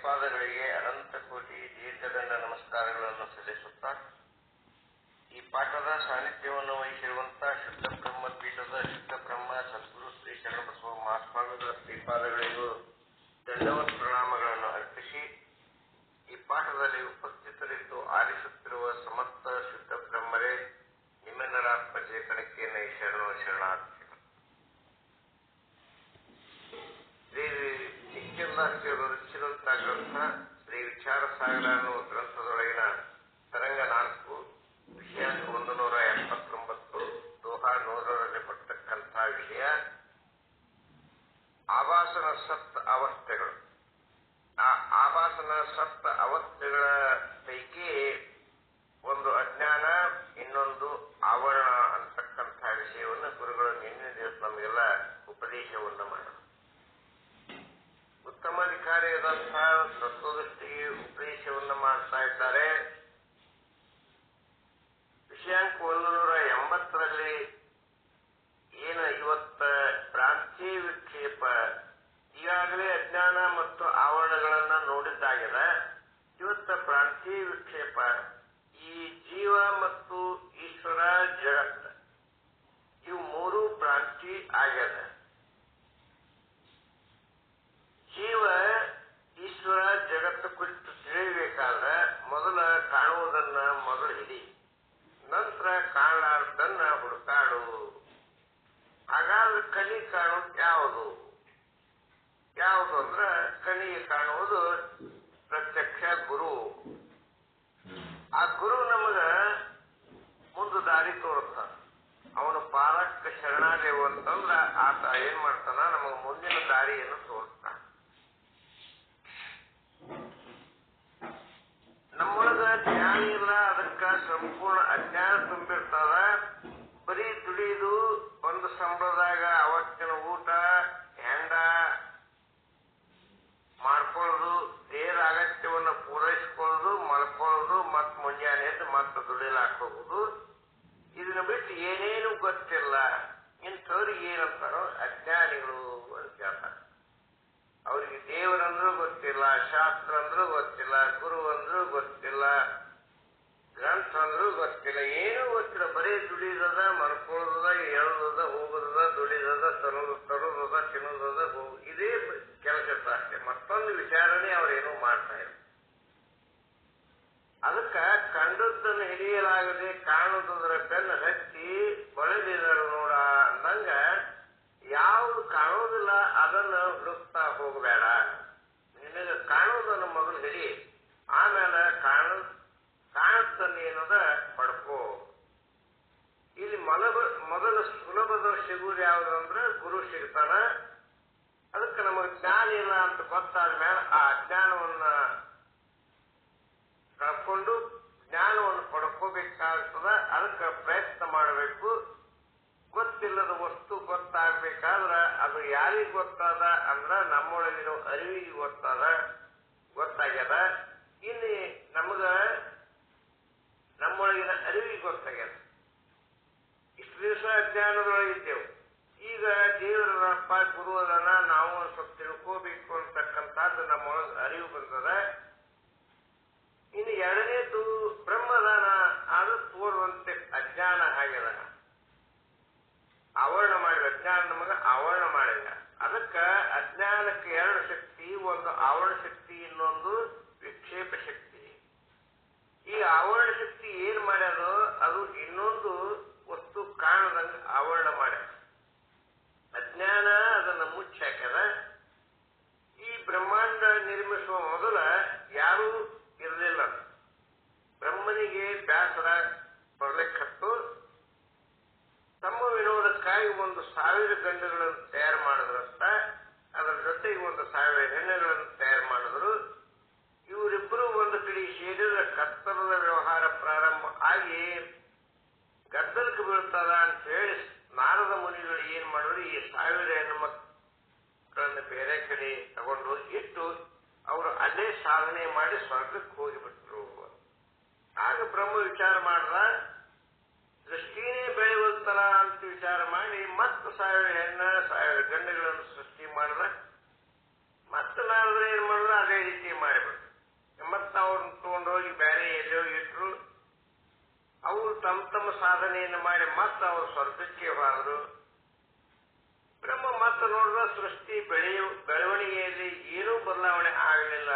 ಶ್ರೀಪಾದಗಳಿಗೆ ಅನಂತ ಕೋಟಿ ದೀರ್ಘದಂಡ ನಮಸ್ಕಾರಗಳನ್ನು ಸಲ್ಲಿಸುತ್ತಾ ಈ ಪಾಠದ ಸಾನ್ನಿಧ್ಯವನ್ನು ವಹಿಸಿರುವಂತಹ ಶುದ್ಧ ಬ್ರಹ್ಮ ಪೀಠದ ಶುದ್ಧ ಬ್ರಹ್ಮ ಸದ್ಗುರು ಶ್ರೀ ಶರಣಬಸವ ಮಹಾಸ್ವಾಮಿಗಳ ಶ್ರೀಪಾದಗಳಿಗೂ ದಂಡವತ್ ಪ್ರಣಾಮಗಳನ್ನು ಅರ್ಪಿಸಿ ಈ ಪಾಠದಲ್ಲಿ ಉಪಸ್ಥಿತರಿದ್ದು ಆಲಿಸುತ್ತಿರುವ ಸಮಸ್ತ ಶುದ್ಧ ಬ್ರಹ್ಮರೇ ನಿಮ್ಮೆಲ್ಲರ ಆತ್ಮಚೇತನಕ್ಕೆ ಶರಣಾರ್ಥಿಗಳು. ನಿತ್ಯದಾಸ್ಯರು ರಚಿಸಿದಂತಹ ಗ್ರಂಥ ಶ್ರೀ ವಿಚಾರ ಸಾಗರ ಅನ್ನುವ ಗ್ರಂಥದೊಳಗಿನ ತರಂಗ 4 ವಿಷಯಾಂಕ 179 ದೋಹಾ 100ರಲ್ಲಿ ಬರ್ತಕ್ಕಂಥ ವಿಷಯ ಆವಾಸನ ಸಪ್ತ ಅವಸ್ಥೆಗಳು. ಆ ಆವಾಸನ ಸಪ್ತ ಅವಸ್ಥೆಗಳ ಪೈಕಿ ಒಂದು ಅಜ್ಞಾನ, ಇನ್ನೊಂದು ಆವರಣ ಅಂತಕ್ಕಂಥ ವಿಷಯವನ್ನು ಗುರುಗಳು ನಿನ್ನೆ ದಿವಸ ನಮಗೆಲ್ಲ ಉಪದೇಶವನ್ನು ಮಾಡಿದರು. ಉತ್ತಮಾಧಿಕಾರಿಯಾದಂತಹ ತತ್ವದೃಷ್ಟಿಗೆ ಉಪದೇಶವನ್ನು ಮಾಡ್ತಾ ಇದ್ದಾರೆ. ವಿಷಯಾಂಕ 180ರಲ್ಲಿ ಏನು ಇವತ್ತ ಭ್ರಾಂತಿ ವಿಕ್ಷೇಪ, ಈಗಾಗಲೇ ಅಜ್ಞಾನ ಮತ್ತು ಆವರಣಗಳನ್ನ ನೋಡಿದ್ದಾಗಿದೆ. ಇವತ್ತ ಭ್ರಾಂತಿ ವಿಕ್ಷೇಪ, ಈ ಜೀವ ಮತ್ತು ಈಶ್ವರ ಜಗತ್ ಇವು ಮೂರು ಭ್ರಾಂತಿ ಆಗ್ಯದ. ಜೀವ ಈಶ್ವರ ಜಗತ್ತು ಕುರಿತು ತಿಳಿಯಬೇಕಾದ್ರೆ ಮೊದಲ ಕಾಣುವುದನ್ನ ಮೊದಲು ಹಿಡಿ, ನಂತರ ಕಾಣಲಾರ್ದನ್ನ ಹುಡುಕಾಡು. ಹಾಗಾದ್ರೆ ಕಣಿ ಕಾಣುವುದು ಯಾವುದು ಅಂದ್ರೆ ಕಣಿಗೆ ಕಾಣುವುದು ಪ್ರತ್ಯಕ್ಷ ಗುರು. ಆ ಗುರು ನಮಗ ಮುಂದೆ ದಾರಿ ತೋರುತ್ತಾನ. ಅವನು ಪಾದಕ್ಕೆ ಶರಣಾದೇವು ಅಂತಂದ್ರ ಆತ ಏನ್ ಮಾಡ್ತಾನ, ನಮಗ ಮುಂದಿನ ದಾರಿಯನ್ನು ತೋರಿಸ್ತಾನ. ನಮ್ಮೊಳಗ ಜ್ಞಾನ ಇಲ್ಲ, ಅದಕ್ಕ ಸಂಪೂರ್ಣ ಅಜ್ಞಾನ ತುಂಬಿರ್ತದ. ಬರೀ ದುಡಿದು ಒಂದು ಸಂಬಳದಾಗ ಅವತ್ತಿನ ಊಟ ಹೆಂಡ ಮಾಡ್ಕೊಳ್ಳೋದು, ದೇಹದ ಅಗತ್ಯವನ್ನು ಪೂರೈಸಿಕೊಳ್ಳೋದು, ಮಲ್ಕೊಳ್ಳೋದು, ಮತ್ ಮುಂಜಾನೆ ಎದ್ದು ಮತ್ತೆ ದುಡಿಲಾಕ ಹೋಗುದು, ಇದನ್ನ ಬಿಟ್ಟು ಏನೇನು ಗೊತ್ತಿಲ್ಲ. ಇಂಥವ್ರಿಗೆ ಏನಂತಾರೋ ಅಜ್ಞಾನಿಗಳು ಅಂತ ಹೇಳ್ತಾರೆ. ಅವ್ರಿಗೆ ದೇವರಂದ್ರೂ ಗೊತ್ತಿಲ್ಲ, ಶಾಸ್ತ್ರ ಅಂದ್ರೂ ಗೊತ್ತಿಲ್ಲ, ಗುರು ಅಂದ್ರೂ ಗೊತ್ತಿಲ್ಲ, ಗ್ರಂಥ ಅಂದ್ರೂ ಗೊತ್ತಿಲ್ಲ, ಏನೂ ಗೊತ್ತಿಲ್ಲ. ಬರೀ ದುಡಿದದ, ಮಲ್ಕೊಳ್ಳೋದ, ಹೇಳೋದ, ಹೋಗೋದ, ದುಡಿದದ, ತರೋದ, ತಿನ್ನೋದ, ಇದೇ ಕೆಲಸ ಇರ್ತ ಅಷ್ಟೇ. ಮತ್ತೊಂದು ವಿಚಾರಣೆ ಅವ್ರೇನೂ ಮಾಡ್ತಾ ಇಲ್ಲ. ಅದಕ್ಕ ಕಂಡದ್ದನ್ನು ಹಿಡಿಯಲಾಗದೆ ಕಾಣುವುದರ ಬೆನ್ನು ಹಚ್ಚಿ ಹೊಳೆದಿದರು ನೋಡ ಅಂದಂಗ, ಯಾವುದು ಕಾಣೋದಿಲ್ಲ ಅದನ್ನ ಹುಡುಕ್ತಾ ಹೋಗಬೇಡ. ನಿನಗೆ ಕಾಣುವುದನ್ನು ಮೊದಲು ಹಿಡಿ, ಆಮೇಲೆ ಕಾಣುತ್ತನ್ನು ಏನದ ಪಡ್ಕೋ. ಇಲ್ಲಿ ಮೊದಲು ಸುಲಭದ ಸಿಗುವುದು ಯಾವುದಂದ್ರೆ ಗುರು ಸಿಗ್ತಾನ. ಅದಕ್ಕೆ ನಮಗೆ ಜ್ಞಾನ ಇಲ್ಲ ಅಂತ ಗೊತ್ತಾದ ಮೇಲೆ ಆ ಅಜ್ಞಾನವನ್ನ ಕಳ್ಕೊಂಡು ಜ್ಞಾನವನ್ನು ಪಡ್ಕೋಬೇಕಾಗ್ತದ. ಅದಕ್ಕೆ ಪ್ರಯತ್ನ ಮಾಡಬೇಕು. ಗೊತ್ತಿಲ್ಲದ ವಸ್ತು ಗೊತ್ತಾಗಬೇಕಾದ್ರ ಅದು ಯಾರಿಗೆ ಗೊತ್ತಾದ ಅಂದ್ರ ನಮ್ಮೊಳಗಿನ ಅರಿವಿಗೆ ಗೊತ್ತಾಗ್ಯದ. ಇಲ್ಲಿ ನಮಗ ನಮ್ಮೊಳಗಿನ ಅರಿವಿಗೆ ಗೊತ್ತಾಗ್ಯದ. ಇಷ್ಟು ದಿವಸ ಅಜ್ಞಾನದೊಳಗಿದ್ದೆವು. ಈಗ ದೇವರಪ್ಪ ಗುರು ಅದನ್ನ ನಾವು ಸ್ವಲ್ಪ ತಿಳ್ಕೋಬೇಕು ಅಂತಕ್ಕಂಥದ್ದು ನಮ್ಮೊಳಗೆ ಅರಿವು ಬಂದದ. ಇನ್ನು ಎರಡನೇದು ಬ್ರಹ್ಮದಾನ, ಅದು ತೋರುವಂತೆ ಅಜ್ಞಾನ ಆಗ್ಯದ. ಆವರಣ ಮಾಡಿದ ಅಜ್ಞಾನ ನಮಗ ಆವರಣ ಮಾಡಿದ. ಅದಕ್ಕ ಅಜ್ಞಾನಕ್ಕೆ ಎರಡು ಶಕ್ತಿ, ಒಂದು ಆವರಣ ಶಕ್ತಿ, ಇನ್ನೊಂದು ವಿಕ್ಷೇಪ ಶಕ್ತಿ. ಈ ಆವರಣ ಶಕ್ತಿ ಏನ್ ಮಾಡ್ಯದೋ ಅದು ಇನ್ನೊಂದು ವಸ್ತು ಕಾಣದಂಗ ಆವರಣ ಮಾಡ್ಯದ. ಅಜ್ಞಾನ ಅದನ್ನ ಮುಚ್ಚಿ ಹಾಕ್ಯದ. ಈ ಬ್ರಹ್ಮಾಂಡ ನಿರ್ಮಿಸುವ ಮೊದಲ ಯಾರೂ ಇರಲಿಲ್ಲ. ಬ್ರಹ್ಮನಿಗೆ ಬ್ಯಾಸರ ಬರ್ಲಿಕ್ಕತ್ತು. ತಮ್ಮ ವಿನೋದಕ್ಕಾಗಿ 1,000 ಗಂಡುಗಳನ್ನು ತಯಾರು ಮಾಡಿದ್ರಂತ. ಅದರ ಜೊತೆಗೆ 1,000 ಹೆಣ್ಣುಗಳನ್ನು ತಯಾರು ಮಾಡಿದ್ರು. ಇವರಿಬ್ಬರು ಒಂದು ಕಡೆ ಸೇರಿದ ಕತ್ತಲದ ವ್ಯವಹಾರ ಪ್ರಾರಂಭ ಆಗಿ ಗದ್ದಲಕ್ಕೆ ಬೀಳ್ತದ ಅಂತ ಹೇಳಿ ನಾರದ ಮುನಿಗಳು ಏನ್ ಮಾಡಿದ್ರು, ಈ 1000 ಹೆಣ್ಣು ಮಕ್ಕಳನ್ನು ಬೇರೆ ಕಡೆ ತಗೊಂಡು ಹೋಗಿ ಇಟ್ಟು ಅವರು ಅಲ್ಲೇ ಸಾಧನೆ ಮಾಡಿ ಸ್ವರ್ಗಕ್ಕೆ ಹೋಗಿಬಿಟ್ರು. ಆಗ ಬ್ರಹ್ಮ ವಿಚಾರ ಮಾಡ್ದ, ಸೃಷ್ಟಿನೇ ಬೆಳೆಯುತ್ತಲ್ಲ ಅಂತ ವಿಚಾರ ಮಾಡಿ ಮತ್ತೆ 1000 ಹೆಣ್ಣ 1000 ಗಂಡುಗಳನ್ನು ಸೃಷ್ಟಿ ಮಾಡಿದ. ಮತ್ತೆ ನಾರದ್ರು ಏನ್ ಮಾಡಿದ್ರು, ಅದೇ ರೀತಿ ಮಾಡಿಬಿಟ್ರು. ಭಾವನೆಯನ್ನು ಮಾಡಿ ಮತ್ತೆ ಅವರು ಸ್ವರ್ಗಕ್ಕೆ ಹೋದರು. ಬ್ರಹ್ಮ ಮತ್ತೆ ನೋಡಿದ ಸೃಷ್ಟಿ ಬೆಳವಣಿಗೆಯಲ್ಲಿ ಏನೂ ಬದಲಾವಣೆ ಆಗಲಿಲ್ಲ.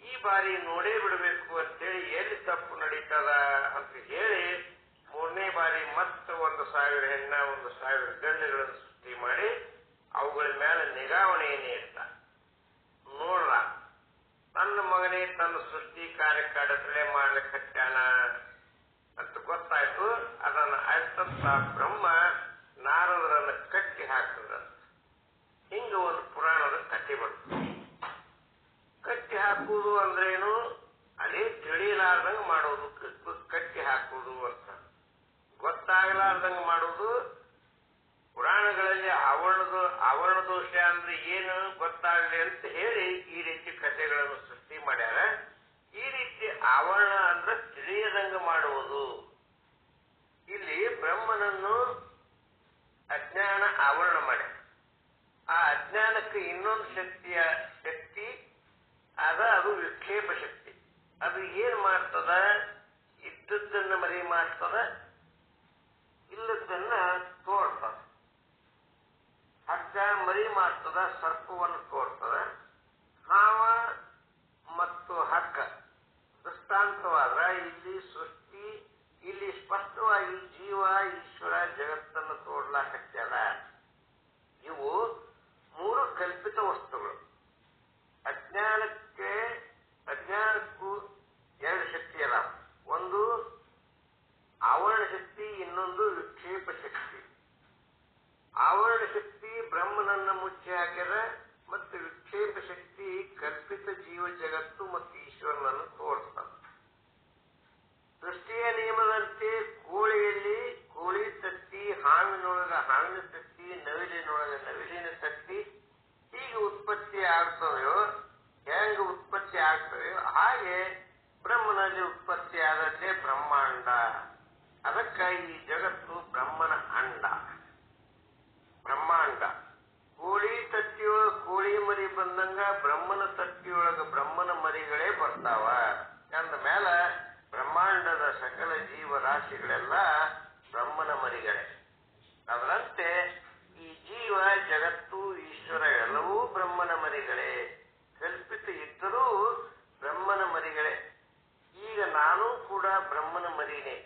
ಈ ಬಾರಿ ನೋಡೇ ಬಿಡಬೇಕು ಅಂತೇಳಿ ಎಲ್ಲಿ ತಪ್ಪು ನಡೀತದ ಅಂತ ಹೇಳಿ 3ನೇ ಬಾರಿ ಮತ್ತೆ 1,000 ಹೆಣ್ಣ 1,000 ಗಂಡುಗಳನ್ನು ಸೃಷ್ಟಿ ಮಾಡಿ ಅವುಗಳ ಮೇಲೆ ನಿಗಾವಣೆಯನ್ನು ಇಟ್ಟ. ನೋಡ್ರ, ತನ್ನ ಮಗನೇ ತನ್ನ ಸೃಷ್ಟಿ ಕಾರ್ಯಕ್ಕೆ ಅಡತಡೆ ಮಾಡ್ಲಿಕ್ಕಟ್ಟಾನ ಅಂತ ಗೊತ್ತಾಯ್ತು. ಅದನ್ನು ಅರ್ಥಂತ ಬ್ರಹ್ಮ ನಾರದರನ್ನ ಕಟ್ಟಿ ಹಾಕಿದಂತ. ಹಿಂಗ ಒಂದು ಪುರಾಣದ ಕಟ್ಟಿ ಬರ್ತದೆ. ಕಟ್ಟಿ ಹಾಕುವುದು ಅಂದ್ರೇನು? ಅದೇ ತಿಳಿಯಲಾರ್ದಂಗ ಮಾಡೋದು ಕಟ್ಟಿ ಹಾಕುವುದು ಅಂತ. ಗೊತ್ತಾಗಲಾರ್ದಂಗ ಮಾಡೋದು. ಪುರಾಣಗಳಲ್ಲಿ ಆವರಣ ದೋಷ ಅಂದ್ರೆ ಏನು ಗೊತ್ತಾಗಲಿ ಅಂತ ಹೇಳಿ ಈ ರೀತಿ ಕಥೆಗಳನ್ನು ಸೃಷ್ಟಿ ಮಾಡ್ಯಾರ. ಈ ರೀತಿ ಆವರಣ ಅಂದ್ರೆ ತಿಳಿಯದಂಗ ಮಾಡುವುದು. ಇಲ್ಲಿ ಬ್ರಹ್ಮನನ್ನು ಅಜ್ಞಾನ ಆವರಣ ಮಾಡ್ಯಾರ. ಆ ಅಜ್ಞಾನಕ್ಕೆ ಇನ್ನೊಂದು ಶಕ್ತಿ ಅದು ವಿಕ್ಷೇಪ ಶಕ್ತಿ. ಅದು ಏನ್ ಮಾಡ್ತದ? ಇದ್ದದ್ದನ್ನ ಮರಿ ಮಾಡ್ತದ, ಇಲ್ಲದನ್ನ ತೋರ್ತದ. ಹಗ್ಗ ಮರಿ ಮಾಡ್ತದ, ಸರ್ಪವನ್ನು ತೋರ್ತದ. ಹಾವ ಮತ್ತು ಹಗ್ಗ ದೃಷ್ಟಾಂತವಾದ್ರ ಇಲ್ಲಿ ಸೃಷ್ಟಿ, ಇಲ್ಲಿ ಸ್ಪಷ್ಟವಾಗಿ ಜೀವ ಈಶ್ವರ ಜಗತ್ತನ್ನು ತೋಡ್ಲಾಕತ್ಯಾರ. ಇವು 3 ಕಲ್ಪಿತ ವಸ್ತುಗಳು. ಅಜ್ಞಾನಕ್ಕೂ 2 ಶಕ್ತಿ ಅದಾವ. ಒಂದು ಆವರಣ ಶಕ್ತಿ, ಇನ್ನೊಂದು ವಿಕ್ಷೇಪ ಶಕ್ತಿ. ಆವರಣ ಶಕ್ತಿ ಬ್ರಹ್ಮನನ್ನ ಮುಚ್ಚಿ ಹಾಕ್ಯದ, ಮತ್ತು ವಿಕ್ಷೇಪ ಶಕ್ತಿ ಕಲ್ಪಿತ ಜೀವ ಜಗತ್ತು ಮತ್ತು ಈಶ್ವರನನ್ನು ತೋರಿಸ್ತದೆ. ಸೃಷ್ಟಿಯ ನಿಯಮದಂತೆ ಕೋಳಿಯಲ್ಲಿ ಕೋಳಿ ತತ್ತಿ, ಹಾವಿನೊಳಗ ಹಾವಿನ ತತ್ತಿ, ನವಿಲಿನೊಳಗ ನವಿಲಿನ ತತ್ತಿ ಹೀಗೆ ಉತ್ಪತ್ತಿ ಆಗ್ತವೆಯೋ, ಹೆಂಗ ಉತ್ಪತ್ತಿ ಆಗ್ತವೆಯೋ ಹಾಗೆ ಬ್ರಹ್ಮನಲ್ಲಿ ಉತ್ಪತ್ತಿ ಆದದ್ದೇ ಬ್ರಹ್ಮಾಂಡ. ಅದಕ್ಕ ಈ ಜಗತ್ತು ಬ್ರಹ್ಮನ ಅಂಡ, ಬ್ರಹ್ಮಾಂಡ. ಕೋಳಿ ತತ್ತಿಯೊಳಗ ಕೋಳಿ ಮರಿ ಬಂದಂಗ ಬ್ರಹ್ಮನ ತತ್ತಿಯೊಳಗ ಬ್ರಹ್ಮನ ಮರಿಗಳೇ ಬರ್ತಾವ. ಅಂದ ಮೇಲೆ ಬ್ರಹ್ಮಾಂಡದ ಸಕಲ ಜೀವರಾಶಿಗಳೆಲ್ಲ ಬ್ರಹ್ಮನ ಮರಿಗಳೇ. ಅದರಂತೆ ಈ ಜೀವ ಜಗತ್ತು ಈಶ್ವರ ಎಲ್ಲವೂ ಬ್ರಹ್ಮನ ಮರಿಗಳೇ. ಕಲ್ಪಿತ ಇದ್ದರೂ ಬ್ರಹ್ಮನ ಮರಿಗಳೇ. ಈಗ ನಾನು ಕೂಡ ಬ್ರಹ್ಮನ ಮರಿನೇ.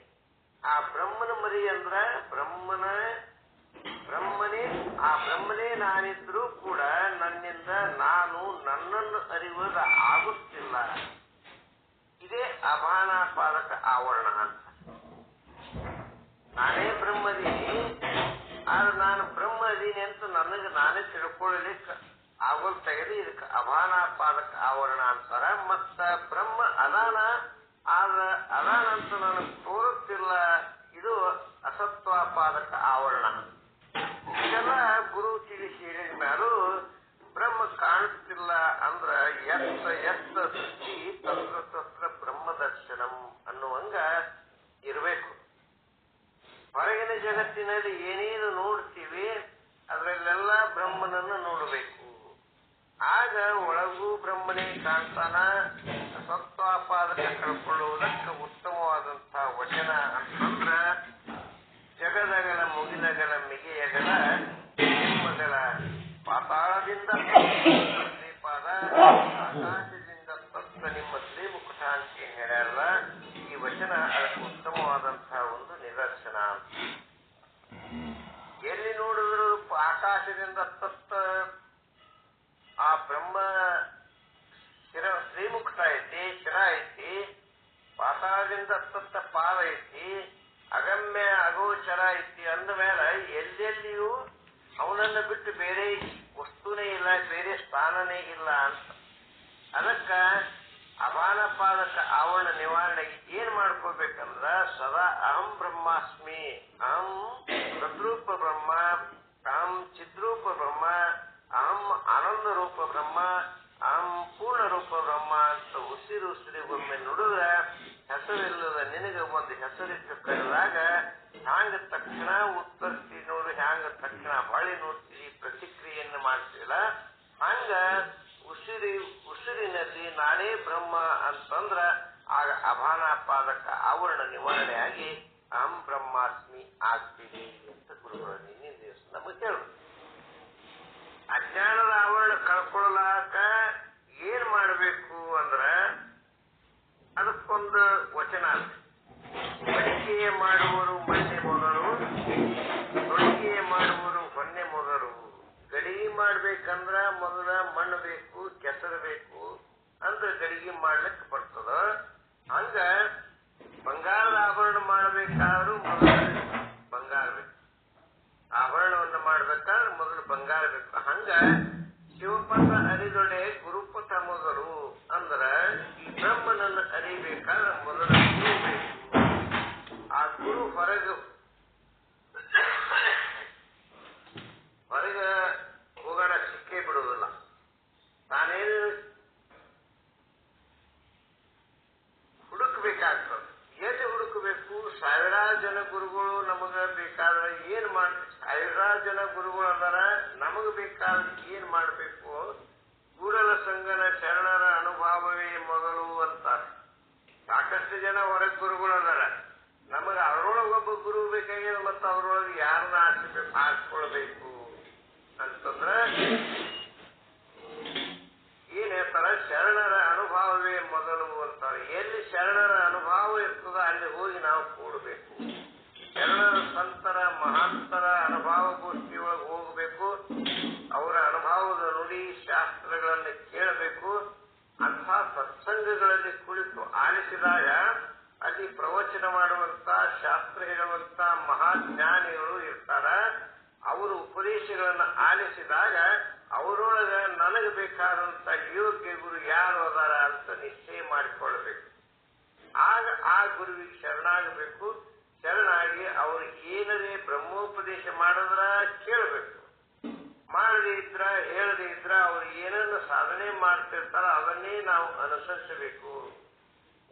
ಆ ಬ್ರಹ್ಮನ ಮರಿ ಅಂದ್ರ ಬ್ರಹ್ಮನೇ ನಾನಿದ್ರೂ ಕೂಡ ನನ್ನಿಂದ ನಾನು ನನ್ನನ್ನು ಅರಿಯುವುದು ಆಗುತ್ತಿಲ್ಲ. ಇದೇ ಅಭಾನಾಪಾದಕ ಆವರಣ ಅಂತ. ನಾನೇ ಬ್ರಹ್ಮದೀನಿ, ಆದ್ರೆ ನಾನು ಬ್ರಹ್ಮ ಅದೀನಿ ಅಂತ ನನಗೆ ನಾನೇ ತಿಳ್ಕೊಳ್ಳಲಿಕ್ಕೆ ಆಗೋಲ್ತಾಗಿದೆ. ಇದಕ್ಕೆ ಅಭಾನಾಪಾದಕ ಆವರಣ ಅಂತಾರ. ಮತ್ತ ಬ್ರಹ್ಮ ಅದಾನಂತ ನನಗೆ ತೋರುತ್ತಿಲ್ಲ, ಇದು ಅಸತ್ವಾಪಾದಕ ಆವರಣ. ಇದೆಲ್ಲ ಗುರು ತಿಳಿಸಿ ಹೇಳಿದ ಮೇಲೂ ಬ್ರಹ್ಮ ಕಾಣುತ್ತಿಲ್ಲ ಅಂದ್ರ ಎತ್ತ ಸೃಷ್ಟಿ ತತ್ರ ಬ್ರಹ್ಮ ದರ್ಶನಂ ಅನ್ನುವಂಗ ಇರಬೇಕು. ಹೊರಗಿನ ಜಗತ್ತಿನಲ್ಲಿ ಏನೇನು ನೋಡ್ತೀವಿ ಅದರಲ್ಲೆಲ್ಲ ಬ್ರಹ್ಮನನ್ನು ನೋಡಬೇಕು. ಆಗ ಒಳಗೂ ಬ್ರಹ್ಮನೇ ಕಾಣ್ತಾನ. ಸತ್ವಾಪಾದಕ ಕಳ್ಕೊಳ್ಳುವುದಕ್ಕೆ ಉತ್ತಮವಾದಂತಹ ವಚನ ಅಂತಂದ್ರ ಜಗದಗಲ ಮುಗಿಲಗಲ ಮಿಗೆಯಗಲ ನಿಮ್ಮಗಲ ಪಾತಾಳದಿಂದ ಶ್ರೀಪಾದ ಆಕಾಶದಿಂದ ತತ್ವ ನಿಮ್ಮ ಶ್ರೀಮುಖ ಅಂತ ಏನ್ ಹೇಳ್ಯಾರಲ್ಲ, ಈ ವಚನ ಅದಕ್ಕೆ ಉತ್ತಮವಾದಂತಹ ಒಂದು ನಿದರ್ಶನ. ಎಲ್ಲಿ ನೋಡಿದ್ರು ಆಕಾಶದಿಂದ ತತ್ತ ಆ ಬ್ರಹ್ಮ ಶ್ರೀಮುಖ ಐತಿ, ಶಿರ ಐತಿ, ಪಾತಾಳದಿಂದ ತತ್ತ ಪಾದ ಐತಿ, ಅಗಮ್ಯ ಅಗೋಚರ ಐತಿ. ಅಂದ ಮೇಲೆ ಎಲ್ಲೆಲ್ಲಿಯೂ ಅವನನ್ನು ಬಿಟ್ಟು ಬೇರೆ ವಸ್ತುನೇ ಇಲ್ಲ, ಬೇರೆ ಸ್ಥಾನನೇ ಇಲ್ಲ ಅಂತ. ಅದಕ್ಕ ಅಭಾನಪಾದಕ ಆವರಣ ನಿವಾರಣೆಗೆ ಏನ್ ಮಾಡ್ಕೋಬೇಕಂದ್ರ ಸದಾ ಅಹಂ ಬ್ರಹ್ಮಾಸ್ಮಿ, ಅಹಂ ತದ್ರೂಪ ಬ್ರಹ್ಮ, ಅಹಂ ಚಿದ್ರೂಪ ಬ್ರಹ್ಮ, ಅಹಂ ಆನಂದ ರೂಪ ಬ್ರಹ್ಮ, ಅಹಂ ಪೂರ್ಣ ರೂಪ ಬ್ರಹ್ಮ ಅಂತ ಉಸಿರಿಗೊಮ್ಮೆ ನುಡಿದ ಹೆಸರಿಲ್ಲದ ನಿನಗೆ ಒಂದು ಹೆಸರಿಟ್ಟು ಕರೆದಾಗ ಹ್ಯಾಂಗ ತಕ್ಷಣ ಉತ್ತರಿಸ್ತಿ ನೋಡು, ಹ್ಯಾಂಗ ತಕ್ಷಣ ಹೊಳಿ ನೋಡ್ತೀವಿ, ಪ್ರತಿಕ್ರಿಯೆಯನ್ನು ಮಾಡ್ತೀವಿಲ್ಲ, ಹಂಗ ಉಸಿರಿನಲ್ಲಿ ನಾನೇ ಬ್ರಹ್ಮ ಅಂತಂದ್ರ ಆಗ ಅಭಾನಾಪಾದಕ ಆವರಣ ನಿವಾರಣೆಯಾಗಿ ಅಹಂ ಬ್ರಹ್ಮಾಸ್ಮಿ ಆಗ್ತೀನಿ ಅಂತ ಗುರುಗಳು ನಿನ್ನೆ ದಿವಸ ನಮಗೆ ಹೇಳು. ಅಜ್ಞಾನದ ಆವರಣ ಕಳ್ಕೊಳ್ಳಾಕ ಏನ್ ಮಾಡಬೇಕು ಅಂದ್ರ ಅದಕ್ಕೊಂದು ವಚನ. ಮಡಿಕೆಯ ಮಾಡುವರು ಮಣ್ಣೆ ಮೊದಲು, ತೊಡಿಗೆಯ ಮಾಡುವರು ಹೊನ್ನೆ ಮೊದಲು. ಗಡಿಗೆ ಮಾಡ್ಬೇಕಂದ್ರ ಮೊದಲ ಮಣ್ಣು ಬೇಕು, ಕೆಸರು ಬೇಕು, ಅಂದ್ರೆ ಗಡಿಗೆ ಮಾಡ್ಲಿಕ್ಕೆ ಬರ್ತದ. ಹಂಗ ಬಂಗಾರದ ಆಭರಣ ಮಾಡಬೇಕಾದ್ರೂ ಮೊದಲು ಬಂಗಾರ ಬೇಕು. ಆಭರಣವನ್ನು ಮಾಡ್ಬೇಕಾದ್ರೆ ಮೊದಲು ಬಂಗಾರ ಬೇಕು. ಹಂಗ ಶಿವಪಥ ಅರಿದೊಡೆ ಗುರುಪಥ ಮೊದಲು ಅಂದ್ರ ಈ ಬ್ರಹ್ಮನನ್ನು ಅರಿಬೇಕಾದ್ರೆ ಮೊದಲು ಗುರು ಬೇಕು. ಆ ಗುರು ಹೊರಗೆ ಹೋಗೋಣ ಸಿಕ್ಕೇ ಬಿಡುವುದಿಲ್ಲ. ನಾನೇನು ಹುಡುಕ್ಬೇಕಾಗ್ತದೆ. ಎಲ್ಲಿ ಹುಡುಕಬೇಕು? ಸಾವಿರಾರು ಜನ ಗುರುಗಳು ನಮಗ ಬೇಕಾದ್ರೆ ಏನ್ ಸಾವಿರಾರು ಜನ ಗುರುಗಳು ಅಂದಾರ, ನಮಗ್ ಬೇಕಾದ್ರೆ ಏನ್ ಮಾಡ್ಬೇಕು? ಕೂಡಲ ಸಂಗನ ಶರಣರ ಅನುಭವವೇ ಮೊದಲು ಅಂತಾರೆ. ಸಾಕಷ್ಟು ಜನ ಹೊರಗ್ ಗುರುಗಳು ಅದಾರ, ನಮಗ ಅವರೊಳಗೊಬ್ಬ ಗುರು ಬೇಕಾಗ್ಯದ. ಮತ್ತು ಅವರೊಳಗೆ ಯಾರನ್ನ ಆರಿಸ್ಕೊಳ್ಬೇಕು ಅಂತಂದ್ರ ಏನ್ ಹೇಳ್ತಾರ? ಶರಣರ ಅನುಭವವೇ ಮೊದಲು ಅಂತಾರೆ. ಎಲ್ಲಿ ಶರಣರ ಅನುಭವ ಇರ್ತದ ಅಲ್ಲಿ ಹೋಗಿ ನಾವು ಕೂಡಬೇಕು. ಶರಣರ ಸಂತರ ಮಹಾಂತರ ಅನುಭವ ಗೋಷ್ಠಿಯೊಳಗೆ ಹೋಗಬೇಕು. ಅವರ ಅನುಭವದ ನುಡಿ ಶಾಸ್ತ್ರಗಳನ್ನು ಕೇಳಬೇಕು. ಅಂಥ ಸತ್ಸಂಗಗಳಲ್ಲಿ ಕುಳಿತು ಆಲಿಸಿದಾಗ ಅಲ್ಲಿ ಪ್ರವಚನ ಮಾಡುವಂತ, ಶಾಸ್ತ್ರ ಹೇಳುವಂತ ಮಹಾಜ್ಞಾನಿಗಳು ಇರ್ತಾರ. ಅವರು ಉಪದೇಶಗಳನ್ನು ಆಲಿಸಿದಾಗ ಅವರೊಳಗ ನನಗೆ ಬೇಕಾದಂತ ಯೋಗ್ಯ ಗುರು ಯಾರು ಅದಾರ ಅಂತ ನಿಶ್ಚಯ ಮಾಡಿಕೊಳ್ಬೇಕು. ಆಗ ಆ ಗುರುವಿಗೆ ಶರಣಾಗಬೇಕು. ಶರಣಾಗಿ ಅವರು ಏನರೇ ಬ್ರಹ್ಮೋಪದೇಶ ಮಾಡಿದ್ರ ಕೇಳಬೇಕು. ಮಾಡದೇ ಇದ್ರ, ಹೇಳದೇ ಇದ್ರ, ಅವ್ರು ಏನನ್ನು ಸಾಧನೆ ಮಾಡ್ತಿರ್ತಾರ ಅದನ್ನೇ ನಾವು ಅನುಸರಿಸಬೇಕು.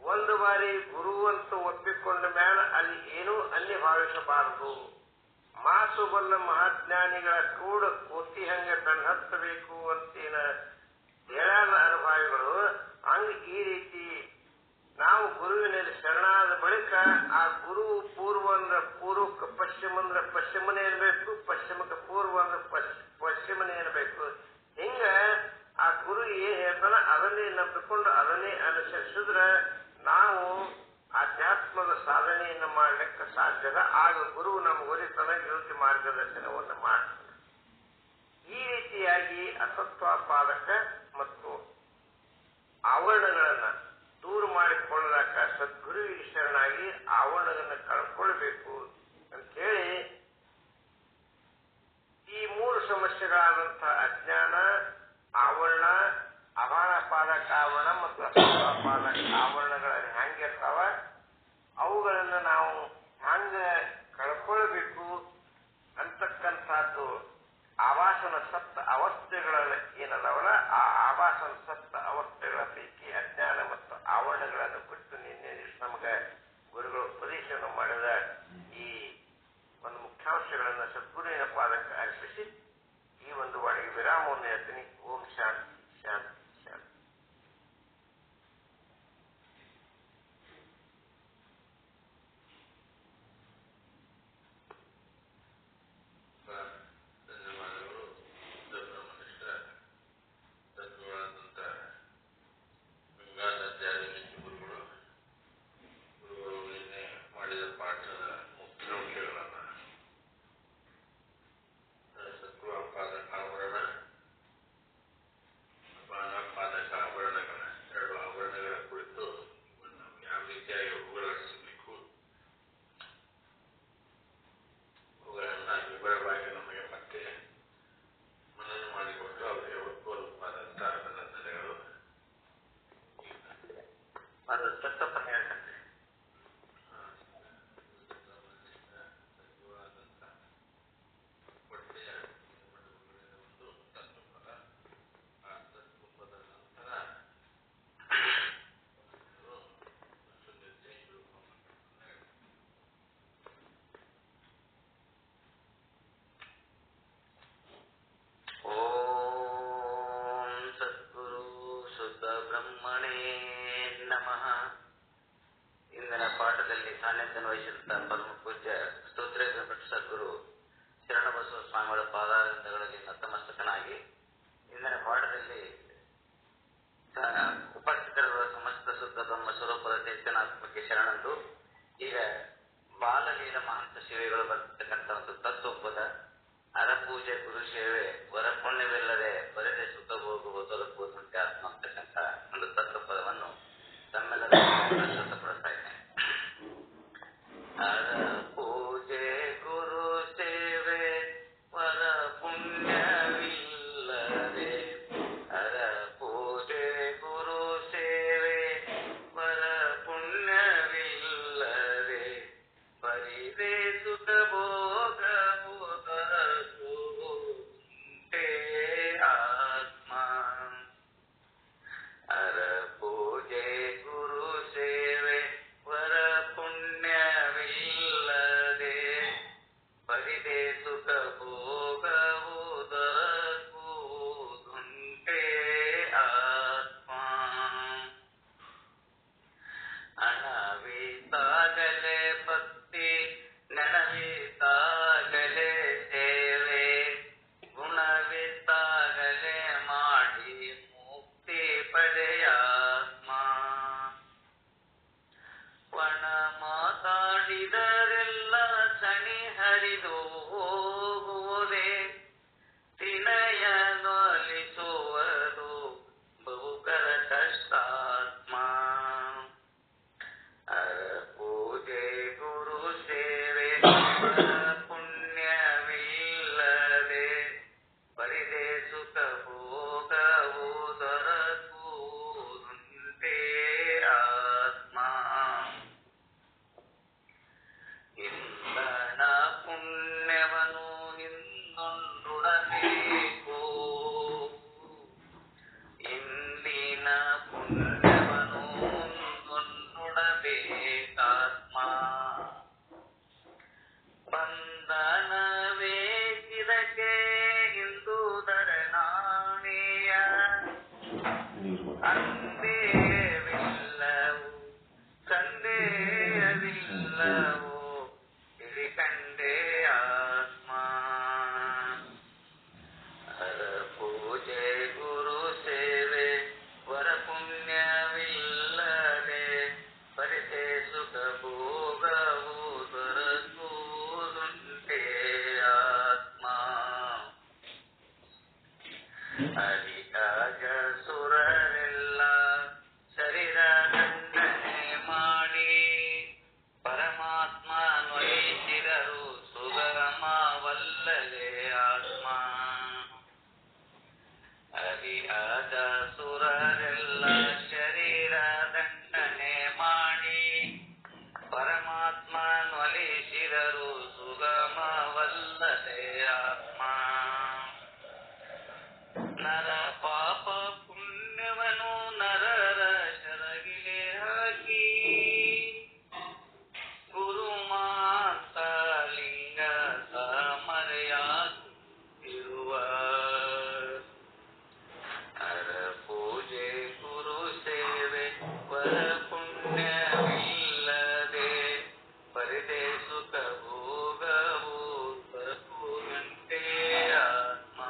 ಒಂದು ಬಾರಿ ಗುರು ಅಂತ ಒಪ್ಪಿಕೊಂಡ ಮೇಲೆ ಅಲ್ಲಿ ಏನೂ ಅನ್ಯ ಭಾವಿಸಬಾರದು. ಮಾತು ಬಲ್ಲ ಮಹಾಜ್ಞಾನಿಗಳ ಕೂಡ ಕೋತಿ ಹಂಗ ಬೆನ್ನತ್ತಬೇಕು ಅಂತೇನ ಹೇಳಾದ ಅನುಭವಿಗಳು. ಹಂಗ ಈ ರೀತಿ ನಾವು ಗುರುವಿನಲ್ಲಿ ಶರಣಾದ ಬಳಿಕ ಆ ಗುರು ಪೂರ್ವ ಅಂದ್ರ ಪೂರ್ವಕ್ಕೆ, ಪಶ್ಚಿಮ ಅಂದ್ರ ಪಶ್ಚಿಮನೇ ಇರಬೇಕು, ಪಶ್ಚಿಮಕ್ಕೆ ಪೂರ್ವ ಅಂದ್ರ ಪಶ್ಚಿಮನೇ ಇರಬೇಕು. ಹಿಂಗ ಆ ಗುರು ಏನ್ ಹೇಳ್ತಾನ ಅದನ್ನೇ ನಂಬಿಕೊಂಡು ಅದನ್ನೇ ಅನುಸರಿಸಿದ್ರೆ ನಾವು ಆಧ್ಯಾತ್ಮದ ಸಾಧನೆಯನ್ನು ಮಾಡ್ಲಿಕ್ಕೆ ಸಾಧ್ಯದ. ಆಗ ಗುರು ನಮ್ಗೆ ಒಲಿತನ ಯೋಗ್ಯ ಮಾರ್ಗದರ್ಶನವನ್ನು ಮಾಡ್ತಾನೆ. ಈ ರೀತಿಯಾಗಿ ಅಸತ್ವಾಪಾದಕ ಮತ್ತು ಆವರಣಗಳನ್ನ ದೂರ ಮಾಡಿಕೊಳ್ಳಲಾಕ ಸದ್ಗುರುವಿಗೆ ಶರಣಾಗಿ ಆವರಣಗಳನ್ನು ಕಳ್ಕೊಳ್ಬೇಕು ಅಂತೇಳಿ ಈ ಮೂರು ಸಮಸ್ಯೆಗಳಾದಂತಹ ಅಜ್ಞಾನ, ಆವರಣ, ಅಭಾನಪಾದಕ ಆವರಣ ಮತ್ತು ಅಸತ್ವಾಪಾದಕ ಆವರಣಗಳಲ್ಲಿ ಹೆಂಗಿರ್ತಾವ ಅವುಗಳನ್ನು ನಾವು ಹಂಗ ಕಳ್ಕೊಳ್ಬೇಕು ಅಂತಕ್ಕಂಥದ್ದು ಆವಾಸನ ಸತ್ತ ಅವಸ್ಥೆಗಳಲ್ಲಿ ಏನದಾವಲ್ಲ ಆ ಆವಾಸನ ಸತ್ತ ಅವಸ್ಥೆಗಳ ಪೈಕಿ ಅಜ್ಞಾನ ಮತ್ತು ಆವರಣಗಳನ್ನು ಬಿಟ್ಟು ನಿನ್ನೆ ದಿವಸ ನಮಗೆ ಗುರುಗಳು ಉಪದೇಶವನ್ನು ಮಾಡಿದ ಈ ಒಂದು ಮುಖ್ಯಾಂಶಗಳನ್ನು ಸದ್ಗುರುವಿನ ಪಾದಕ್ಕೆ ಅರ್ಪಿಸಿ ಈ ಒಂದು ವಾಣಿಗೆ ವಿರಾಮವನ್ನು ಹೇಳ್ತೀನಿ. ಓಂ ಶಾಂತಿ ಶಾಂತಿ ಶಾಂತಿ. ಪಾಠದಲ್ಲಿ ಸಾನ್ನಿಧ್ಯವನ್ನು ವಹಿಸಿದಂತಹ ಪರಮ ಪೂಜ್ಯ ಸ್ತೋತ್ರೇಂದ್ರ ಭಟ್ ಸದ್ಗುರು ಶರಣಬಸವ ಸ್ವಾಮಿಗಳ ಪಾದಾರವಿಂದಗಳಲ್ಲಿ ನತಮಸ್ತಕನಾಗಿ ಇಂದಿನ ಪಾಠದಲ್ಲಿ ಉಪಸ್ಥಿತರಿರುವ ಸಮಸ್ತ ಶುದ್ಧ ಬ್ರಹ್ಮ ಸ್ವರೂಪದ ಚೈತನ್ಯಾತ್ಮಕ್ಕೆ ಶರಣಂದು ಈಗ ಬಾಲಲೀಲ ಮಹಂತ ಸೇವೆಗಳು ಬರ್ತಕ್ಕಂಥ ಒಂದು ತತ್ವಪದ ಅರಪೂಜೆ ಗುರು ಸೇವೆ ವರ ಪುಣ್ಯವಿಲ್ಲದೆ ಬರೆದೆ ಸುಖ ಹೋಗುವ ದೊರಕುವುದಂತೆ ಆತ್ಮ ಅಂತಕ್ಕಂಥ ಒಂದು ತತ್ವಪದವನ್ನು ತಮ್ಮೆಲ್ಲರ ಪ್ರಸ್ತುತಪಡಿಸ್ತಾ ಇದ್ದೇನೆ. ಅರಪೂಜೆ ಗುರು ಸೇವೆ ವರ ಪುಣ್ಯವಿಲ್ಲದೆ ಅರಪೂಜೆ ಗುರು ಸೇವೆ ವರ ಪುಣ್ಯವಿಲ್ಲದೆ ಬರಿದೆ ಸುಖ ಭೋಗವು ದೊರಕುವುದುಂಟೆ ಆತ್ಮ. ಅರಪೂಜೆ ಗುರು ಸೇವೆ ವರ ಪುಣ್ಯವಿಲ್ಲದೆ ಬರಿದೆ ಸುಖ ಭೋಗವು ದೊರಕುವುದುಂಟೆ ಆತ್ಮ. ಹಣವಿದ್ದಾಗಲೇ ಭಕ್ತಿ ನೆನವಿದ್ದಾಗಲೇ ಸೇವೆ ಗುಣವಿದ್ದಾಗಲೇ ಮಾಡಿ ಮುಕ್ತಿ ಪಡೆಯಾತ್ಮ. ಒಣ ಮಾತಾಡಿದರೆಲ್ಲ ಸಣಿ ಹರಿದು ಹೋಗುವುದೇ ವಿನಯನೊಲಿಸುವುದು ಬಹುಕರ ಕಷ್ಟಾತ್ಮ. ಅರಪೂಜೆ ಗುರು ಸೇವೆ ಪುಣ್ಯವಿಲ್ಲದೆ ಬರಿದೆ ಸುಖ ಭೋಗವು ದೊರಕುವುದುಂಟೆ ಆತ್ಮ. ಇಂದನ ಪುಣ್ಯವನ್ನು ಹಿಂದೊಂದುಡಬೇಕು ಇಂದಿನ ಪುಣ್ಯವನ್ನು ಮುಂದೊಂದುಡಬೇಕಾತ್ಮ. ಬಂಧನವೇ ಇದಕ್ಕೆ ಹಿಂದೂದರನಾಣೆಯ ಅಂದೇವಿಲ್ಲವು ಸಂದೇಹವಿಲ್ಲವು ತಿಳಿಕಂಡೇ ಆತ್ಮ. ಅರಪೂಜೆ ಗುರು ಸೇವೆ ವರ ಪುಣ್ಯವಿಲ್ಲದೆ ಬರಿದೆ ಸುಖ ಭೋಗವು ದೊರಕುವುದುಂಟೆ ಆತ್ಮ. ಅರಿಯಾಗ ಸುರರೆಲ್ಲ ಶರೀರ ದಂಡನೆ ಮಾಡಿ ಪರಮಾತ್ಮ ನೊಲಿಸಿದರು ಸುಗಮವಲ್ಲದೆ ಆತ್ಮ. ಅರಿಯಾದ ಸುರರೆಲ್ಲ ಶರೀರ ದಂಡನೆ ಮಾಡಿ ಪರಮಾತ್ಮ ನೊಲಿಸಿದರು ಸುಗಮವಲ್ಲದೆ ಆತ್ಮ. ನರ ಪಾಪ ಪುಣ್ಯವನ್ನು ನರರ ಶರಗಿಲೆ ಹಾಕಿ ಗುರುಮಾಂತ ಲಿಂಗ ಮರೆಯಾಗುತ್ತಿರುವ ಅರಪೂಜೆ ಗುರು ಸೇವೆ ವರ ಪುಣ್ಯವಿಲ್ಲದೆ ಬರಿದೆ ಸುಖ ಭೋಗವು ದೊರಕುವುದುಂಟೆ ಆತ್ಮ.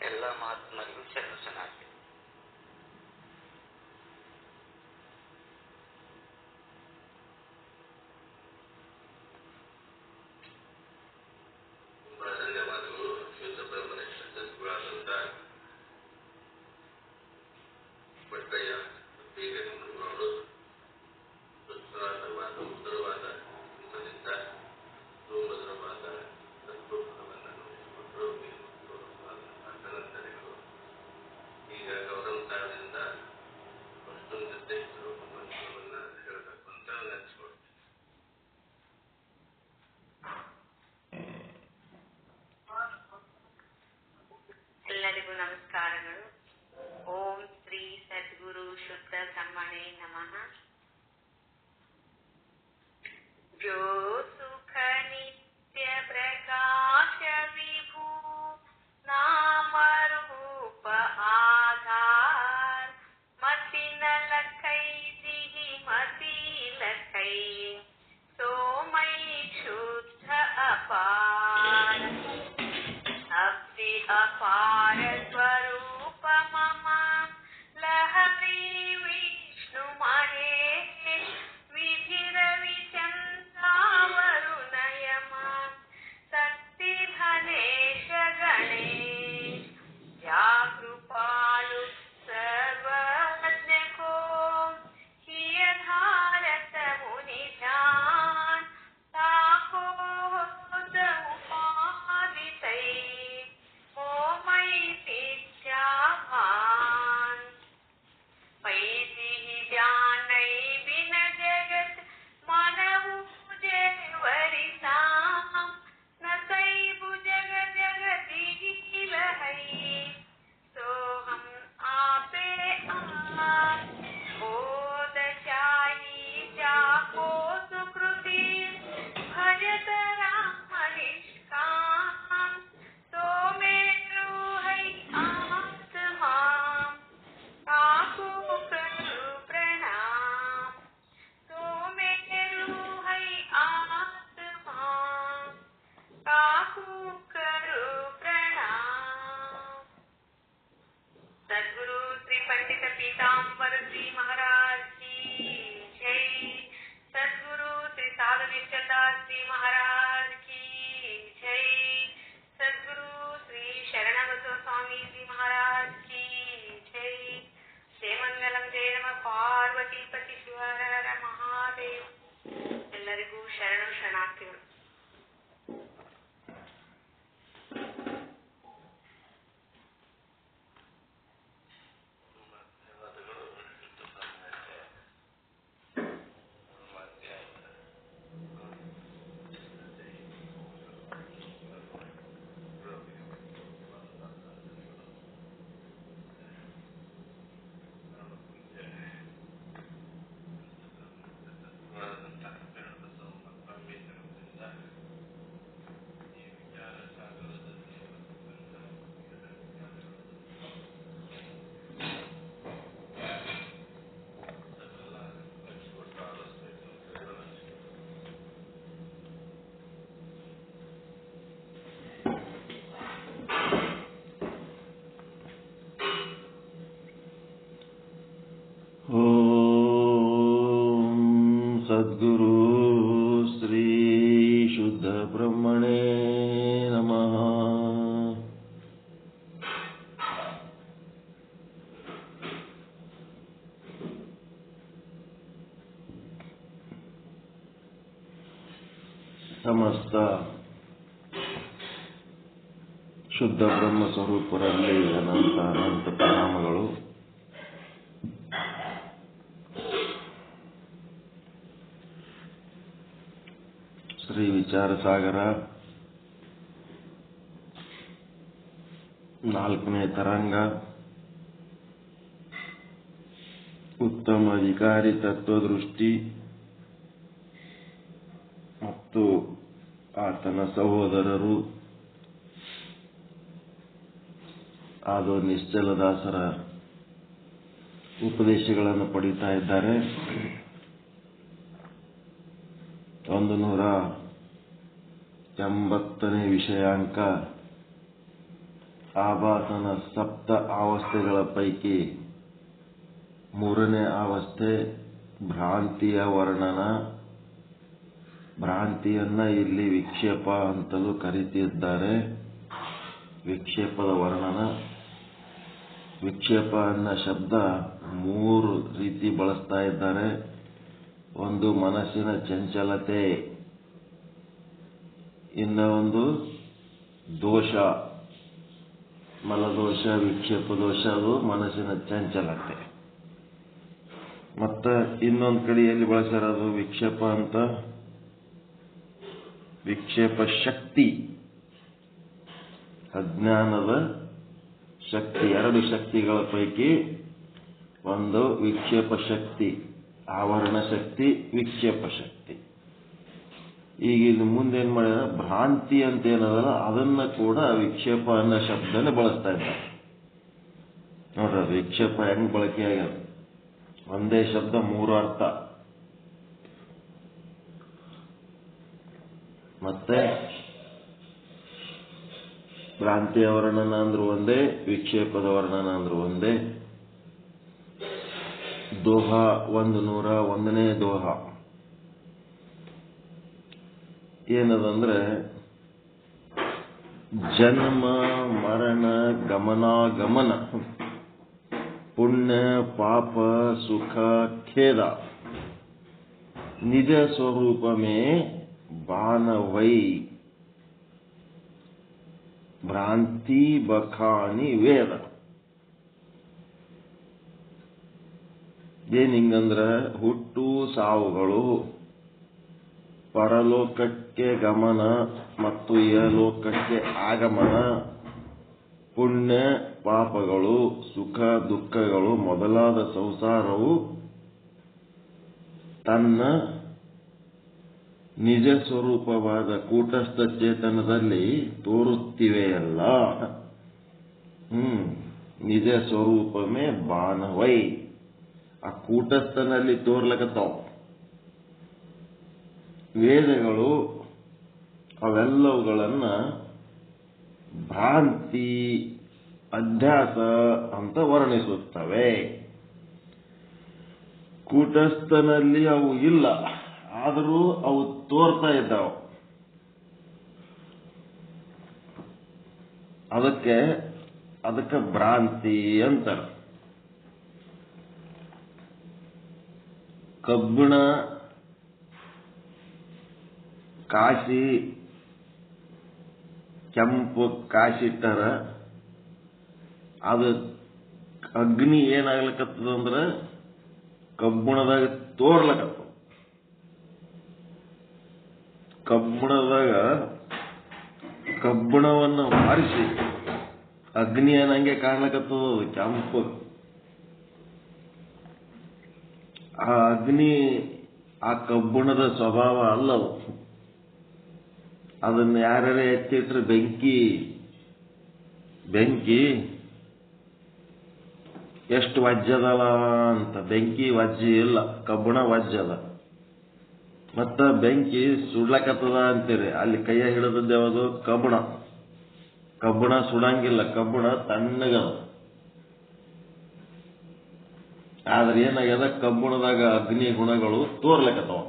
ಎಲ್ಲ ಮಹಾತ್ಮರಿಗೂ ಶರಣಾಗಿ. ತುಂಬಾ ಧನ್ಯವಾದಗಳು. ಶುದ್ಧ ಬ್ರಹ್ಮನ ಸದ್ಗುರುಗಳಾದಂಥ ಭಟ್ಟಯ್ಯ ಬೀಗರು ಸುಸ್ವಾದವಾದ ಉತ್ತರವಾದ ಚಿಂತನೆಯಿಂದ ಸುಮಧುರವಾದ ಸದ್ಗುರುಗಳನ್ನು ನುಡಿಸಿಕೊಟ್ಟರು. ಅಭಿನಂದನೆಗಳು. ಈಗ ಗೌರವ ಕಾರಣದಿಂದ ಅಷ್ಟು ನಿರ್ದೇಶಕರು ಮಂತ್ರವನ್ನು ಹೇಳಬೇಕು ಅಂತ ನೆನೆಸ್ಕೊಳ್ತೀವಿ. ಎಲ್ಲರಿಗೂ ನಮಸ್ಕಾರಗಳು. ಓಂ ಶ್ರೀ ಸದ್ಗುರು ಶುದ್ಧ ಬ್ರಹ್ಮಣೇ ನಮಃ. जो सुख नित्य प्रकाश विभू नाम रूप आधार मति न लखई दिहि मद स्वरूप मम लहरी विष्णु महेश विधिरविचन्द्रावरुणयम शक्ति धनेश गणेश या कृपालु सर्वज्ञ को हिय धारत मुनि ध्यान ताको उपादितै मोमयि विद्यावान पैति ध्यानै बिन जगत मानव वरिसाम न सैबु जग जगदीव है सोहम आपे बोध चाही जाको सुकृति भजत राम निष्काम तो मेरु है आत्मा ताको करू प्रणाम तो मेरु है आत्मा ताको करू प्रणाम। सद्गुरु श्री पंडित पीताम्बर श्री महाराज की जय। सद्गुरु श्री साधु निश्चलदास जी महाराज की जय। सद्गुरु श्री शरणबसव स्वामी जी महाराज की जय। जय मंगलम जय नम पार्वती पति शिव हर हर ಮಹಾದೇವ। ಎಲ್ಲರಿಗೂ ಶರಣು ಶರಣಾರ್ಥಿಗಳು। ಸದ್ಗುರು ಶ್ರೀ ಶುದ್ಧ ಬ್ರಹ್ಮಣೇ ನಮಃ. ಸಮಸ್ತ ಶುದ್ಧ ಬ್ರಹ್ಮ ಸ್ವರೂಪರಲ್ಲಿ ಅನಂತ ಅನಂತ ಪ್ರಣಾಮಗಳು. ಶ್ರೀ ವಿಚಾರ ಸಾಗರ 4ನೇ ತರಂಗ ಉತ್ತಮ ಅಧಿಕಾರಿ ತತ್ವದೃಷ್ಟಿ ಮತ್ತು ಆತನ ಸಹೋದರರು ಆದೋ ನಿಶ್ಚಲದಾಸರ ಉಪದೇಶಗಳನ್ನು ಪಡೀತಾ ಇದ್ದಾರೆ. 180ನೇ ವಿಷಯಾಂಕ ಆಭಾಸನ ಸಪ್ತ ಅವಸ್ಥೆಗಳ ಪೈಕಿ 3ನೇ ಅವಸ್ಥೆ ಭ್ರಾಂತಿಯ ವರ್ಣನ. ಭ್ರಾಂತಿಯನ್ನ ಇಲ್ಲಿ ವಿಕ್ಷೇಪ ಅಂತಲೂ ಕರೀತಿದ್ದಾರೆ. ವಿಕ್ಷೇಪದ ವರ್ಣನ. ವಿಕ್ಷೇಪ ಅನ್ನೋ ಶಬ್ದ 3 ರೀತಿ ಬಳಸ್ತಾ ಇದ್ದಾರೆ. ಒಂದು ಮನಸ್ಸಿನ ಚಂಚಲತೆ, ಇನ್ನ ಒಂದು ದೋಷ, ಮಲದೋಷ, ವಿಕ್ಷೇಪ ದೋಷ, ಅದು ಮನಸ್ಸಿನ ಚಂಚಲತೆ. ಮತ್ತೆ ಇನ್ನೊಂದು ಕಡೆಯಲ್ಲಿ ಬಳಸಿರೋದು ವಿಕ್ಷೇಪ ಅಂತ ವಿಕ್ಷೇಪ ಶಕ್ತಿ, ಅಜ್ಞಾನದ ಶಕ್ತಿ. 2 ಶಕ್ತಿಗಳ ಪೈಕಿ ಒಂದು ವಿಕ್ಷೇಪ ಶಕ್ತಿ, ಆವರಣ ಶಕ್ತಿ, ವಿಕ್ಷೇಪ ಶಕ್ತಿ. ಈಗ ಇಲ್ಲಿ ಮುಂದೇನ್ ಮಾಡಿದ ಭ್ರಾಂತಿ ಅಂತ ಏನದಲ್ಲ ಅದನ್ನ ಕೂಡ ವಿಕ್ಷೇಪ ಅನ್ನೋ ಶಬ್ದನೇ ಬಳಸ್ತಾ ಇದ್ದಾರೆ. ನೋಡ್ರಿ ವಿಕ್ಷೇಪ ಹೆಂಗ್ ಬಳಕೆ ಆಗ್ಯದ. ಒಂದೇ ಶಬ್ದ 3 ಅರ್ಥ. ಮತ್ತೆ ಭ್ರಾಂತಿಯ ವರ್ಣನ ಅಂದ್ರೂ ಒಂದೇ, ವಿಕ್ಷೇಪದ ವರ್ಣನ ಅಂದ್ರೂ ಒಂದೇ. ದೋಹ 101ನೇ ದೋಹ ಏನದಂದ್ರೆ, ಜನ್ಮ ಮರಣ ಗಮನಾಗಮನ, ಪುಣ್ಯ ಪಾಪ ಸುಖ ಖೇದ, ನಿಜ ಸ್ವರೂಪ ಮೇ ಬಾನವೈ, ಭ್ರಾಂತಿ ಬಖಾನಿ ವೇದ. ಏನಿಂಗಂದ್ರ ಹುಟ್ಟು ಸಾವುಗಳು, ಪರಲೋಕಕ್ಕೆ ಗಮನ ಮತ್ತು ಇಹಲೋಕಕ್ಕೆ ಆಗಮನ, ಪುಣ್ಯ ಪಾಪಗಳು, ಸುಖ ದುಃಖಗಳು ಮೊದಲಾದ ಸಂಸಾರವು ತನ್ನ ನಿಜ ಸ್ವರೂಪವಾದ ಕೂಟಸ್ಥ ಚೇತನದಲ್ಲಿ ತೋರುತ್ತಿವೆಯಲ್ಲ. ನಿಜ ಸ್ವರೂಪಮೇ ಬಾನವೈ, ಆ ಕೂಟಸ್ಥನಲ್ಲಿ ತೋರ್ಲಕತ್ತಾವ. ವೇದಗಳು ಅವೆಲ್ಲವುಗಳನ್ನ ಭ್ರಾಂತಿ ಅಧ್ಯಾಸ ಅಂತ ವರ್ಣಿಸುತ್ತವೆ. ಕೂಟಸ್ಥನಲ್ಲಿ ಅವು ಇಲ್ಲ, ಆದರೂ ಅವು ತೋರ್ತಾ ಇದ್ದಾವೆ. ಅದಕ್ಕೆ ಭ್ರಾಂತಿ ಅಂತಾರೆ. ಕಬ್ಬಿಣ ಕಾಸಿ ಕೆಂಪು ಕಾಸಿಟ್ಟರ ಅದು ಅಗ್ನಿ ಏನಾಗ್ಲಿಕ್ಕತ್ತದಂದ್ರ ಕಬ್ಬಿಣದಾಗ ತೋರ್ಲಕತ್ತ. ಕಬ್ಬಿಣದಾಗ ಕಬ್ಬಿಣವನ್ನು ಮಾರಿಸಿ ಅಗ್ನಿ ಏನಂಗೆ ಕಾಣ್ಲಕತ್ತದ ಕೆಂಪು. ಆ ಅಗ್ನಿ ಆ ಕಬ್ಬಿಣದ ಸ್ವಭಾವ ಅಲ್ಲವು. ಅದನ್ನು ಯಾರ್ಯಾರ ಎತ್ತಿಟ್ರೆ ಬೆಂಕಿ ಎಷ್ಟು ವಜ್ಜದಲ್ಲ ಅಂತ. ಬೆಂಕಿ ವಜ್ಜಿ ಇಲ್ಲ, ಕಬ್ಬಿಣ ವಜ್ಜದ. ಮತ್ತ ಬೆಂಕಿ ಸುಡ್ಲಕತ್ತದ ಅಂತೀರಿ, ಅಲ್ಲಿ ಕೈಯ ಹಿಡಿದದ್ದು ಯಾವುದು? ಕಬ್ಬಿಣ ಸುಡಂಗಿಲ್ಲ, ಕಬ್ಬಿಣ ತಣ್ಣಗದ. ಆದ್ರೆ ಏನಾಗ್ಯದ, ಕಬ್ಬಿಣದಾಗ ಅಗ್ನಿ ಗುಣಗಳು ತೋರ್ಲಕತ್ತವ.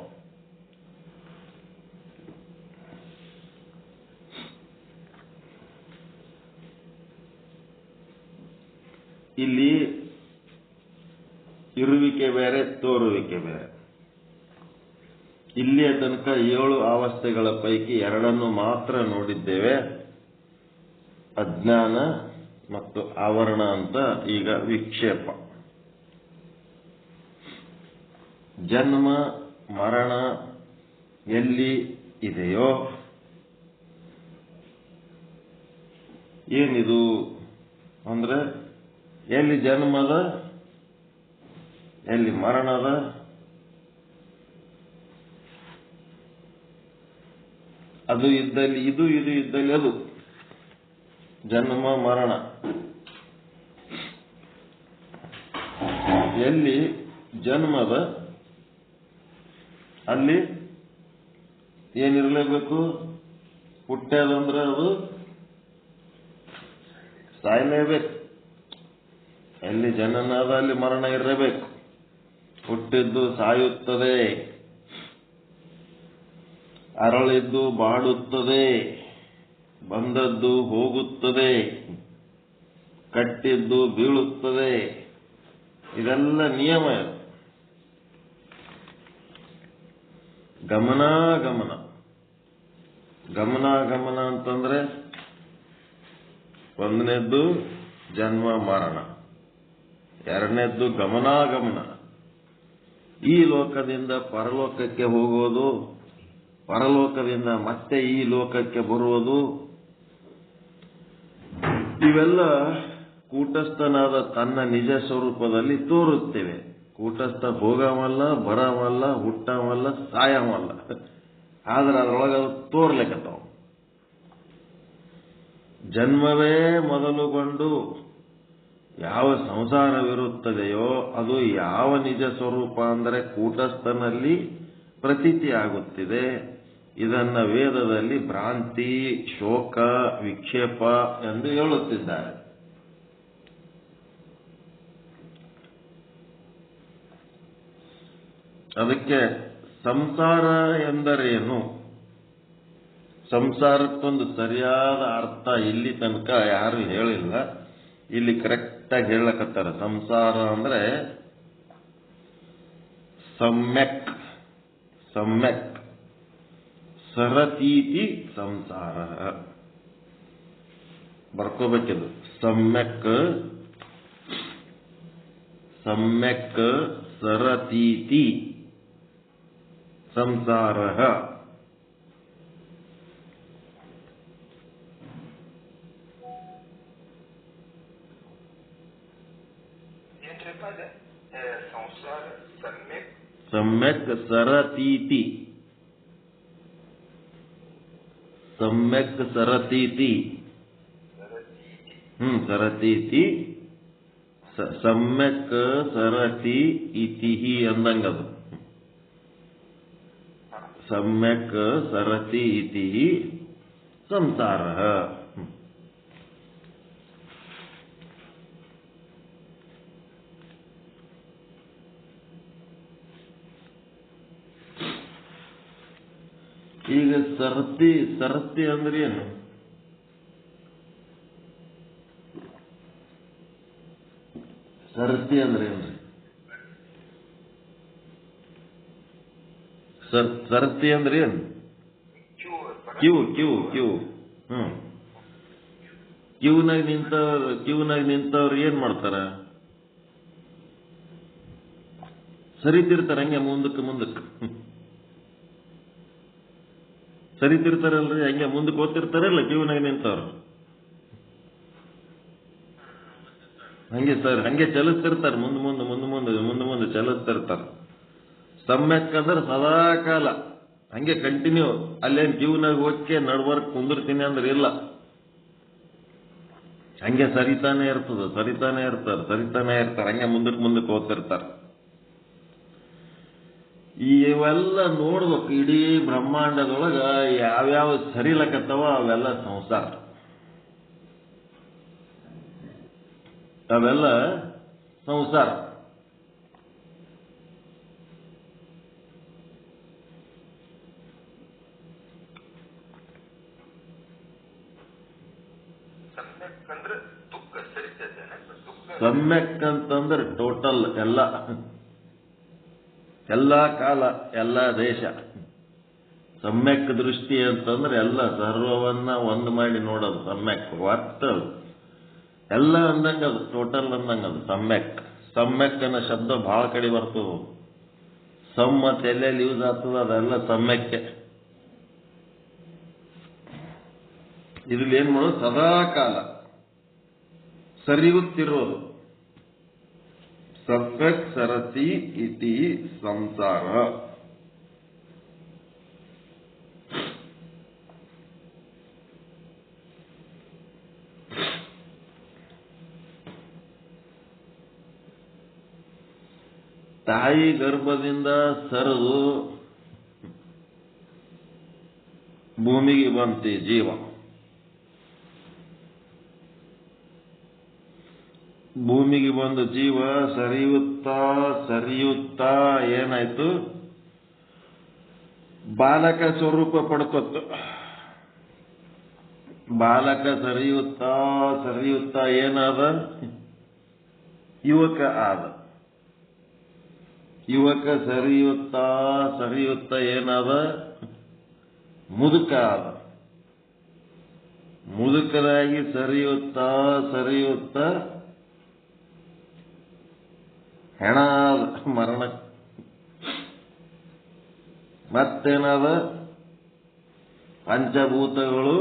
ಇಲ್ಲಿ ಇರುವಿಕೆ ಬೇರೆ, ತೋರುವಿಕೆ ಬೇರೆ. ಇಲ್ಲಿಯ ತನಕ 7 ಅವಸ್ಥೆಗಳ ಪೈಕಿ 2 ಮಾತ್ರ ನೋಡಿದ್ದೇವೆ, ಅಜ್ಞಾನ ಮತ್ತು ಆವರಣ ಅಂತ. ಈಗ ವಿಕ್ಷೇಪ. ಜನ್ಮ ಮರಣ ಎಲ್ಲಿ ಇದೆಯೋ, ಏನಿದು ಅಂದ್ರೆ ಎಲ್ಲಿ ಜನ್ಮದ, ಎಲ್ಲಿ ಮರಣದ, ಅದು ಇದ್ದಲ್ಲಿ ಇದು ಇದ್ದಲ್ಲಿ ಅದು. ಜನ್ಮ ಮರಣ ಎಲ್ಲಿ ಜನ್ಮದ ಅಲ್ಲಿ ಏನಿರಲೇಬೇಕು? ಹುಟ್ಟ್ಯಾದಂದ್ರೆ ಅದು ಸಾಯಲೇಬೇಕು. ಎಲ್ಲಿ ಜನನಾದ ಅಲ್ಲಿ ಮರಣ ಇರಬೇಕು. ಹುಟ್ಟಿದ್ದು ಸಾಯುತ್ತದೆ, ಅರಳಿದ್ದು ಬಾಡುತ್ತದೆ, ಬಂದದ್ದು ಹೋಗುತ್ತದೆ, ಕಟ್ಟಿದ್ದು ಬೀಳುತ್ತದೆ. ಇದೆಲ್ಲ ನಿಯಮ. ಗಮನಾಗಮನ ಅಂತಂದ್ರೆ ಒಂದನೇದ್ದು ಜನ್ಮ ಮರಣ, ಎರಡನೇದ್ದು ಗಮನಾಗಮನ. ಈ ಲೋಕದಿಂದ ಪರಲೋಕಕ್ಕೆ ಹೋಗೋದು, ಪರಲೋಕದಿಂದ ಮತ್ತೆ ಈ ಲೋಕಕ್ಕೆ ಬರುವುದು. ಇವೆಲ್ಲ ಕೂಟಸ್ಥನಾದ ತನ್ನ ನಿಜ ಸ್ವರೂಪದಲ್ಲಿ ತೋರುತ್ತೇವೆ. ಕೂಟಸ್ಥ ಹೋಗವಲ್ಲ, ಬರವಲ್ಲ, ಹುಟ್ಟವಲ್ಲ, ಸಾಯವಲ್ಲ. ಆದ್ರೆ ಅದರೊಳಗೆ ಅದು ತೋರ್ಲಿಕ್ಕತ್ತಾವ. ಜನ್ಮವೇ ಮೊದಲುಗೊಂಡು ಯಾವ ಸಂಸಾರವಿರುತ್ತದೆಯೋ ಅದು ಯಾವ ನಿಜ ಸ್ವರೂಪ ಅಂದರೆ ಕೂಟಸ್ಥನಲ್ಲಿ ಪ್ರತೀತಿ ಆಗುತ್ತಿದೆ. ಇದನ್ನ ವೇದದಲ್ಲಿ ಭ್ರಾಂತಿ, ಶೋಕ, ವಿಕ್ಷೇಪ ಎಂದು ಹೇಳುತ್ತಿದ್ದಾರೆ. ಅದಕ್ಕೆ ಸಂಸಾರ ಎಂದರೇನು, ಸಂಸಾರಕ್ಕೊಂದು ಸರಿಯಾದ ಅರ್ಥ ಇಲ್ಲಿ ತನಕ ಯಾರು ಹೇಳಿಲ್ಲ. ಇಲ್ಲಿ ಕರೆಕ್ಟಾಗಿ ಹೇಳಕತ್ತಾರ. ಸಂಸಾರ ಅಂದ್ರೆ ಸಮ್ಯಕ್ ಸಮ್ಯಕ್ ಸರತೀತಿ ಸಂಸಾರ. ಬರ್ಕೋಬೇಕಿದು. ಸಮ್ಯಕ್ ಸಮ್ಯಕ್ ಸರತೀತಿ ಸಂಸಾರ. ಸಂಸಾರ ಸಮ್ಯಕ್ ಸಮ್ಯಕ್ ಸರತೀತಿ ಸಮ್ಯಕ್ ಸರತೀತಿ ಸರತೀತಿ ಸಮ್ಯಕ್ ಸರತಿ ಇತಿ ಅಂದಂಗದು. ಸಮ್ಯಕ್ ಸರತಿ ಇತಿ ಸಂಸಾರ. ಈಗ ಸರತಿ ಸರತಿ ಅಂದ್ರೆ ಏನು? ಸರತಿ ಅಂದ್ರೆ ಏನ್ರಿ? ಸರತಿ ಅಂದ್ರೆ ಏನು? Queue queue queue. ಕ್ಯೂನಾಗ ನಿಂತವ್ರು ಏನ್ ಮಾಡ್ತಾರ? ಸರಿತಿರ್ತಾರ, ಹಂಗೆ ಮುಂದಕ್ಕೆ ಸರಿತಿರ್ತಾರಲ್ರಿ, ಹಂಗೆ ಮುಂದಕ್ಕೆ ಓದ್ತಿರ್ತಾರಲ್ಲ ಕ್ಯೂನಾಗ ನಿಂತವ್ರು. ಹಂಗೆ ಸರ್ ಹಂಗೆ ಚಲಿಸ್ತಿರ್ತಾರ, ಮುಂದೆ ಚಲಿಸ್ತಿರ್ತಾರ. ಸಮ್ಯಕ್ ಅಂದ್ರೆ ಸದಾ ಕಾಲ ಹಂಗೆ ಕಂಟಿನ್ಯೂ. ಅಲ್ಲೇನ್ ಕ್ಯೂನಾಗ ಹೋಗಿ ನಡ್ವರ್ಕ್ ಕುಂದಿರ್ತೀನಿ ಅಂದ್ರೆ ಇಲ್ಲ, ಹಂಗೆ ಸರಿತಾನೆ ಇರ್ತಾರೆ, ಹಂಗೆ ಮುಂದಕ್ಕೆ ಹೋಗ್ತಿರ್ತಾರ. ಇವೆಲ್ಲ ನೋಡ್ಬೇಕು. ಇಡೀ ಬ್ರಹ್ಮಾಂಡದೊಳಗ ಯಾವ್ಯಾವ ಸರಿಲಕತ್ತವ ಅವೆಲ್ಲ ಸಂಸಾರ, ಅವೆಲ್ಲ ಸಂಸಾರ. ಸಮ್ಯಕ್ ಅಂತಂದ್ರೆ ಟೋಟಲ್ ಎಲ್ಲ ಕಾಲ, ಎಲ್ಲ ದೇಶ. ಸಮ್ಯಕ್ ದೃಷ್ಟಿ ಅಂತಂದ್ರೆ ಎಲ್ಲ ಸರ್ವವನ್ನ ಒಂದು ಮಾಡಿ ನೋಡೋದು ಸಮ್ಯಕ್. ಒಟ್ಟು ಎಲ್ಲ ಅಂದಂಗದು, ಟೋಟಲ್ ಅಂದಂಗದು ಸಮ್ಯಕ್. ಸಮ್ಯಕ್ ಅನ್ನೋ ಶಬ್ದ ಬಹಳ ಕಡೆ ಬರ್ತದ. ಸಮ್ ಮತ್ತೆ ಎಲ್ಲೆಲ್ಲಿ ಯೂಸ್ ಆಗ್ತದ ಅದೆಲ್ಲ ಸಮ್ಯಕ್ಕೆ. ಇದ್ರಲ್ಲಿ ಏನ್ ಮಾಡೋದು? ಸದಾ ಕಾಲ ಸರಿಯುತ್ತಿರೋದು. ಸಮ್ಯಕ್ ಸರತಿ ಇತಿ ಸಂಸಾರ. ತಾಯಿ ಗರ್ಭದಿಂದ ಸರಿದು ಭೂಮಿಗೆ ಬಂತಿ ಜೀವ. ಭೂಮಿಗೆ ಬಂದ ಜೀವ ಸರಿಯುತ್ತಾ ಏನಾಯ್ತು? ಬಾಲಕ ಸ್ವರೂಪ ಪಡ್ಕೊತ್ತು. ಬಾಲಕ ಸರಿಯುತ್ತಾ ಏನಾದ? ಯುವಕ ಆದ. ಯುವಕ ಸರಿಯುತ್ತಾ ಏನಾದ? ಮುದುಕ ಆದ. ಮುದುಕರಾಗಿ ಸರಿಯುತ್ತಾ ಹೆಣ ಆದ, ಮರಣ. ಮತ್ತೇನಾದ? ಪಂಚಭೂತಗಳು.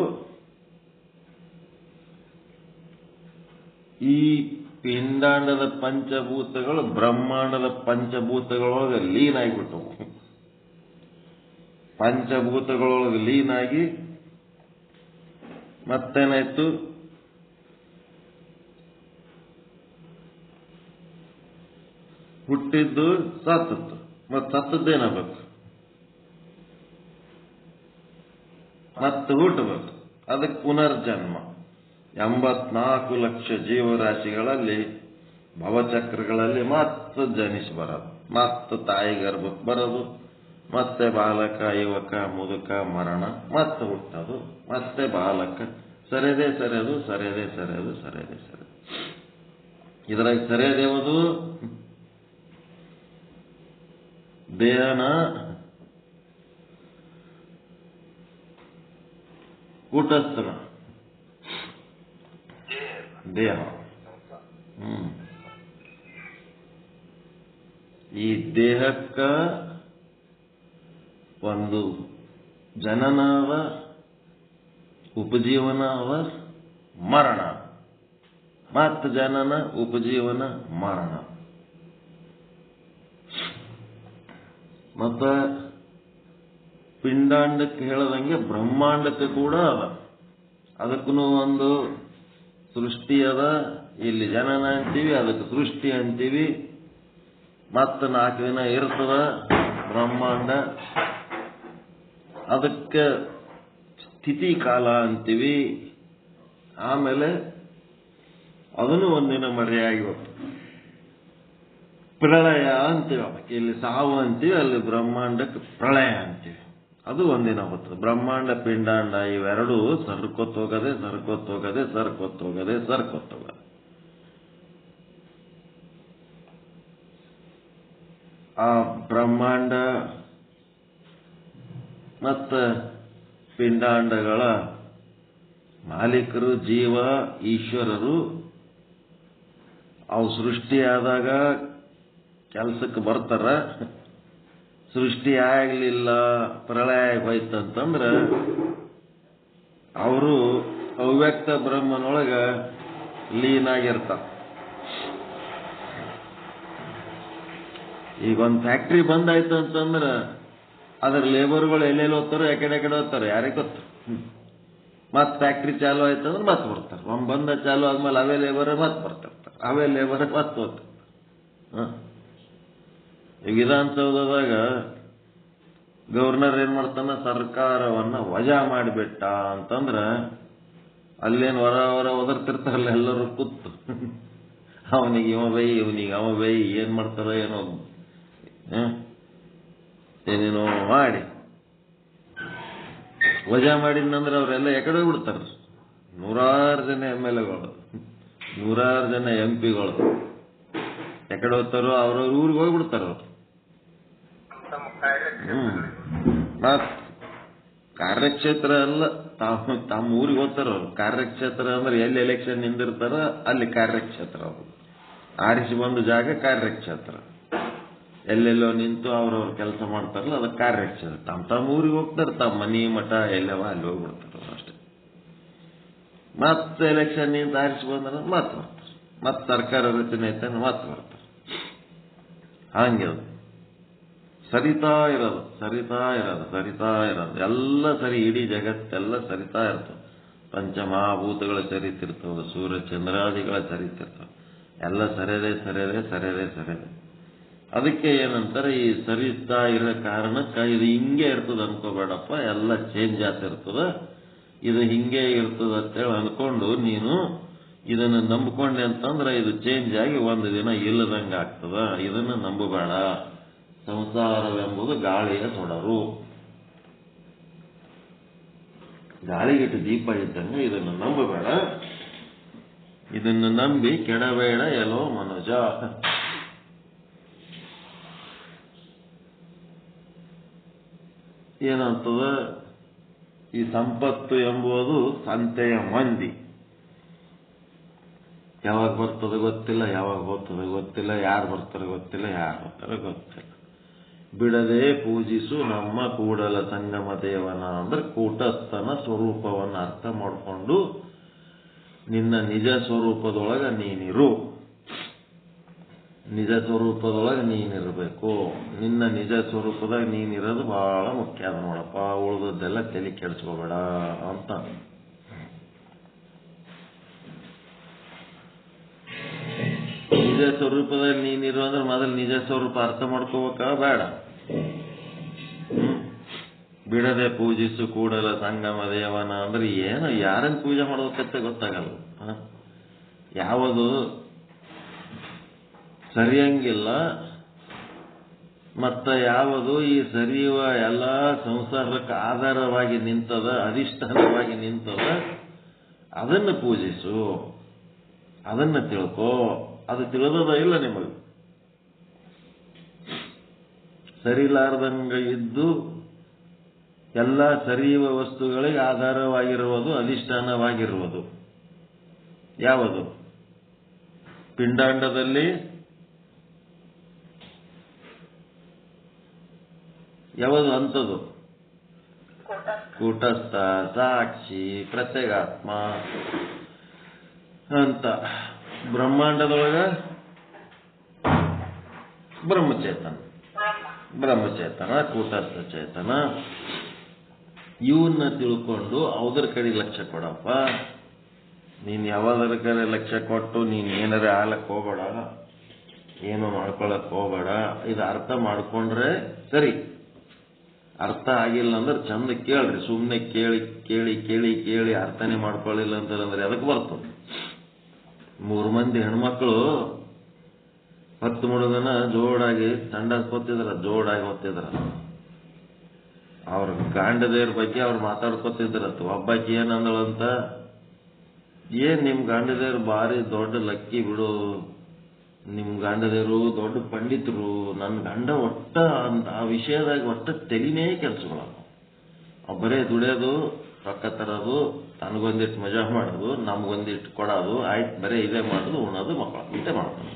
ಈ ಪಿಂಡಾಂಡದ ಪಂಚಭೂತಗಳು ಬ್ರಹ್ಮಾಂಡದ ಪಂಚಭೂತಗಳೊಳಗೆ ಲೀನ್ ಆಗಿಬಿಟ್ಟವು. ಪಂಚಭೂತಗಳೊಳಗೆ ಲೀನ್ ಆಗಿ ಮತ್ತೇನಾಯ್ತು? ಹುಟ್ಟಿದ್ದು ಸತ್ತತ್ತು. ಮತ್ತೆ ಸತ್ತದ್ದೇನಾಗಬೇಕು? ಮತ್ತೆ ಹುಟ್ಟಬೇಕು. ಅದಕ್ಕೆ ಪುನರ್ಜನ್ಮ. 84 ಲಕ್ಷ ಜೀವರಾಶಿಗಳಲ್ಲಿ ಭವಚಕ್ರಗಳಲ್ಲಿ ಮತ್ತೆ ಜನಿಸಿ ಬರೋದು, ಮತ್ತೆ ತಾಯಿ ಗರ್ಭಕ್ಕೆ ಬರೋದು, ಮತ್ತೆ ಬಾಲಕ, ಯುವಕ, ಮುದುಕ, ಮರಣ, ಮತ್ತೆ ಹುಟ್ಟೋದು, ಮತ್ತೆ ಬಾಲಕ, ಸರೆದೇ ಸರೆದು ಸರೆದೇ ಸರೆದು ಸರೆದೇ ಸರೆದು. ಇದರಾಗ ಸರೆದೇವುದು ದೇಹನ ಕೂಟಸ್ಥನ ದೇಹ. ಈ ದೇಹಕ್ಕ ಒಂದು ಜನನ ಅವ, ಉಪಜೀವನ ಅವ, ಮರಣ, ಮತ್ತ ಜನನ, ಉಪಜೀವನ, ಮರಣ. ಮತ್ತ ಪಿಂಡಾಂಡಕ್ಕೆ ಹೇಳದಂಗೆ ಬ್ರಹ್ಮಾಂಡಕ್ಕೆ ಕೂಡ ಅದ. ಅದಕ್ಕೂ ಒಂದು ಸೃಷ್ಟಿ ಅದ. ಇಲ್ಲಿ ಜನನ ಅಂತೀವಿ, ಅದಕ್ಕೆ ಸೃಷ್ಟಿ ಅಂತೀವಿ. ಮತ್ತೆ 4 ದಿನ ಇರ್ತದ ಬ್ರಹ್ಮಾಂಡ. ಅದಕ್ಕೆ ಸ್ಥಿತಿ ಕಾಲ ಅಂತೀವಿ. ಆಮೇಲೆ ಅದನ್ನು ಒಂದಿನ ಮರೆಯಾಗಿ ಹೋಗ್ತದೆ, ಪ್ರಳಯ ಅಂತೀವಿ. ಅದಕ್ಕೆ ಇಲ್ಲಿ ಸಾವು ಅಂತೀವಿ, ಅಲ್ಲಿ ಬ್ರಹ್ಮಾಂಡಕ್ಕೆ ಪ್ರಳಯ ಅಂತೀವಿ. ಅದು ಒಂದಿನ ಹೋಗ್ತದೆ. ಬ್ರಹ್ಮಾಂಡ ಪಿಂಡಾಂಡ ಇವೆರಡೂ ಸರ್ಕೊತ್ತೋಗದೆ ಸರ್ಕೊತ್ತೋಗದೆ ಸರ್ಕೊತ್ತೋಗದೆ ಸರ್ಕೊತ್ತೋಗದೆ. ಆ ಬ್ರಹ್ಮಾಂಡ ಮತ್ತು ಪಿಂಡಾಂಡಗಳ ಮಾಲೀಕರು ಜೀವ ಈಶ್ವರರು. ಅವು ಸೃಷ್ಟಿಯಾದಾಗ ಕೆಲಸಕ್ಕೆ ಬರ್ತಾರ. ಸೃಷ್ಟಿ ಆಗಲಿಲ್ಲ, ಪ್ರಳಯ ಹೋಯ್ತಂತಂದ್ರೆ ಅವರು ಅವ್ಯಕ್ತ ಬ್ರಹ್ಮನೊಳಗ ಲೀನಾಗಿರ್ತಾರ. ಈಗ ಒಂದು ಫ್ಯಾಕ್ಟ್ರಿ ಬಂದಾಯ್ತು ಅಂತಂದ್ರೆ ಅದರ ಲೇಬರ್ಗಳು ಎಲ್ಲೆಲ್ಲಿ ಹೋಗ್ತಾರೋ, ಎಕಡೆ ಹೋಗ್ತಾರೆ ಯಾರಿಗೆ ಗೊತ್ತು. ಮತ್ತೆ ಫ್ಯಾಕ್ಟ್ರಿ ಚಾಲು ಆಯ್ತು ಅಂದ್ರೆ ಮತ್ತೆ ಬರ್ತಾರೆ. ಬಂದ ಚಾಲು ಆದ್ಮೇಲೆ ಅವೇ ಲೇಬರ್ ಮತ್ತೆ ಬರ್ತಿರ್ತಾರೆ, ಅವೇ ಲೇಬರ್ ಮತ್ತೆ ಹೋಗ್ತಿರ್ತಾರೆ. ಈಗ ವಿಧಾನಸೌಧದಾಗ ಗವರ್ನರ್ ಏನ್ ಮಾಡ್ತಾನ, ಸರ್ಕಾರವನ್ನ ವಜಾ ಮಾಡಿಬಿಟ್ಟ ಅಂತಂದ್ರ ಅಲ್ಲೇನು ಹೊರ ಒದರ್ತಿರ್ತಾರಲ್ಲ ಎಲ್ಲರೂ ಕೂತು. ಅವನಿಗೆ ಇವ ಬೈ, ಇವನಿಗೆ ಅವ ಬೈ, ಏನ್ ಮಾಡ್ತಾರ ಏನೋ ಏನೇನೋ ಮಾಡಿ ವಜಾ ಮಾಡಿದ್ನಂದ್ರೆ ಅವರೆಲ್ಲ ಎಕಡೆ ಬಿಡ್ತಾರ. 100 ಜನ MLAಗಳು, 100 ಜನ MP ಗಳು ಎಕಡೆ ಹೋಗ್ತಾರೋ ಅವ್ರವ್ರ ಊರಿಗೆ ಹೋಗ್ಬಿಡ್ತಾರ ಅವ್ರು. ಮತ್ ಕಾರ್ಯಕ್ಷೇತ್ರ ಎಲ್ಲ ತಮ್ಮ ಊರಿಗೆ ಹೋಗ್ತಾರ ಅವ್ರು. ಕಾರ್ಯಕ್ಷೇತ್ರ ಅಂದ್ರೆ ಎಲ್ಲಿ ಎಲೆಕ್ಷನ್ ನಿಂದಿರ್ತಾರ ಅಲ್ಲಿ ಕಾರ್ಯಕ್ಷೇತ್ರ. ಅವರು ಆರಿಸಿ ಬಂದ ಜಾಗ ಕಾರ್ಯಕ್ಷೇತ್ರ. ಎಲ್ಲೆಲ್ಲೋ ನಿಂತು ಅವ್ರವ್ರ ಕೆಲಸ ಮಾಡ್ತಾರಲ್ಲ ಅದಕ್ಕೆ ಕಾರ್ಯಕ್ಷೇತ್ರ. ತಮ್ಮ ಊರಿಗೆ ಹೋಗ್ತಾರೆ, ತಮ್ಮ ಮನಿ ಮಠ ಎಲ್ಲವ ಅಲ್ಲಿ ಹೋಗ್ಬಿಡ್ತಾರ ಅಷ್ಟೇ. ಮತ್ತೆ ಎಲೆಕ್ಷನ್ ನಿಂತು ಆರಿಸಿ ಬಂದ್ರ ಮತ್ತೆ ಬರ್ತಾರೆ, ಮತ್ತೆ ಸರ್ಕಾರ ರಚನೆ ಐತೆ ಮತ್ತೆ ಬರ್ತಾರೆ. ಹಂಗೆ ಸರಿತಾ ಇರೋದು ಸರಿತಾ ಇರೋದು ಸರಿತಾ ಇರೋದು ಎಲ್ಲ ಸರಿ. ಇಡೀ ಜಗತ್ತೆಲ್ಲ ಸರಿತಾ ಇರ್ತವೆ. ಪಂಚಮಹಾಭೂತಗಳ ಸರಿತಿರ್ತವೆ, ಸೂರ್ಯ ಚಂದ್ರಾದಿಗಳ ಸರಿತಿರ್ತವೆ. ಎಲ್ಲ ಸರಿಯದೆ ಸರಿಯದೆ ಸರಿಯದೆ ಸರಿಯದೆ. ಅದಕ್ಕೆ ಏನಂತಾರೆ, ಈ ಸರಿತಾ ಇರೋ ಕಾರಣಕ್ಕೆ ಇದು ಹಿಂಗೆ ಇರ್ತದೆ ಅನ್ಕೋಬೇಡಪ್ಪ, ಎಲ್ಲ ಚೇಂಜ್ ಆಗ್ತಿರ್ತದ, ಇದು ಹಿಂಗೆ ಇರ್ತದ ಅಂತೇಳಿ ಅನ್ಕೊಂಡು ನೀನು ಇದನ್ನು ನಂಬಿಕೊಂಡೆ ಅಂತಂದ್ರೆ ಇದು ಚೇಂಜ್ ಆಗಿ ಒಂದು ದಿನ ಇಲ್ಲದಂಗೆ ಆಗ್ತದ. ಇದನ್ನು ನಂಬಬೇಡ. ಸಂಸಾರವೆಂಬುದು ಗಾಳಿಯ ಸೊಡರು, ಗಾಳಿಗಿಟ್ಟು ದೀಪ ಇದ್ದಂಗೆ. ಇದನ್ನು ನಂಬಬೇಡ, ಇದನ್ನು ನಂಬಿ ಕೆಡಬೇಡ ಎಲ್ಲೋ ಮನುಜ. ಏನಂತದ, ಈ ಸಂಪತ್ತು ಎಂಬುದು ಸಂತೆಯ ಮಂದಿ. ಯಾವಾಗ ಬರ್ತದೆ ಗೊತ್ತಿಲ್ಲ, ಯಾವಾಗ ಹೋಗ್ತದೆ ಗೊತ್ತಿಲ್ಲ, ಯಾರು ಬರ್ತಾರೆ ಗೊತ್ತಿಲ್ಲ, ಯಾರು ಬರ್ತಾರೆ ಗೊತ್ತಿಲ್ಲ. ಬಿಡದೆ ಪೂಜಿಸು ನಮ್ಮ ಕೂಡಲ ಸಂಗಮ ದೇವನ ಅಂದ್ರೆ ಕೂಟಸ್ಥನ ಸ್ವರೂಪವನ್ನು ಅರ್ಥ ಮಾಡಿಕೊಂಡು ನಿನ್ನ ನಿಜ ಸ್ವರೂಪದೊಳಗ ನೀನಿರು. ನಿಜ ಸ್ವರೂಪದೊಳಗೆ ನೀನಿರಬೇಕು. ನಿನ್ನ ನಿಜ ಸ್ವರೂಪದಾಗ ನೀನಿರೋದು ಬಹಳ ಮುಖ್ಯ ಅದ ನೋಡಪ್ಪ. ಉಳಿದದ್ದೆಲ್ಲ ತಲೆ ಕೆಡಿಸ್ಕೋಬೇಡ ಅಂತ. ನಿಜ ಸ್ವರೂಪದಾಗ ನೀನಿರು ಅಂದ್ರೆ ಮೊದಲು ನಿಜ ಸ್ವರೂಪ ಅರ್ಥ ಮಾಡ್ಕೋಬೇಕ ಬೇಡ. ಬಿಡದೆ ಪೂಜಿಸು ಕೂಡಲ ಸಂಗಮ ದೇವನ ಅಂದ್ರೆ ಏನು, ಯಾರನ್ನು ಪೂಜೆ ಮಾಡೋದಕ್ಕೆ ಗೊತ್ತಾಗಲ್ಲ. ಯಾವುದು ಸರಿಯಂಗಿಲ್ಲ, ಮತ್ತ ಯಾವುದು ಈ ಸರಿಯುವ ಎಲ್ಲ ಸಂಸಾರಕ್ಕೆ ಆಧಾರವಾಗಿ ನಿಂತದ, ಅಧಿಷ್ಠಾನವಾಗಿ ನಿಂತದ, ಅದನ್ನು ಪೂಜಿಸು, ಅದನ್ನು ತಿಳ್ಕೋ. ಅದು ತಿಳಿದದ ಇಲ್ಲ ನಿಮಗೆ. ಸರಿಲಾರ್ದಂಗ ಇದ್ದು ಎಲ್ಲ ಸರಿಯುವ ವಸ್ತುಗಳಿಗೆ ಆಧಾರವಾಗಿರುವುದು, ಅಧಿಷ್ಠಾನವಾಗಿರುವುದು ಯಾವುದು? ಪಿಂಡಾಂಡದಲ್ಲಿ ಯಾವುದು ಅಂಥದ್ದು? ಕೂಟಸ್ಥ, ಸಾಕ್ಷಿ, ಪ್ರತ್ಯೇಗಾತ್ಮ ಅಂತ. ಬ್ರಹ್ಮಾಂಡದೊಳಗ ಬ್ರಹ್ಮಚೇತನ, ಕೂಟಸ್ಥ ಚೇತನ. ಇವನ್ನ ತಿಳ್ಕೊಂಡು ಅವದ್ರ ಕಡೆ ಲಕ್ಷ್ಯ ಕೊಡಪ್ಪ. ನೀನ್ ಯಾವಾಗರ ಕಡೆ ಲಕ್ಷ್ಯ ಕೊಟ್ಟು ನೀನ್ ಏನಾರ ಆಗ್ಲಕ್ ಹೋಗ್ಬೇಡ, ಏನು ಮಾಡ್ಕೊಳಕ್ ಹೋಗ್ಬೇಡ. ಇದು ಅರ್ಥ ಮಾಡ್ಕೊಂಡ್ರೆ ಸರಿ. ಅರ್ಥ ಆಗಿಲ್ಲ ಅಂದ್ರೆ ಚಂದ ಕೇಳ್ರಿ. ಸುಮ್ಮನೆ ಕೇಳಿ ಕೇಳಿ ಕೇಳಿ ಕೇಳಿ ಅರ್ಥನೇ ಮಾಡ್ಕೊಳ್ಳಿಲ್ಲ ಅಂತಂದ್ರೆ ಅದಕ್ಕೆ ಬರ್ತದೆ. 3 ಮಂದಿ ಹೆಣ್ಮಕ್ಳು 10 ಮುಡುಗನ ಜೋಡಾಗಿ ತಂಡಾಗಿ ಓದ್ತಿದ್ರ. ಅವ್ರ ಗಾಂಡದೇವ್ರ ಬಗ್ಗೆ ಅವ್ರು ಮಾತಾಡ್ಕೊತಿದ್ರತ್ತು. ಒಬ್ಬಾಕಿ ಏನಂದಳಂತ, ಏನ್ ನಿಮ್ ಗಾಂಡದೇವ್ರು ಭಾರಿ ದೊಡ್ಡ ಲಕ್ಕಿ ಬಿಡು, ನಿಮ್ ಗಂಡದೇವರು ದೊಡ್ಡ ಪಂಡಿತರು, ನನ್ನ ಗಂಡ ಒಟ್ಟ ಆ ವಿಷಯದಾಗ ಒಟ್ಟ ತೆಲಿನೇ ಕೆಲಸಗಳು. ಅವ್ ಬರೇ ದುಡಿಯೋದು, ರೊಕ್ಕ ತರೋದು, ತನಗೊಂದಿಟ್ಟು ಮಜಾ ಮಾಡೋದು, ನಮ್ಗೊಂದಿಟ್ಟು ಕೊಡೋದು, ಆಯ್ತು ಬರೇ ಇದೇ ಮಾಡೋದು, ಉಣೋದು, ಮಕ್ಕಳು ಇದೇ ಮಾಡ್ತಾನೆ.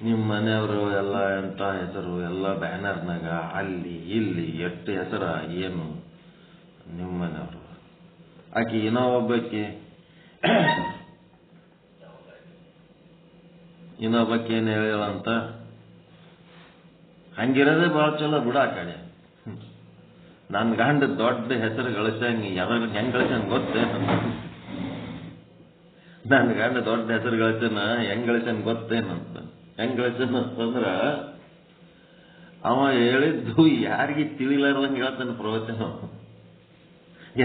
ನಿಮ್ಮ ಮನೆಯವರು ಎಲ್ಲ ಎಂತ ಹೆಸರು, ಎಲ್ಲ ಬ್ಯಾನರ್ನಾಗ ಅಲ್ಲಿ ಇಲ್ಲಿ ಎಷ್ಟು ಹೆಸರ, ಏನು ನಿಮ್ಮ ಮನೆಯವರು. ಆಕಿ ಏನೋ ಒಬ್ಬಾಕಿ ಇನ್ನೊಬ್ಬಕ್ಕೆ ಏನು ಹೇಳಂತ, ಹಂಗಿರೋದೇ ಭಾಳ ಚಲೋ ಬಿಡ. ಆ ಕಡೆ ನನ್ನ ಗಂಡ ದೊಡ್ಡ ಹೆಸರು ಗಳಿಸಂಗಿ ಹೆಂಗ್ ಗಳಿಸಂಗ್ ಗೊತ್ತೇನು? ನನ್ನ ಗಂಡ ದೊಡ್ಡ ಹೆಸರು ಗಳಿಸನ ಹೆಂಗ್ ಗಳಿಸಂಗ್ ಗೊತ್ತೇನಂತ. ಹೆಂಗ್ ಗಳಿಸನ ಅಂತಂದ್ರ ಅವ ಹೇಳಿದ್ದು ಯಾರಿಗೆ ತಿಳಿಲಾರ್ದಂಗೆ ಹೇಳ್ತಾನೆ ಪ್ರವಚನ.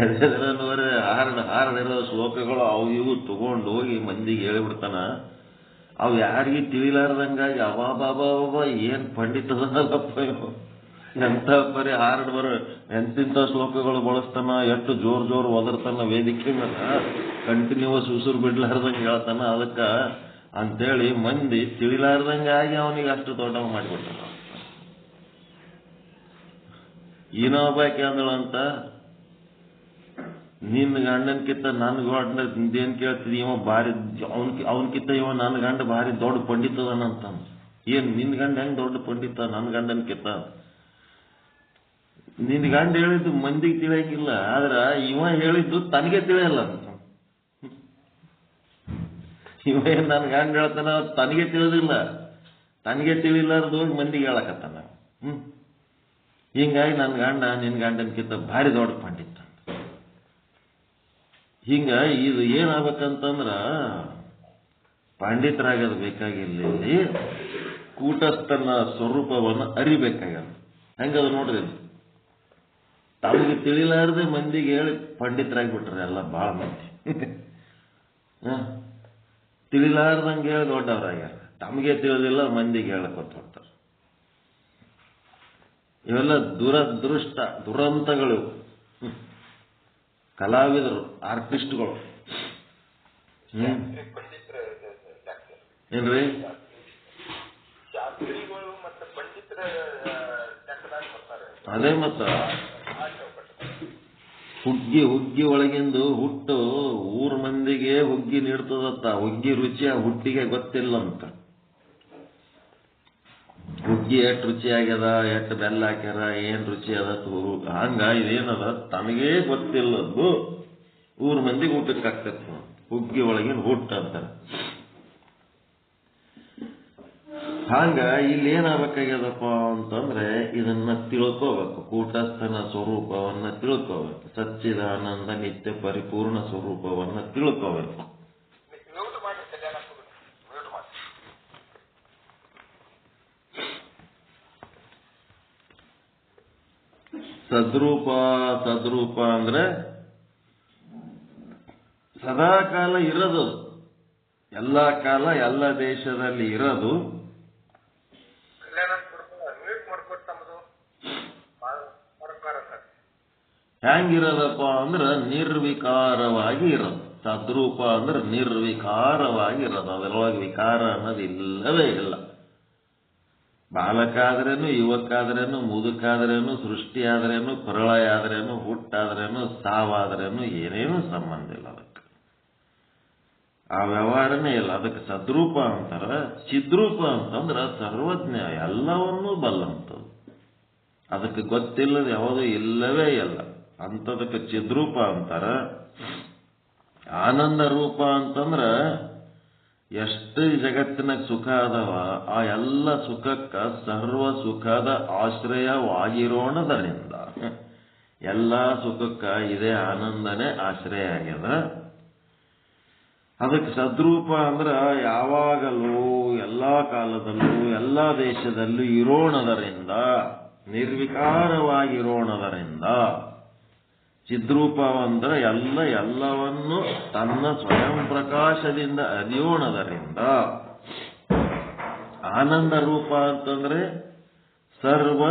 ಎದೆದರನವರೆ ಹಾರಡಿರೋ ಶ್ಲೋಕಗಳು ಅವು ಇವು ತಗೊಂಡು ಹೋಗಿ ಮಂದಿಗೆ ಹೇಳಿಬಿಡ್ತಾನ. ಅವು ಯಾರಿಗೆ ತಿಳಿಲಾರ್ದಂಗಾಗಿ ಅಬಾಬಾಬಾಬಾ ಏನ್ ಪಂಡಿತದಲ್ಲಪ್ಪ ಇವು, ಎಂತ ಬರೀ ಹಾರಡ್ ಬರೋ ಎಂತಿಂತ ಶ್ಲೋಕಗಳು ಬಳಸ್ತಾನ, ಎಷ್ಟು ಜೋರ್ ಒದರ್ತಾನ ವೇದಿಕೆ ಮೇಲೆ, ಕಂಟಿನ್ಯೂಸ್ ಉಸುರು ಬಿಡ್ಲಾರ್ದಂಗೆ ಹೇಳ್ತಾನ. ಅದಕ್ಕ ಅಂತೇಳಿ ಮಂದಿ ತಿಳಿಲಾರ್ದಂಗಾಗಿ ಅವನಿಗೆ ಅಷ್ಟು ದೊಡ್ಡವ ಮಾಡಿಬಿಡ್ತಾನ. ಇನ್ನೊಬ್ಬಾಕಿ ಅಂದಳಂತ, ನಿನ್ನ ಗಂಡನ್ಕಿಂತ ನನ್ನ ಗಂಡ ಏನ್ ಕೇಳ್ತಿದ್, ಇವ ಭಾರಿ ಅವನ್ಕಿಂತ ಇವ ನನ್ನ ಗಂಡ ಭಾರಿ ದೊಡ್ಡ ಪಂಡಿತದನಂತ. ಏನ್ ನಿನ್ ಗಂಡ ಹೆಂಗ್ ದೊಡ್ಡ ಪಂಡಿತ ನನ್ನ ಗಂಡನ್ಕಿಂತ? ನಿನ್ ಗಂಡ ಹೇಳಿದ್ದು ಮಂದಿಗೆ ತಿಳಿಯಂಗಿಲ್ಲ, ಆದ್ರ ಇವ ಹೇಳಿದ್ದು ತನಗೆ ತಿಳಿಯಲ್ಲ ಅಂತ. ಇವ ಏನ್ ನನ್ನ ಗಂಡ ಹೇಳ್ತಾನ ತನಗೆ ತಿಳಿದಿಲ್ಲ, ತನಗೆ ತಿಳಿಲಾರ್ದು ಹೋಗಿ ಮಂದಿಗೆ ಹೇಳಕತ್ತಾನ. ಹಿಂಗಾಗಿ ನನ್ನ ಗಂಡ ನಿನ್ ಗಂಡನ್ಕಿಂತ ಭಾರಿ ದೊಡ್ಡ ಪಂಡಿತ. ಹಿಂಗ ಇದು ಏನಾಗಬೇಕಂತಂದ್ರ ಪಂಡಿತರಾಗದು ಬೇಕಾಗಿಲ್ಲ, ಇಲ್ಲಿ ಕೂಟಸ್ಥನ ಸ್ವರೂಪವನ್ನು ಅರಿಬೇಕಾಗ್ಯದ. ಹೆಂಗದ ನೋಡ್ರಿ, ತಮಗೆ ತಿಳಿಲಾರದೆ ಮಂದಿಗೆ ಹೇಳಿ ಪಂಡಿತರಾಗ್ಬಿಟ್ರೆ ಎಲ್ಲ ಬಹಳ ಮಂದಿ. ತಿಳಿಲಾರ್ದಂಗೆ ಹೇಳಿ ದೊಡ್ಡವರಾಗ್ಯಾರ, ತಮಗೆ ತಿಳಿದಿಲ್ಲ ಮಂದಿಗೆ ಹೇಳಕೊತ ಹೋಗ್ತಾರೆ. ಇವೆಲ್ಲ ದುರದೃಷ್ಟ, ದುರಂತಗಳು. ಕಲಾವಿದರು, ಆರ್ಟಿಸ್ಟ್ಗಳು. ಏನ್ರಿ ಅದೇ ಮತ್ತ ಹುಗ್ಗಿ ಒಳಗಿಂದು ಹುಟ್ಟು ಊರ್ ಮಂದಿಗೆ ಹುಗ್ಗಿ ನೀಡ್ತದತ್ತ. ಹುಗ್ಗಿ ರುಚಿ ಆ ಹುಟ್ಟಿಗೆ ಗೊತ್ತಿಲ್ಲ ಅಂತ. ಹುಗ್ಗಿ ಎಷ್ಟು ರುಚಿ ಆಗ್ಯದ, ಎಷ್ಟು ಬೆಲ್ಲ ಹಾಕ್ಯಾರ, ಏನ್ ರುಚಿ ಅದ ಹಂಗ ಇದೇನದ ತನಗೇ ಗೊತ್ತಿಲ್ಲದ್ದು ಊರ್ ಮಂದಿಗೆ ಊಟಕ್ಕೆ ಆಗ್ತೈತಿ. ಹುಗ್ಗಿ ಒಳಗಿನ ಹುಟ್ಟ ಅಂತಾರ. ಹಂಗ ಇಲ್ಲಿ ಏನಾಗಬೇಕಾಗ್ಯದಪ್ಪ ಅಂತಂದ್ರೆ ಇದನ್ನ ತಿಳ್ಕೋಬೇಕು. ಕೂಟಸ್ಥನ ಸ್ವರೂಪವನ್ನ ತಿಳ್ಕೋಬೇಕು. ಸಚ್ಚಿದಾನಂದ ನಿತ್ಯ ಪರಿಪೂರ್ಣ ಸ್ವರೂಪವನ್ನ ತಿಳ್ಕೋಬೇಕು. ಸದ್ರೂಪ ಅಂದ್ರೆ ಸದಾ ಕಾಲ ಇರೋದು, ಎಲ್ಲ ಕಾಲ ಎಲ್ಲ ದೇಶದಲ್ಲಿ ಇರೋದು. ಹೆಂಗಿರೋದಪ್ಪ ಅಂದ್ರೆ ನಿರ್ವಿಕಾರವಾಗಿ ಇರೋದು. ಸದ್ರೂಪ ಅಂದ್ರೆ ನಿರ್ವಿಕಾರವಾಗಿ ಇರೋದು, ಅದರೊಳಗೆ ವಿಕಾರ ಅನ್ನೋದು ಇಲ್ಲವೇ ಇಲ್ಲ. ಬಾಲಕಾದ್ರೇನು, ಯುವಕಾದ್ರೇನು, ಮುದುಕಾದ್ರೇನು, ಸೃಷ್ಟಿಯಾದ್ರೇನು, ಪ್ರಳಯ ಆದ್ರೇನು, ಹುಟ್ಟಾದ್ರೇನು, ಸಾವಾದ್ರೇನು ಏನೇನು ಸಂಬಂಧ ಇಲ್ಲ ಅದಕ್ಕೆ. ಆ ವ್ಯವಹಾರನೇ ಇಲ್ಲ. ಅದಕ್ಕೆ ಸದ್ರೂಪ ಅಂತಾರ. ಚಿದ್ರೂಪ ಅಂತಂದ್ರೆ ಸರ್ವಜ್ಞ, ಎಲ್ಲವನ್ನೂ ಬಲ್ಲಂಥದ್ದು, ಅದಕ್ಕೆ ಗೊತ್ತಿಲ್ಲದ ಯಾವುದೂ ಇಲ್ಲವೇ ಇಲ್ಲ ಅಂಥದಕ್ಕೆ ಚಿದ್ರೂಪ ಅಂತಾರ. ಆನಂದ ರೂಪ ಅಂತಂದ್ರ ಎಷ್ಟು ಜಗತ್ತಿನಾಗ ಸುಖ ಅದಾವ ಆ ಎಲ್ಲ ಸುಖಕ್ಕ ಸರ್ವ ಸುಖದ ಆಶ್ರಯವಾಗಿರೋಣದರಿಂದ ಎಲ್ಲ ಸುಖಕ್ಕ ಇದೇ ಆನಂದನೇ ಆಶ್ರಯ ಆಗ್ಯದ. ಅದಕ್ಕೆ ಸದ್ರೂಪ ಅಂದ್ರೆ ಯಾವಾಗಲೂ ಎಲ್ಲ ಕಾಲದಲ್ಲೂ ಎಲ್ಲ ದೇಶದಲ್ಲೂ ಇರೋಣದರಿಂದ, ನಿರ್ವಿಕಾರವಾಗಿರೋಣದರಿಂದ. ಚಿದ್ರೂಪ ಅಂದ್ರೆ ಎಲ್ಲವನ್ನು ತನ್ನ ಸ್ವಯಂ ಪ್ರಕಾಶದಿಂದ ಅರಿಯೋಣದರಿಂದ. ಆನಂದ ರೂಪ ಅಂತಂದ್ರೆ ಸರ್ವ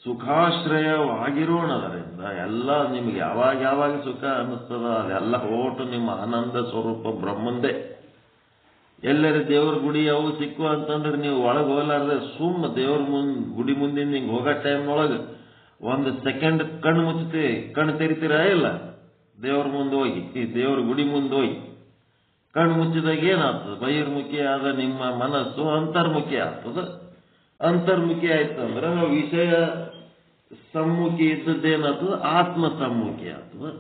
ಸುಖಾಶ್ರಯವಾಗಿರೋಣದರಿಂದ. ಎಲ್ಲ ನಿಮ್ಗೆ ಯಾವಾಗ ಸುಖ ಅನ್ನಿಸ್ತದ ಅದೆಲ್ಲ ಓಟು ನಿಮ್ಮ ಆನಂದ ಸ್ವರೂಪ ಬ್ರಹ್ಮಂದೇ. ಎಲ್ಲರ ದೇವ್ರ ಗುಡಿ ಅವು ಸಿಕ್ಕು ಅಂತಂದ್ರೆ ನೀವು ಒಳಗೆ ಹೋಗ್ಲಾರ್ದೆ ಸುಮ್ಮ ದೇವ್ರ ಗುಡಿ ಮುಂದಿನ ಹಿಂಗೆ ಹೋಗೋ ಟೈಮ್ನೊಳಗೆ ಒಂದು ಸೆಕೆಂಡ್ ಕಣ್ಣು ಮುಚ್ಚುತ್ತೀವಿ, ಕಣ್ಣು ತೆರಿತೀರಾ ಇಲ್ಲ? ದೇವ್ರ ಮುಂದೆ ಹೋಗಿ, ಈ ದೇವ್ರ ಗುಡಿ ಮುಂದೆ ಹೋಗಿ ಕಣ್ಣು ಮುಚ್ಚಿದಾಗ ಏನಾಗ್ತದೆ? ಬಹಿರ್ಮುಖಿ ಆದ ನಿಮ್ಮ ಮನಸ್ಸು ಅಂತರ್ಮುಖಿ ಆಗ್ತದೆ. ಅಂತರ್ಮುಖಿ ಆಯ್ತಂದ್ರೆ ವಿಷಯ ಸಮ್ಮುಖಿ ಇದ್ದದ್ದೇನಾಗ್ತದೆ? ಆತ್ಮ ಸಮ್ಮುಖಿ ಆಗ್ತದೆ.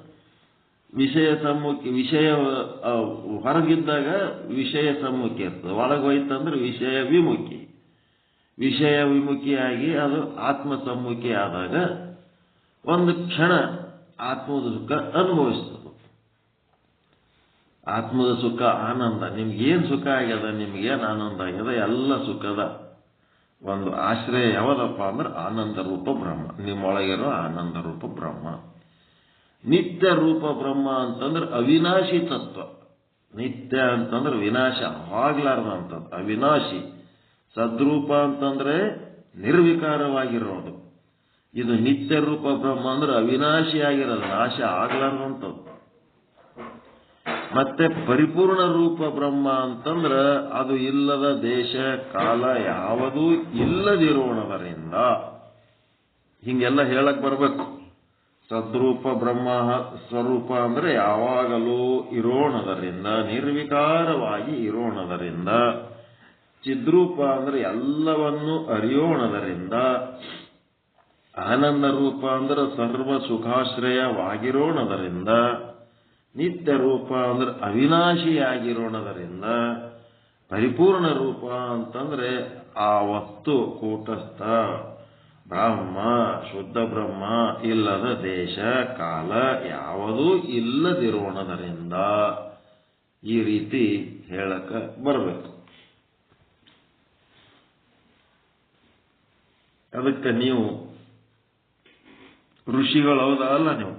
ವಿಷಯ ಹೊರಗಿದ್ದಾಗ ವಿಷಯ ಸಮ್ಮುಖಿ ಇರ್ತದೆ, ಒಳಗೆ ಹೋಯ್ತಂದ್ರೆ ವಿಷಯ ವಿಮುಖಿ. ವಿಷಯ ವಿಮುಖಿಯಾಗಿ ಅದು ಆತ್ಮ ಸಮ್ಮುಖಿ ಆದಾಗ ಒಂದು ಕ್ಷಣ ಆತ್ಮದ ಸುಖ ಅನುಭವಿಸ್ತದೆ. ಆತ್ಮದ ಸುಖ ಆನಂದ. ನಿಮ್ಗೇನು ಸುಖ ಆಗ್ಯದ, ನಿಮ್ಗೇನು ಆನಂದ ಆಗ್ಯದ, ಎಲ್ಲ ಸುಖದ ಒಂದು ಆಶ್ರಯ ಯಾವದಪ್ಪ ಅಂದ್ರೆ ಆನಂದ ರೂಪ ಬ್ರಹ್ಮ. ನಿಮ್ಮೊಳಗಿರೋ ಆನಂದ ರೂಪ ಬ್ರಹ್ಮ. ನಿತ್ಯ ರೂಪ ಬ್ರಹ್ಮ ಅಂತಂದ್ರೆ ಅವಿನಾಶಿ ತತ್ವ. ನಿತ್ಯ ಅಂತಂದ್ರೆ ವಿನಾಶ ಆಗ್ಲಾರ್ದಂಥದ್ದು, ಅವಿನಾಶಿ. ಸದ್ರೂಪ ಅಂತಂದ್ರೆ ನಿರ್ವಿಕಾರವಾಗಿರೋದು. ಇದು ನಿತ್ಯ ರೂಪ ಬ್ರಹ್ಮ ಅಂದ್ರೆ ಅವಿನಾಶಿಯಾಗಿರೋದು, ನಾಶ ಆಗ್ಲಾರ್ದಂಥದ್ದು. ಮತ್ತೆ ಪರಿಪೂರ್ಣ ರೂಪ ಬ್ರಹ್ಮ ಅಂತಂದ್ರೆ ಅದು ಇಲ್ಲದ ದೇಶ ಕಾಲ ಯಾವುದೂ ಇಲ್ಲದಿರೋಣದರಿಂದ. ಹಿಂಗೆಲ್ಲ ಹೇಳಕ್ ಬರಬೇಕು. ಸದ್ರೂಪ ಬ್ರಹ್ಮ ಸ್ವರೂಪ ಅಂದ್ರೆ ಯಾವಾಗಲೂ ಇರೋಣದರಿಂದ, ನಿರ್ವಿಕಾರವಾಗಿ ಇರೋಣದರಿಂದ. ಚಿದ್ರೂಪ ಅಂದ್ರೆ ಎಲ್ಲವನ್ನು ಅರಿಯೋಣದರಿಂದ. ಆನಂದ ರೂಪ ಅಂದ್ರೆ ಸರ್ವ ಸುಖಾಶ್ರಯವಾಗಿರೋಣದರಿಂದ. ನಿತ್ಯ ರೂಪ ಅಂದ್ರೆ ಅವಿನಾಶಿಯಾಗಿರೋಣದರಿಂದ. ಪರಿಪೂರ್ಣ ರೂಪ ಅಂತಂದ್ರೆ ಆ ವಸ್ತು ಕೂಟಸ್ಥ ಬ್ರಹ್ಮ, ಶುದ್ಧ ಬ್ರಹ್ಮ, ಇಲ್ಲದ ದೇಶ ಕಾಲ ಯಾವುದೂ ಇಲ್ಲದಿರೋಣದರಿಂದ. ಈ ರೀತಿ ಹೇಳಕ ಬರಬೇಕು. ಅದಕ್ಕೆ ನೀವು ಋಷಿಗಳು ಹೌದಾ ಅಲ್ಲ? ನೀವು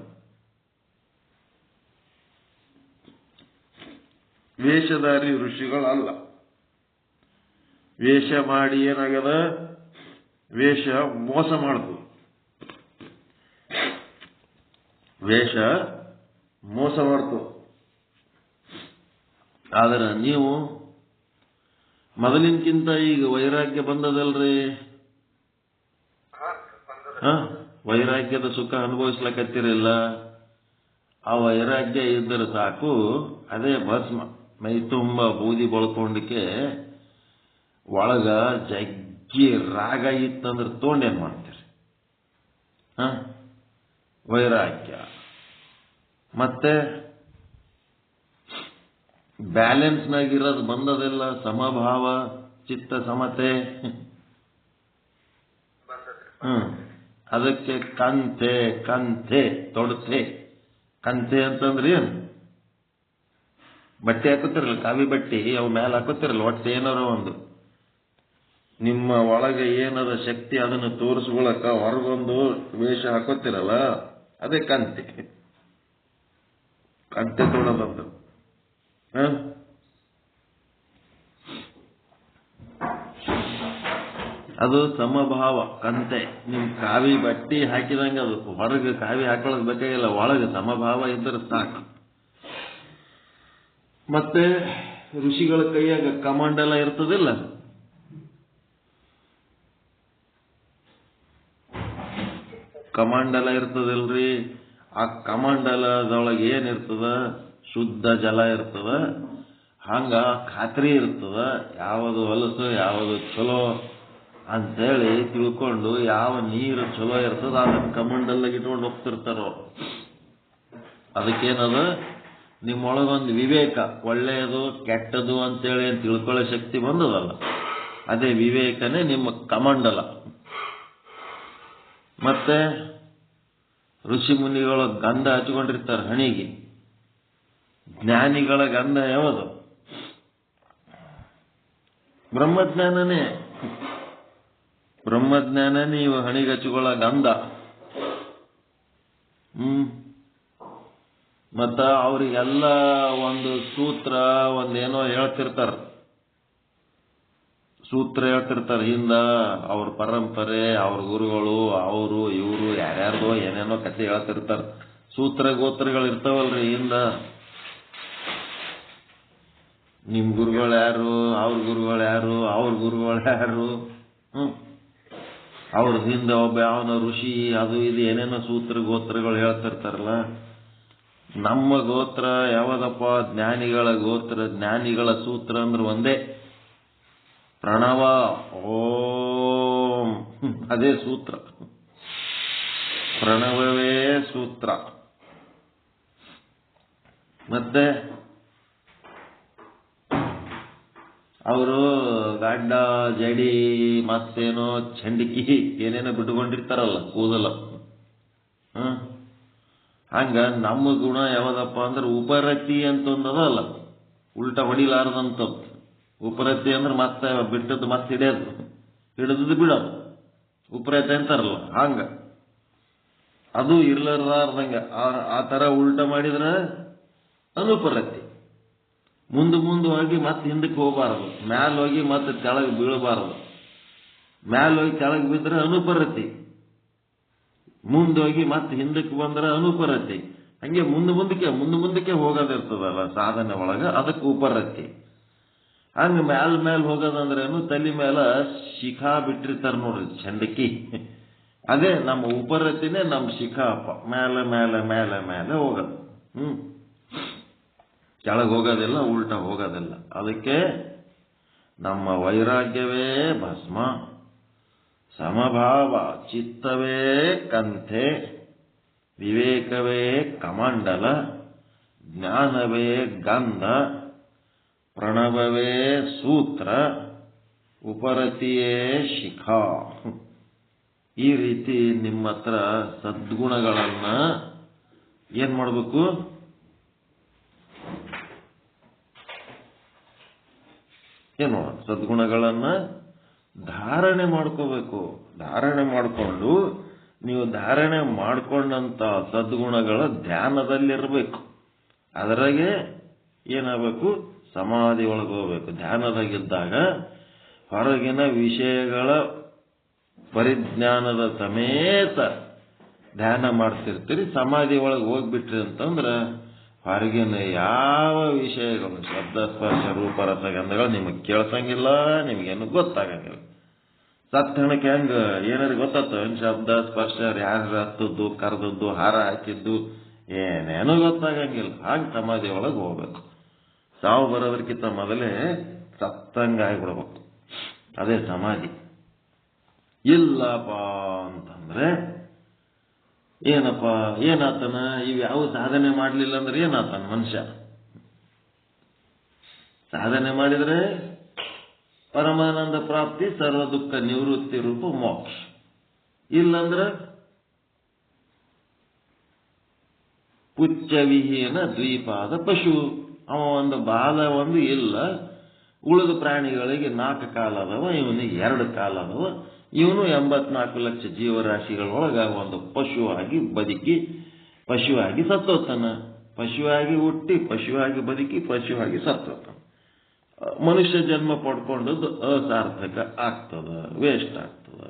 ವೇಷಧಾರಿ ಋಷಿಗಳಲ್ಲ. ವೇಷ ಮಾಡಿ ಏನಾಗದ? ವೇಷ ಮೋಸ ಮಾಡ್ತು. ವೇಷ ಮೋಸ ಮಾಡ್ತು. ಆದ್ರೆ ನೀವು ಮೊದಲಿನಕ್ಕಿಂತ ಈಗ ವೈರಾಗ್ಯ ಬಂದದಲ್ರಿ. ವೈರಾಗ್ಯದ ಸುಖ ಅನುಭವಿಸ್ಲಕತ್ತಿರಲ್ಲ. ಆ ವೈರಾಗ್ಯ ಇದ್ದರೆ ಸಾಕು, ಅದೇ ಭಸ್ಮ. ಮೈ ತುಂಬ ಬೂದಿ ಬಳ್ಕೊಂಡಕ್ಕೆ ಒಳಗ ಜಗ್ಗಿ ರಾಗ ಇತ್ತಂದ್ರೆ ತೊಗೊಂಡೇನ್ ಮಾಡ್ತೀರಿ? ವೈರಾಗ್ಯ. ಮತ್ತೆ ಬ್ಯಾಲೆನ್ಸ್ನಾಗಿರೋದು ಬಂದದೆಲ್ಲ, ಸಮಭಾವ, ಚಿತ್ತ ಸಮತೆ. ಅದಕ್ಕೆ ಕಂತೆ ಕಂತೆ ತೊಡತೆ. ಕಂತೆ ಅಂತಂದ್ರೆ ಏನು? ಬಟ್ಟೆ ಹಾಕೋತಿರಲ್ಲ, ಕಾವಿ ಬಟ್ಟೆ, ಅವು ಮೇಲೆ ಹಾಕೋತಿರಲ್ಲ, ಒಟ್ಟು ಏನಾರೋ ಒಂದು ನಿಮ್ಮ ಒಳಗೆ ಏನದ ಶಕ್ತಿ ಅದನ್ನು ತೋರಿಸ್ಕೊಳಕ ಹೊರಗೊಂದು ವೇಷ ಹಾಕೋತಿರಲ್ಲ, ಅದೇ ಕಂತೆ. ಕಂತೆ ತೊಡೋದಂತ ಅದು ಸಮಭಾವ. ಕಂತೆ ನಿಮ್ ಕಾವಿ ಬಟ್ಟಿ ಹಾಕಿದಂಗೆ ಅದು. ಹೊರಗೆ ಕಾವಿ ಹಾಕೊಳ್ಳೋದು ಬೇಕಾಗಿಲ್ಲ, ಒಳಗೆ ಸಮಭಾವ ಇದ್ದರೆ ಸಾಕು. ಮತ್ತೆ ಋಷಿಗಳ ಕೈಯಾಗ ಕಮಾಂಡಲ ಇರ್ತದಿಲ್ಲ, ಕಮಾಂಡಲ ಇರ್ತದಿಲ್ರಿ. ಆ ಕಮಾಂಡಲದೊಳಗೆ ಏನಿರ್ತದ? ಶುದ್ಧ ಜಲ ಇರ್ತದ. ಹಂಗ ಖಾತ್ರಿ ಇರ್ತದ, ಯಾವುದು ಹೊಲಸು ಯಾವುದು ಚಲೋ ಅಂತೇಳಿ ತಿಳ್ಕೊಂಡು ಯಾವ ನೀರು ಚಲೋ ಇರ್ತದ ಅದನ್ನ ಕಮಂಡಲ್ದಾಗ ಇಟ್ಕೊಂಡು ಹೋಗ್ತಿರ್ತಾರ. ಅದಕ್ಕೇನದ? ನಿಮ್ಮೊಳಗೊಂದು ವಿವೇಕ, ಒಳ್ಳೆಯದು ಕೆಟ್ಟದು ಅಂತೇಳಿ ತಿಳ್ಕೊಳ್ಳೋ ಶಕ್ತಿ ಬಂದದಲ್ಲ, ಅದೇ ವಿವೇಕನೇ ನಿಮ್ಮ ಕಮಂಡಲ. ಮತ್ತೆ ಋಷಿ ಮುನಿಗಳ ಗಂಧ ಹಚ್ಕೊಂಡಿರ್ತಾರೆ ಹಣಿಗೆ. ಜ್ಞಾನಿಗಳ ಗಂಧ ಯಾವುದು? ಬ್ರಹ್ಮಜ್ಞಾನನೇ. ಬ್ರಹ್ಮಜ್ಞಾನ ನೀವು ಹಣಿಗೆ ಹಚ್ಕೊಳ್ಳೋ ಗಂಧ. ಮತ್ತ ಅವರಿಗೆಲ್ಲ ಒಂದು ಸೂತ್ರ ಒಂದೇನೋ ಹೇಳ್ತಿರ್ತಾರ, ಸೂತ್ರ ಹೇಳ್ತಿರ್ತಾರೆ ಹಿಂದ. ಅವ್ರ ಪರಂಪರೆ, ಅವ್ರ ಗುರುಗಳು, ಅವರು ಇವರು ಯಾರ್ಯಾರ್ದೋ ಏನೇನೋ ಕಥೆ ಹೇಳ್ತಿರ್ತಾರ. ಸೂತ್ರ ಗೋತ್ರಗಳು ಇರ್ತಾವಲ್ರಿ ಹಿಂದ. ನಿಮ್ ಗುರುಗಳು ಯಾರು, ಅವ್ರ ಗುರುಗಳು ಯಾರು, ಅವ್ರ ಗುರುಗಳು ಯಾರು, ಅವ್ರ ಹಿಂದೆ ಒಬ್ಬ ಯಾವನ ಋಷಿ, ಅದು ಇದು ಏನೇನೋ ಸೂತ್ರ ಗೋತ್ರಗಳು ಹೇಳ್ತಿರ್ತಾರಲ್ಲ. ನಮ್ಮ ಗೋತ್ರ ಯಾವದಪ್ಪ? ಜ್ಞಾನಿಗಳ ಗೋತ್ರ. ಜ್ಞಾನಿಗಳ ಸೂತ್ರ ಅಂದ್ರೆ ಒಂದೇ, ಪ್ರಣವ ಓಂ. ಅದೇ ಸೂತ್ರ, ಪ್ರಣವವೇ ಸೂತ್ರ. ಮತ್ತೆ ಅವರು ಗಡ್ಡ ಜಡಿ ಮತ್ತೇನೋ ಚಂಡಿಕಿ ಏನೇನೋ ಬಿಟ್ಕೊಂಡಿರ್ತಾರಲ್ಲ ಕೂದಲ. ಹಂಗ ನಮ್ಮ ಗುಣ ಯಾವದಪ್ಪ ಅಂದ್ರೆ ಉಪರತಿ ಅಂತಂದದಲ್ಲ, ಉಲ್ಟಾ ಹೊಡಿಲಾರ್ದಂಥದ್ದು. ಉಪರತಿ ಅಂದ್ರೆ ಮತ್ತೆ ಬಿಟ್ಟದ್ದು ಮತ್ತೆ ಹಿಡಿಯೋದು, ಹಿಡಿದು ಬಿಡೋದು, ಉಪರತಿ ಅಂತಾರಲ್ಲ ಹಂಗ. ಅದು ಇರ್ಲಾರ್ದಂಗ ಆ ತರ ಉಲ್ಟಾ ಮಾಡಿದ್ರೆ ಅನುಪರತಿ. ಮುಂದೆ ಹೋಗಿ ಮತ್ತೆ ಹಿಂದಕ್ಕೆ ಹೋಗಬಾರದು, ಮ್ಯಾಲ ಹೋಗಿ ಮತ್ತೆ ಕೆಳಗೆ ಬೀಳಬಾರದು. ಮ್ಯಾಲ ಹೋಗಿ ಕೆಳಗೆ ಬಿದ್ರೆ ಅನುಪರತಿ, ಮುಂದೋಗಿ ಮತ್ತೆ ಹಿಂದಕ್ಕೆ ಬಂದ್ರೆ ಅನುಪರತಿ. ಹಂಗೆ ಮುಂದಕ್ಕೆ ಹೋಗೋದಿರ್ತದಲ್ಲ ಸಾಧನೆ ಒಳಗ, ಅದಕ್ಕೆ ಉಪರತಿ. ಹಂಗ ಮ್ಯಾಲ್ ಹೋಗೋದಂದ್ರೇನು? ತಲೆ ಮೇಲೆ ಶಿಖಾ ಬಿಟ್ಟಿರ್ತಾರ ನೋಡ್ರಿ ಚಂಡಕಿ, ಅದೇ ನಮ್ಮ ಉಪರತಿನೇ ನಮ್ಮ ಶಿಖಾ ಅಪ್ಪ. ಮೇಲೆ ಮೇಲೆ ಮೇಲೆ ಮೇಲೆ ಹೋಗೋದು, ಕೆಳಗೆ ಹೋಗೋದಿಲ್ಲ, ಉಲ್ಟಾ ಹೋಗೋದಿಲ್ಲ. ಅದಕ್ಕೆ ನಮ್ಮ ವೈರಾಗ್ಯವೇ ಭಸ್ಮ, ಸಮಭಾವ ಚಿತ್ತವೇ ಕಂತೆ, ವಿವೇಕವೇ ಕಮಂಡಲ, ಜ್ಞಾನವೇ ಗಂಧ, ಪ್ರಣವವೇ ಸೂತ್ರ, ಉಪರತಿಯೇ ಶಿಖಾ. ಈ ರೀತಿ ನಿಮ್ಮ ಹತ್ರ ಸದ್ಗುಣಗಳನ್ನ ಏನ್ ಮಾಡಬೇಕು? ಏನು ಸದ್ಗುಣಗಳನ್ನ ಧಾರಣೆ ಮಾಡ್ಕೋಬೇಕು. ಧಾರಣೆ ಮಾಡಿಕೊಂಡು ನೀವು ಧಾರಣೆ ಮಾಡಿಕೊಂಡಂತ ಸದ್ಗುಣಗಳ ಧ್ಯಾನದಲ್ಲಿರಬೇಕು. ಅದರಾಗೆ ಏನಾಗಬೇಕು? ಸಮಾಧಿ ಒಳಗೆ ಹೋಗ್ಬೇಕು. ಧ್ಯಾನದಾಗಿದ್ದಾಗ ಹೊರಗಿನ ವಿಷಯಗಳ ಪರಿಜ್ಞಾನದ ಸಮೇತ ಧ್ಯಾನ ಮಾಡ್ತಿರ್ತೀರಿ. ಸಮಾಧಿ ಒಳಗೆ ಹೋಗ್ಬಿಟ್ರಿ ಅಂತಂದ್ರೆ ಹೊರಗಿನ ಯಾವ ವಿಷಯಗಳು, ಶಬ್ದ ಸ್ಪರ್ಶ ರೂಪ ರಸಗಂಧಗಳು ನಿಮಗೆ ಕೇಳ್ಸಂಗಿಲ್ಲ, ನಿಮಗೇನು ಗೊತ್ತಾಗಂಗಿಲ್ಲ. ಸತ್ತಣಕ್ಕೆ ಹೆಂಗ ಏನಾದ್ರು ಗೊತ್ತಾಗ್ತವೆ? ಶಬ್ದ ಸ್ಪರ್ಶ ಯಾರು ಹತ್ತದ್ದು ಕರೆದದ್ದು ಹಾರ ಹಾಕಿದ್ದು ಏನೇನೂ ಗೊತ್ತಾಗಂಗಿಲ್ಲ. ಹಾಗೆ ಸಮಾಧಿ ಒಳಗೆ ಹೋಗ್ಬೇಕು. ಸಾವು ಬರೋದಕ್ಕಿಂತ ಮೊದಲೇ ಸತ್ತಂಗ ಆಗಿಬಿಡ್ಬೇಕು, ಅದೇ ಸಮಾಧಿ. ಇಲ್ಲಪ್ಪ ಅಂತಂದ್ರೆ ಏನಪ್ಪ ಏನಾತನ? ಇವು ಯಾವ ಸಾಧನೆ ಮಾಡಲಿಲ್ಲ ಅಂದ್ರೆ ಏನಾತನ ಮನುಷ್ಯ? ಸಾಧನೆ ಮಾಡಿದ್ರೆ ಪರಮಾನಂದ ಪ್ರಾಪ್ತಿ, ಸರ್ವ ದುಃಖ ನಿವೃತ್ತಿ ರೂಪ ಮೋಕ್ಷ. ಇಲ್ಲಂದ್ರ ಪುಚ್ಚ ವಿಹೀನ ದ್ವೀಪಾದ ಪಶು. ಅವ ಒಂದು ಬಾಲ ಒಂದು ಇಲ್ಲ, ಉಳಿದ ಪ್ರಾಣಿಗಳಿಗೆ 4 ಕಾಲ ಅದಾವ, ಇವನಿಗೆ 2 ಕಾಲ ಅದಾವ. ಇವನು 84 ಲಕ್ಷ ಜೀವರಾಶಿಗಳೊಳಗ ಒಂದು ಪಶುವಾಗಿ ಬದುಕಿ ಪಶುವಾಗಿ ಸತ್ತೋತಾನ. ಪಶುವಾಗಿ ಹುಟ್ಟಿ ಪಶುವಾಗಿ ಬದುಕಿ ಪಶುವಾಗಿ ಸತ್ತೋತಾನ. ಮನುಷ್ಯ ಜನ್ಮ ಪಡ್ಕೊಂಡದ್ದು ಅಸಾರ್ಥಕ ಆಗ್ತದ, ವೇಸ್ಟ್ ಆಗ್ತದ.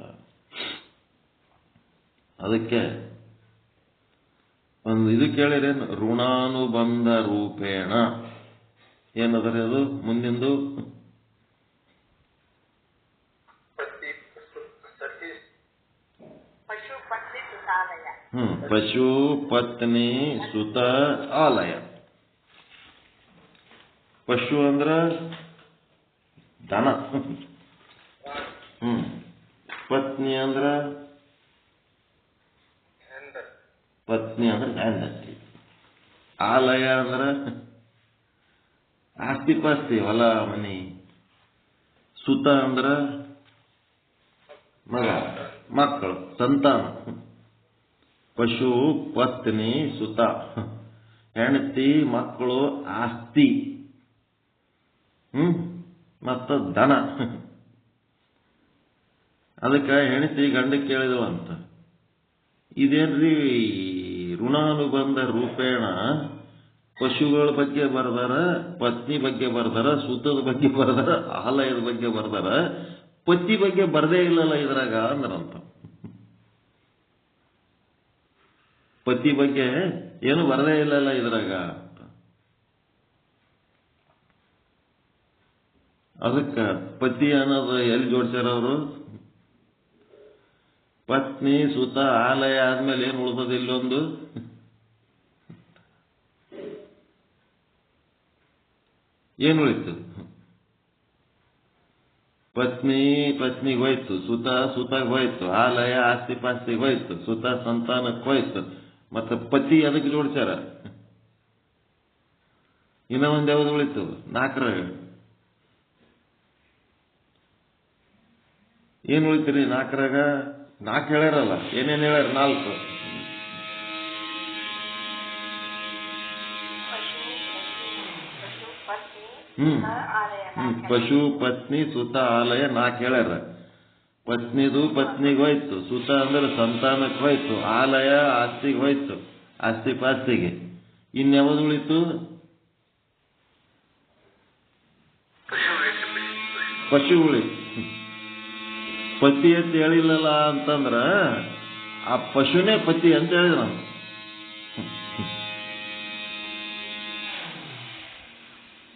ಅದಕ್ಕೆ ಒಂದು ಇದು ಕೇಳಿರೇನು, ಋಣಾನುಬಂಧ ರೂಪೇಣ ಏನದ್ರಿ ಅದು ಮುಂದಿಂದು? ಪಶು ಪತ್ನಿ ಸುತ ಆಲಯ. ಪಶು ಅಂದ್ರ ದನ, ಪತ್ನಿ ಅಂದ್ರ ಹೆಂಡತಿ, ಆಲಯ ಅಂದ್ರ ಆಸ್ತಿ ಪಾಸ್ತಿ ಹೊಲ ಮನಿ, ಸುತ ಅಂದ್ರ ಮಗ ಮಕ್ಕಳು ಸಂತಾನ. ಪಶು ಪತ್ನಿ ಸುತ ಹೆಂಡತಿ ಮಕ್ಕಳು ಆಸ್ತಿ ಮತ್ತ ದನ. ಅದಕ್ಕೆ ಹೆಂಡತಿ ಗಂಡ ಕೇಳಿದವಂತ, ಇದೇನ್ರಿ ಋಣಾನುಬಂಧ ರೂಪೇಣ ಪಶುಗಳ ಬಗ್ಗೆ ಬರ್ದಾರ, ಪತ್ನಿ ಬಗ್ಗೆ ಬರ್ದಾರ, ಸುತದ ಬಗ್ಗೆ ಬರ್ದಾರ, ಆಲಯದ ಬಗ್ಗೆ ಬರ್ದಾರ, ಪತಿ ಬಗ್ಗೆ ಬರ್ದೇ ಇಲ್ಲಲ್ಲ ಇದ್ರಾಗ ಅಂದ್ರಂತ. ಪತಿ ಬಗ್ಗೆ ಏನು ಬರದೇ ಇಲ್ಲಲ್ಲ ಇದ್ರಾಗ. ಅದಕ್ಕ ಪತಿ ಅನ್ನೋದು ಎಲ್ಲಿ ಜೋಡ್ಸ್ಯಾರ ಅವರು? ಪತ್ನಿ ಸುತ ಆಲಯ ಆದ್ಮೇಲೆ ಏನು ಉಳ್ದದ? ಇಲ್ಲೊಂದು ಏನು ಉಳಿತು? ಪತ್ನಿಗೆ ಹೋಯ್ತು, ಸುತಾಗ ಹೋಯ್ತು, ಆಲಯ ಆಸ್ತಿ ಪಾಸ್ತಿಗೆ ಹೋಯ್ತು, ಸುತ ಸಂತಾನಕ್ಕೆ ಹೋಯ್ತು. ಮತ್ತೆ ಪತಿ ಅದಕ್ಕೆ ಜೋಡ್ಸ್ಯಾರ. ಇನ್ನ ಒಂದ್ ಯಾವ್ದು ಉಳಿತು? 4ರಾಗ ಏನ್ ಉಳಿತೀರಿ? 4ರಾಗ 4 ಹೇಳ್ಯಾರಲ್ಲ, ಏನೇನ್ ಹೇಳ್ಯಾರ? 4 ಪಶು ಪತ್ನಿ ಸುತ ಆಲಯ 4 ಹೇಳ್ಯಾರ. ಪತ್ನಿದು ಪತ್ನಿಗೆ ಹೋಯ್ತು, ಸುತ ಅಂದ್ರೆ ಸಂತಾನಕ್ಕೆ ಹೋಯ್ತು, ಆಲಯ ಆಸ್ತಿಗೆ ಹೋಯ್ತು, ಆಸ್ತಿ ಪಾಸ್ತಿಗೆ. ಇನ್ಯಾವುದು ಉಳಿತು? ಪಶು ಉಳಿತು. ಪತಿ ಅಂತ ಹೇಳಿಲ್ಲಲ್ಲ ಅಂತಂದ್ರ ಆ ಪಶುನೇ ಪತಿ ಅಂತ ಹೇಳಿದ್ರ.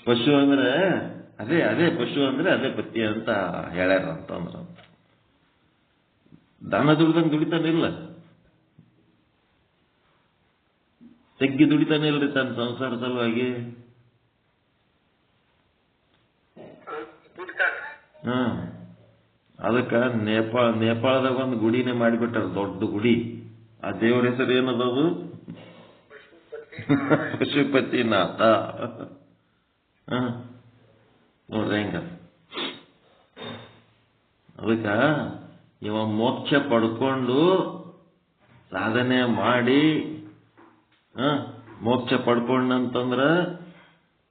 ಪಶು ಅಂದ್ರೆ ಅದೇ ಪಶು ಅಂದ್ರೆ ಅದೇ ಪತಿ ಅಂತ ಹೇಳ್ಯಾರ ಅಂತಂದ್ರ. ದನ ದುಡಿದಂಗೆ ದುಡಿತಾನಿಲ್ಲ, ತೆಗ್ಗಿ ದುಡಿತಾನೆ ಇಲ್ರಿ ತನ್ನ ಸಂಸಾರ ಸಲುವಾಗಿ. ಅದಕ್ಕ ನೇಪಾಳದಾಗ ಒಂದು ಗುಡಿನೇ ಮಾಡಿಬಿಟ್ಟಾರ, ದೊಡ್ಡ ಗುಡಿ. ಆ ದೇವ್ರ ಹೆಸರು ಏನದದು? ಪಶುಪತಿನಾಥ. ನೋಡ್ರಿ ಹೆಂಗ. ಅದಕ್ಕ ಇವ ಮೋಕ್ಷ ಪಡ್ಕೊಂಡು ಸಾಧನೆ ಮಾಡಿ ಮೋಕ್ಷ ಪಡ್ಕೊಂಡಂತಂದ್ರ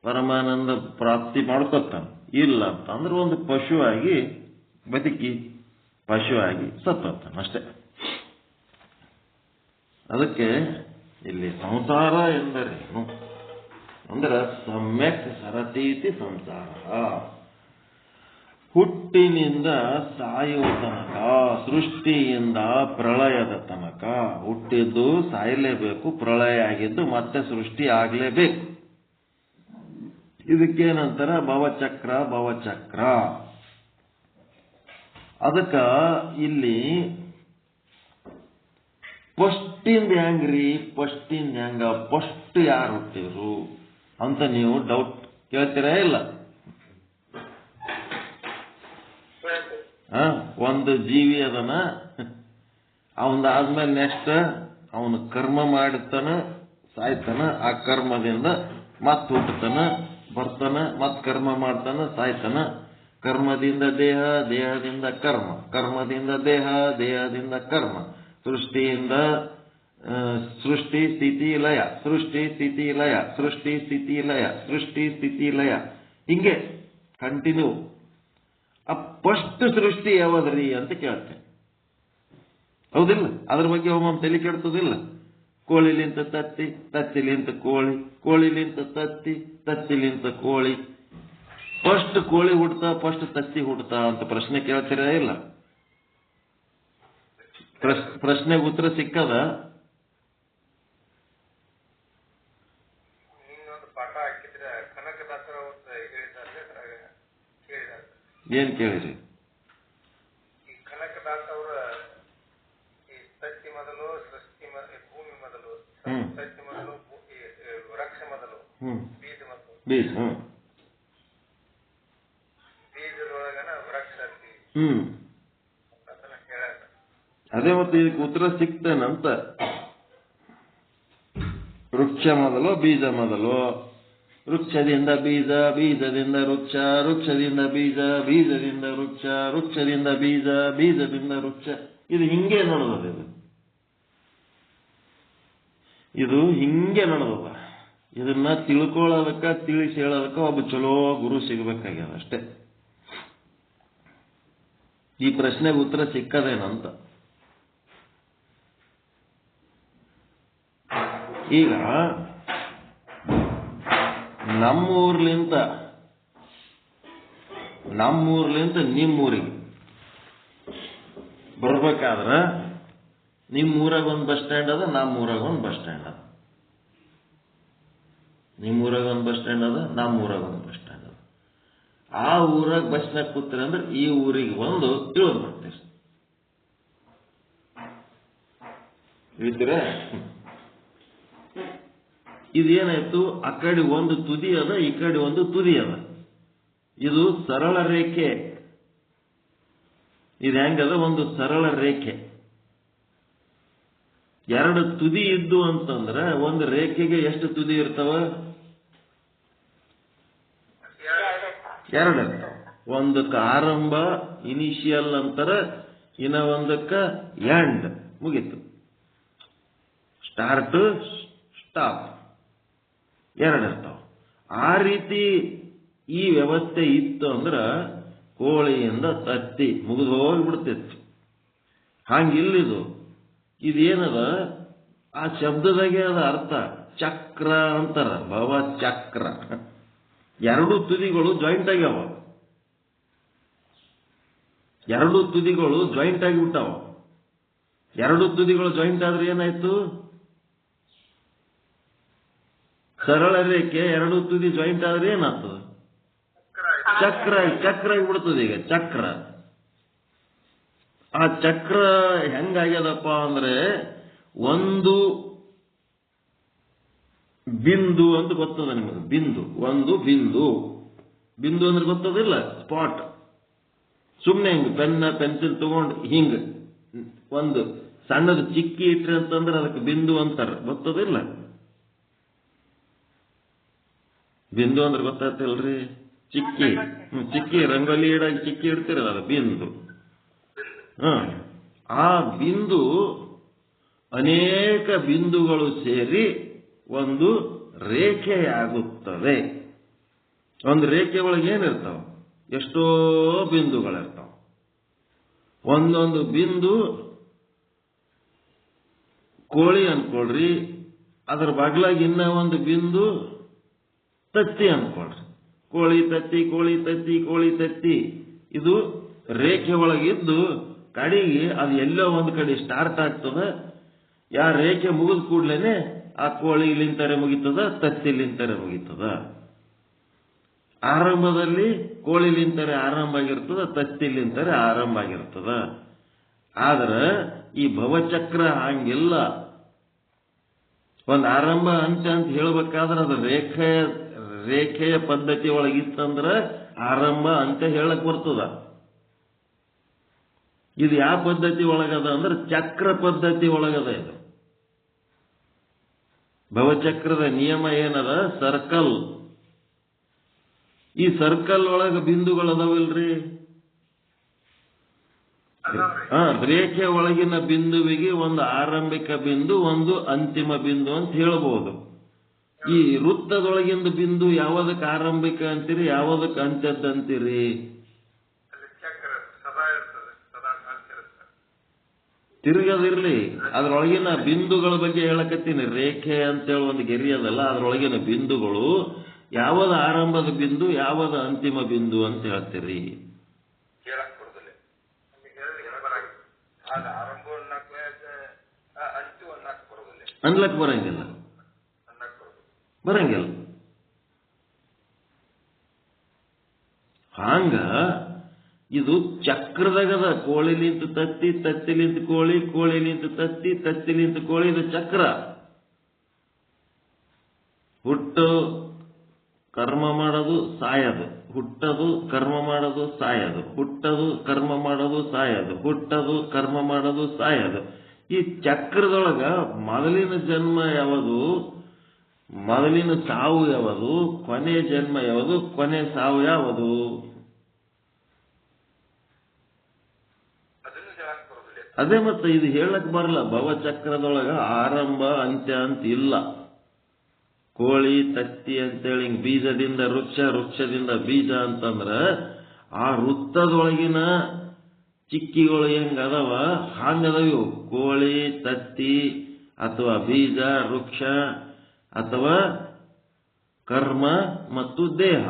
ಪರಮಾನಂದ ಪ್ರಾಪ್ತಿ ಮಾಡ್ಕೊತಾನ. ಇಲ್ಲ ಅಂತಂದ್ರೆ ಒಂದು ಪಶುವಾಗಿ ಬದುಕಿ ಪಶುವಾಗಿ ಸತ್ತೋತಾನ ಅಷ್ಟೇ. ಅದಕ್ಕೆ ಇಲ್ಲಿ ಸಂಸಾರ ಎಂದರೇನು ಅಂದ್ರೆ ಸಮ್ಯಕ್ ಸರತೀತಿ ಸಂಸಾರ. ಹುಟ್ಟಿನಿಂದ ಸಾಯುವ ತನಕ, ಸೃಷ್ಟಿಯಿಂದ ಪ್ರಳಯದ ತನಕ. ಹುಟ್ಟಿದ್ದು ಸಾಯಲೇಬೇಕು, ಪ್ರಳಯ ಆಗಿದ್ದು ಮತ್ತೆ ಸೃಷ್ಟಿ ಆಗ್ಲೇಬೇಕು. ಇದಕ್ಕೇನಂತಾರ? ಭವಚಕ್ರ. ಅದಕ್ಕ ಇಲ್ಲಿ ಫಸ್ಟಿಂದ ಹೆಂಗ್ರಿ? ಫಸ್ಟಿಂದ ಹೆಂಗ? ಫಸ್ಟ್ ಯಾರು ಹುಟ್ಟಿದ್ರು ಅಂತ ನೀವು ಡೌಟ್ ಕೇಳ್ತೀರಾ? ಇಲ್ಲ. ಒಂದು ಜೀವಿ ಅದನ, ಅವನಾದ್ಮೇಲೆ ನೆಕ್ಸ್ಟ್ ಅವನು ಕರ್ಮ ಮಾಡುತ್ತಾನ, ಸಾಯ್ತಾನ. ಆ ಕರ್ಮದಿಂದ ಮತ್ ಹುಟ್ಟತಾನ, ಬರ್ತಾನ, ಮತ್ ಕರ್ಮ ಮಾಡ್ತಾನ, ಸಾಯ್ತಾನ. ಕರ್ಮದಿಂದ ದೇಹ, ದೇಹದಿಂದ ಕರ್ಮ, ಕರ್ಮದಿಂದ ದೇಹ, ದೇಹದಿಂದ ಕರ್ಮ. ಸೃಷ್ಟಿಯಿಂದ ಸೃಷ್ಟಿ ಸ್ಥಿತಿ ಲಯ, ಸೃಷ್ಟಿ ಸ್ಥಿತಿ ಲಯ, ಸೃಷ್ಟಿ ಸ್ಥಿತಿ ಲಯ, ಸೃಷ್ಟಿ ಸ್ಥಿತಿ ಲಯ. ಹಿಂಗೆ ಕಂಟಿನ್ಯೂ. ಆ ಫಸ್ಟ್ ಸೃಷ್ಟಿ ಯಾವದ್ರಿ ಅಂತ ಕೇಳ್ತೇನೆ, ಹೌದಿಲ್ಲ? ಅದ್ರ ಬಗ್ಗೆ ಒಮ್ಮೊಮ್ಮೆ ತಲೆ ಕೆಡ್ತದಿಲ್ಲ. ಕೋಳಿಲಿಂತ ತತ್ತಿ, ತತ್ತಿಲಿಂತ ಕೋಳಿ, ಕೋಳಿಲಿಂತ ತತ್ತಿ, ತತ್ತಿಲಿಂತ ಕೋಳಿ. ಫಸ್ಟ್ ಕೋಳಿ ಹುಡ್ತಾ ಫಸ್ಟ್ ತತ್ತಿ ಹುಡ್ತಾ ಅಂತ ಪ್ರಶ್ನೆ ಕೇಳ್ತೀರಾ ಇಲ್ಲ? ಪ್ರಶ್ನೆಗೆ ಉತ್ತರ ಸಿಕ್ಕದ? ಏನ್ ಕೇಳಿರಿ? ಈ ಕನಕದಾಸ ಅವರ ಈ ಸತ್ಯ ಮೊದಲು, ಸೃಷ್ಟಿ ಭೂಮಿ ಮೊದಲು, ಸತ್ಯ ಮೊದಲು, ವೃಕ್ಷ ಮೊದಲು, ಬೀಜ ಮೊದಲು, ಬೀಜದೊಳಗನ ವೃಕ್ಷ ಅದೇ ಮತ್ತೆ ಇದಕ್ಕೆ ಉತ್ತರ ಸಿಕ್ತೇನಂತ. ವೃಕ್ಷ ಮೊದಲು, ಬೀಜ ಮೊದಲು, ವೃಕ್ಷದಿಂದ ಬೀಜ, ಬೀಜದಿಂದ ವೃಕ್ಷ, ವೃಕ್ಷದಿಂದ ಬೀಜ, ಬೀಜದಿಂದ ವೃಕ್ಷ, ವೃಕ್ಷದಿಂದ ಬೀಜ, ಬೀಜದಿಂದ ವೃಕ್ಷ. ಇದು ಹಿಂಗೆ ನಡೆದದ. ಇದು ಹಿಂಗೆ ನಡೆದದ. ಇದನ್ನ ತಿಳ್ಕೊಳ್ಳೋದಕ್ಕ, ತಿಳಿಸಿ ಹೇಳೋದಕ್ಕ ಒಬ್ಬ ಚಲೋ ಗುರು ಸಿಗಬೇಕಾಗ್ಯದ ಅಷ್ಟೇ. ಈ ಪ್ರಶ್ನೆಗೆ ಉತ್ತರ ಸಿಕ್ಕದೇನಂತ. ಈಗ ನಮ್ಮೂರ್ಲಿಂತ ನಿಮ್ಮೂರಿಗೆ ಬರ್ಬೇಕಾದ್ರೆ ನಿಮ್ಮೂರಾಗ ಒಂದು ಬಸ್ ಸ್ಟ್ಯಾಂಡ್ ಅದ, ನಮ್ಮೂರಾಗ ಒಂದು ಬಸ್ ಸ್ಟ್ಯಾಂಡ್ ಅದ. ನಿಮ್ಮೂರಾಗ ಒಂದು ಬಸ್ ಸ್ಟ್ಯಾಂಡ್ ಅದ, ನಮ್ಮೂರಾಗ ಒಂದು ಬಸ್ ಸ್ಟ್ಯಾಂಡ್ ಅದ. ಆ ಊರಾಗ ಬಸ್ನಾಗ ಕೂತ್ರಿ ಅಂದ್ರೆ ಈ ಊರಿಗೆ ಒಂದು ಇಳಿದು ಬರ್ತೀರಿ. ಇಳಿತೀರ? ಇದೇನಾಯ್ತು? ಆ ಕಡೆ ಒಂದು ತುದಿ ಅದ, ಈ ಕಡೆ ಒಂದು ತುದಿ ಅದ. ಇದು ಸರಳ ರೇಖೆ. ಇದು ಹೆಂಗದ? ಒಂದು ಸರಳ ರೇಖೆ. ಎರಡು ತುದಿ ಇದ್ದು ಅಂತಂದ್ರೆ ಒಂದು ರೇಖೆಗೆ ಎಷ್ಟು ತುದಿ ಇರ್ತಾವ? ಎರಡು ಇರ್ತಾವ. ಒಂದಕ್ಕೆ ಆರಂಭ, ಇನಿಷಿಯಲ್ ಅಂತಾರ, ಇನ್ನ ಒಂದಕ್ಕ ಎಂಡ್, ಮುಗೀತು. ಸ್ಟಾರ್ಟ್, ಸ್ಟಾಪ್, ಎರಡು ಇರ್ತಾವ. ಆ ರೀತಿ ಈ ವ್ಯವಸ್ಥೆ ಇತ್ತು ಅಂದ್ರ ಕೋಳಿಯಿಂದ ತತ್ತಿ ಮುಗಿದು ಹೋಗ್ಬಿಡ್ತಿತ್ತು. ಹಂಗಿಲ್ಲಿದು. ಇದೇನದ? ಆ ಶಬ್ದದಾಗೆ ಅದ ಅರ್ಥ. ಚಕ್ರ ಅಂತಾರ, ಭವ ಚಕ್ರ. ಎರಡು ತುದಿಗಳು ಜಾಯಿಂಟ್ ಆಗ್ಯಾವ. ಎರಡು ತುದಿಗಳು ಜಾಯಿಂಟ್ ಆಗಿಬಿಟ್ಟಾವ. ಎರಡು ತುದಿಗಳು ಜಾಯಿಂಟ್ ಆದ್ರೆ ಏನಾಯ್ತು? ಸರಳ ರೇಖೆ ಎರಡು ತುದಿ ಜಾಯಿಂಟ್ ಆದ್ರೆ ಏನಾಗ್ತದೆ? ಚಕ್ರ ಆಗಿಬಿಡ್ತದೆ. ಈಗ ಚಕ್ರ. ಆ ಚಕ್ರ ಹೆಂಗಾಗ್ಯದಪ್ಪ ಅಂದ್ರೆ ಒಂದು ಬಿಂದು ಅಂತ ಗೊತ್ತದ ನಿಮಗೆ? ಬಿಂದು, ಒಂದು ಬಿಂದು. ಬಿಂದು ಅಂದ್ರೆ ಗೊತ್ತದಿಲ್ಲ? ಸ್ಪಾಟ್. ಸುಮ್ಮನೆ ಹಿಂಗ್ ಪೆನ್ಸಿಲ್ ತಗೊಂಡು ಹಿಂಗ್ ಒಂದು ಸಣ್ಣದು ಚಿಕ್ಕಿ ಇಟ್ರಿ ಅಂತಂದ್ರೆ ಅದಕ್ಕೆ ಬಿಂದು ಅಂತಾರ, ಗೊತ್ತದಿಲ್ಲ? ಬಿಂದು ಅಂದ್ರೆ ಗೊತ್ತಾಗ್ತಿಲ್ರಿ? ಚಿಕ್ಕಿ ರಂಗೋಲಿ ಇಡಾಗಿ ಚಿಕ್ಕಿ ಇಡ್ತಿರಲ್ಲ, ಅದು ಬಿಂದು. ಆ ಬಿಂದು ಅನೇಕ ಬಿಂದುಗಳು ಸೇರಿ ಒಂದು ರೇಖೆಯಾಗುತ್ತದೆ. ಒಂದು ರೇಖೆ ಒಳಗೆ ಏನಿರ್ತಾವ? ಎಷ್ಟೋ ಬಿಂದುಗಳಿರ್ತಾವ. ಒಂದೊಂದು ಬಿಂದು ಕೋಳಿ ಅನ್ಕೊಳ್ರಿ, ಅದ್ರ ಬಾಗ್ಲಾಗ ಇನ್ನ ಒಂದು ಬಿಂದು ತತ್ತಿ ಅನ್ಕೊಳ್ರಿ. ಕೋಳಿ ತತ್ತಿ, ಕೋಳಿ ತತ್ತಿ, ಕೋಳಿ ತತ್ತಿ. ಇದು ರೇಖೆ ಒಳಗಿದ್ದು ಕಡೆಗೆ ಅದು ಎಲ್ಲೋ ಒಂದು ಕಡೆ ಸ್ಟಾರ್ಟ್ ಆಗ್ತದ. ಯಾ ರೇಖೆ ಮುಗಿದ ಕೂಡ್ಲೇನೆ ಆ ಕೋಳಿ ಇಲ್ಲಿಂತಾರೆ ಮುಗಿತದ, ತತ್ತಿಲಿಂತಾರೆ ಮುಗಿತದ. ಆರಂಭದಲ್ಲಿ ಕೋಳಿಲಿಂತಾರೆ ಆರಂಭ ಆಗಿರ್ತದ, ತತ್ತಿಲಿಂತಾರೆ ಆರಂಭ ಆಗಿರ್ತದ. ಆದ್ರೆ ಈ ಭವಚಕ್ರ ಹಂಗಿಲ್ಲ. ಒಂದು ಆರಂಭ ಅಂತ್ಯ ಅಂತ ಹೇಳ್ಬೇಕಾದ್ರೆ ಅದು ರೇಖೆಯ ಪದ್ಧತಿ ಒಳಗಿತ್ತಂದ್ರೆ ಆರಂಭ ಅಂತ್ಯ ಹೇಳಕ್ ಬರ್ತದ. ಇದು ಯಾವ ಪದ್ಧತಿ ಒಳಗದ ಅಂದ್ರೆ ಚಕ್ರ ಪದ್ಧತಿ ಒಳಗದ. ಇದು ಭವಚಕ್ರದ ನಿಯಮ ಏನದ? ಸರ್ಕಲ್. ಈ ಸರ್ಕಲ್ ಒಳಗ ಬಿಂದುಗಳದಾವಿಲ್ರಿ? ರೇಖೆ ಒಳಗಿನ ಬಿಂದುವಿಗೆ ಒಂದು ಆರಂಭಿಕ ಬಿಂದು, ಒಂದು ಅಂತಿಮ ಬಿಂದು ಅಂತ ಹೇಳ್ಬೋದು. ಈ ವೃತ್ತದೊಳಗಿಂದ ಬಿಂದು ಯಾವುದಕ್ಕೆ ಆರಂಭಿಕ ಅಂತೀರಿ, ಯಾವುದಕ್ಕೆ ಅಂತ್ಯದ್ದು ಅಂತೀರಿ? ಅಲ್ಲಿ ಚಕ್ರ ಸದಾ ಇರ್ತದೆ, ಸದಾ ಕಾಲ್ತಿರುತ್ತೆ. ತಿರುಗದಿರ್ಲಿ, ಅದ್ರೊಳಗಿನ ಬಿಂದುಗಳ ಬಗ್ಗೆ ಹೇಳಕತ್ತೀನಿ. ರೇಖೆ ಅಂತೇಳಿ ಒಂದು ಗೆರಿ ಅದಲ್ಲ, ಅದ್ರೊಳಗಿನ ಬಿಂದುಗಳು ಯಾವದ ಆರಂಭದ ಬಿಂದು, ಯಾವದ ಅಂತಿಮ ಬಿಂದು ಅಂತ ಹೇಳ್ತೀರಿ? ಹೇಳಕ್ ಬರುದಿಲ್ಲ. ಆಗ ಆರಂಭ ಅನ್ನಕ್ಕೆ ಅಂಚು ಅನ್ನಕ್ ಬರುದಿಲ್ಲ, ಅನ್ಲಕ್ ಬರಂಗಿಲ್ಲ, ಅನ್ನಕ್ ಬರುದಿಲ್ಲ. ಬರಂಗಿಲ್ಲ. ಹಾಂಗ ಇದು ಚಕ್ರದಾಗದ. ಕೋಳಿಲಿಂತ ತತ್ತಿ, ತತ್ತಿಲಿಂತ ಕೋಳಿ, ಕೋಳಿಲಿಂತ ತತ್ತಿ, ತತ್ತಿಲಿಂತ ಕೋಳಿ. ಇದು ಚಕ್ರ. ಹುಟ್ಟು ಕರ್ಮ ಮಾಡೋದು, ಸಾಯೋದು, ಹುಟ್ಟದು, ಕರ್ಮ ಮಾಡೋದು, ಸಾಯೋದು, ಹುಟ್ಟದು, ಕರ್ಮ ಮಾಡೋದು, ಸಾಯೋದು, ಹುಟ್ಟದು, ಕರ್ಮ ಮಾಡೋದು, ಸಾಯೋದು. ಈ ಚಕ್ರದೊಳಗ ಮೊದಲಿನ ಜನ್ಮ ಯಾವುದು, ಮೊದಲಿನ ಸಾವು ಯಾವುದು, ಕೊನೆ ಜನ್ಮ ಯಾವುದು, ಕೊನೆ ಸಾವು ಯಾವುದು? ಅದನ್ನು ಹೇಳಕ್ ಬರುದಿಲ್ಲ. ಅದೇ ಮತ್ತೆ ಇದು ಹೇಳಕ್ ಬರಲ್ಲ. ಭವಚಕ್ರದೊಳಗ ಆರಂಭ ಅಂತ್ಯ ಅಂತ ಇಲ್ಲ. ಕೋಳಿ, ತತ್ತಿ ಅಂತೇಳಿ ಬೀಜದಿಂದ ವೃಕ್ಷ, ವೃಕ್ಷದಿಂದ ಬೀಜ ಅಂತಂದ್ರ ಆ ವೃತ್ತದೊಳಗಿನ ಚಿಕ್ಕಿಗಳು ಹೆಂಗದವ ಹಾಂಗದವ ಇವು. ಕೋಳಿ, ತತ್ತಿ ಅಥವಾ ಬೀಜ, ವೃಕ್ಷ ಅಥವಾ ಕರ್ಮ ಮತ್ತು ದೇಹ.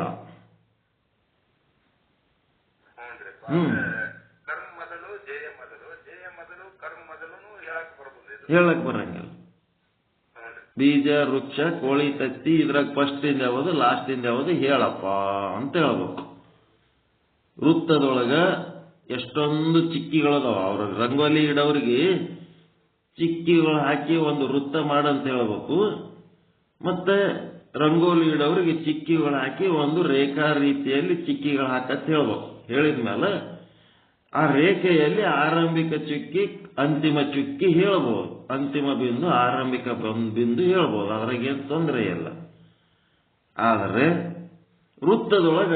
ಕರ್ಮ ಮೊದಲು, ಜಯ ಮೊದಲು, ಜಯ ಮೊದಲು, ಕರ್ಮ ಮೊದಲು ಹೇಳಕ್ ಬರುದಿಲ್ಲ. ಹೇಳಕ್ ಬರಂಗಿಲ್ಲ. ಬೀಜ, ವೃಕ್ಷ, ಕೋಳಿ, ತತ್ತಿ ಇದ್ರಾಗ ಫಸ್ಟ್ ಇಂದ ಯಾವುದು, ಲಾಸ್ಟ್ ಇಂದ ಯಾವುದು ಹೇಳಪ್ಪ ಅಂತ ಹೇಳ್ಬೇಕು. ವೃತ್ತದೊಳಗ ಎಷ್ಟೊಂದು ಚಿಕ್ಕಿಗಳದಾವ. ಅವ್ರ ರಂಗೋಲಿ ಇಡೋರಿಗೆ ಚಿಕ್ಕಿಗಳು ಹಾಕಿ ಒಂದು ವೃತ್ತ ಮಾಡಂತ ಹೇಳ್ಬೇಕು. ಮತ್ತೆ ರಂಗೋಲಿ ಇಡೋರಿಗೆ ಚಿಕ್ಕಿಗಳು ಹಾಕಿ ಒಂದು ರೇಖಾ ರೀತಿಯಲ್ಲಿ ಚಿಕ್ಕಿಗಳು ಹಾಕತ್ ಹೇಳ್ಬೇಕು. ಹೇಳಿದ್ಮೇಲೆ ಆ ರೇಖೆಯಲ್ಲಿ ಆರಂಭಿಕ ಚುಕ್ಕಿ, ಅಂತಿಮ ಚುಕ್ಕಿ ಹೇಳ್ಬೋದು. ಅಂತಿಮ ಬಿಂದು, ಆರಂಭಿಕ ಬಿಂದು ಹೇಳ್ಬೋದು. ಅದ್ರಾಗ ಏನು ತೊಂದರೆ ಇಲ್ಲ. ಆದರೆ ವೃತ್ತದೊಳಗ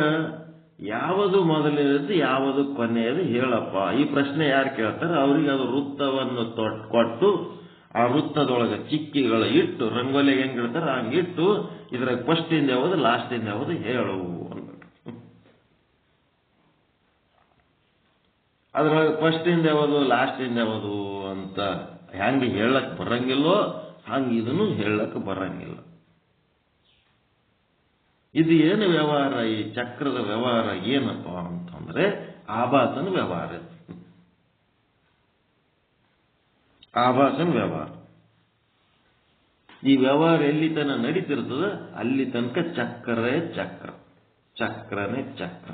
ಯಾವುದು ಮೊದಲನೇದು, ಯಾವುದು ಕೊನೆಯದು ಹೇಳಪ್ಪ. ಈ ಪ್ರಶ್ನೆ ಯಾರು ಕೇಳ್ತಾರೆ ಅವ್ರಿಗೆ ಅದು ವೃತ್ತವನ್ನು ಕೊಟ್ಟು ಆ ವೃತ್ತದೊಳಗ ಚಿಕ್ಕಿಗಳು ಇಟ್ಟು, ರಂಗೋಲಿಗೆ ಹೆಂಗಿಡ್ತಾರೆ ಹಂಗಿಟ್ಟು, ಇದ್ರಾಗ ಫಸ್ಟ್ ಇಂದ ಯಾವುದು, ಲಾಸ್ಟ್ ಇಂದ ಯಾವುದು ಹೇಳು ಅಂದ್ಬಿಟ್ಟು. ಅದ್ರೊಳಗೆ ಫಸ್ಟ್ ಇಂದ ಯಾವುದು, ಲಾಸ್ಟ್ ಇಂದ ಯಾವುದು ಅಂತ ಹೆಂಗೆ ಹೇಳಕ್ ಬರಂಗಿಲ್ಲೋ ಹಂಗೆ ಇದನ್ನು ಹೇಳಕ್ ಬರಂಗಿಲ್ಲ. ಇದು ಏನು ವ್ಯವಹಾರ? ಈ ಚಕ್ರದ ವ್ಯವಹಾರ ಏನಪ್ಪ ಅಂತಂದ್ರೆ ಆಭಾಸನ ವ್ಯವಹಾರ. ಆಭಾಸನ ವ್ಯವಹಾರ. ಈ ವ್ಯವಹಾರ ಎಲ್ಲಿ ತನಕ ನಡೀತಿರ್ತದ ಅಲ್ಲಿ ತನಕ ಚಕ್ರೇ ಚಕ್ರ, ಚಕ್ರನೇ ಚಕ್ರ.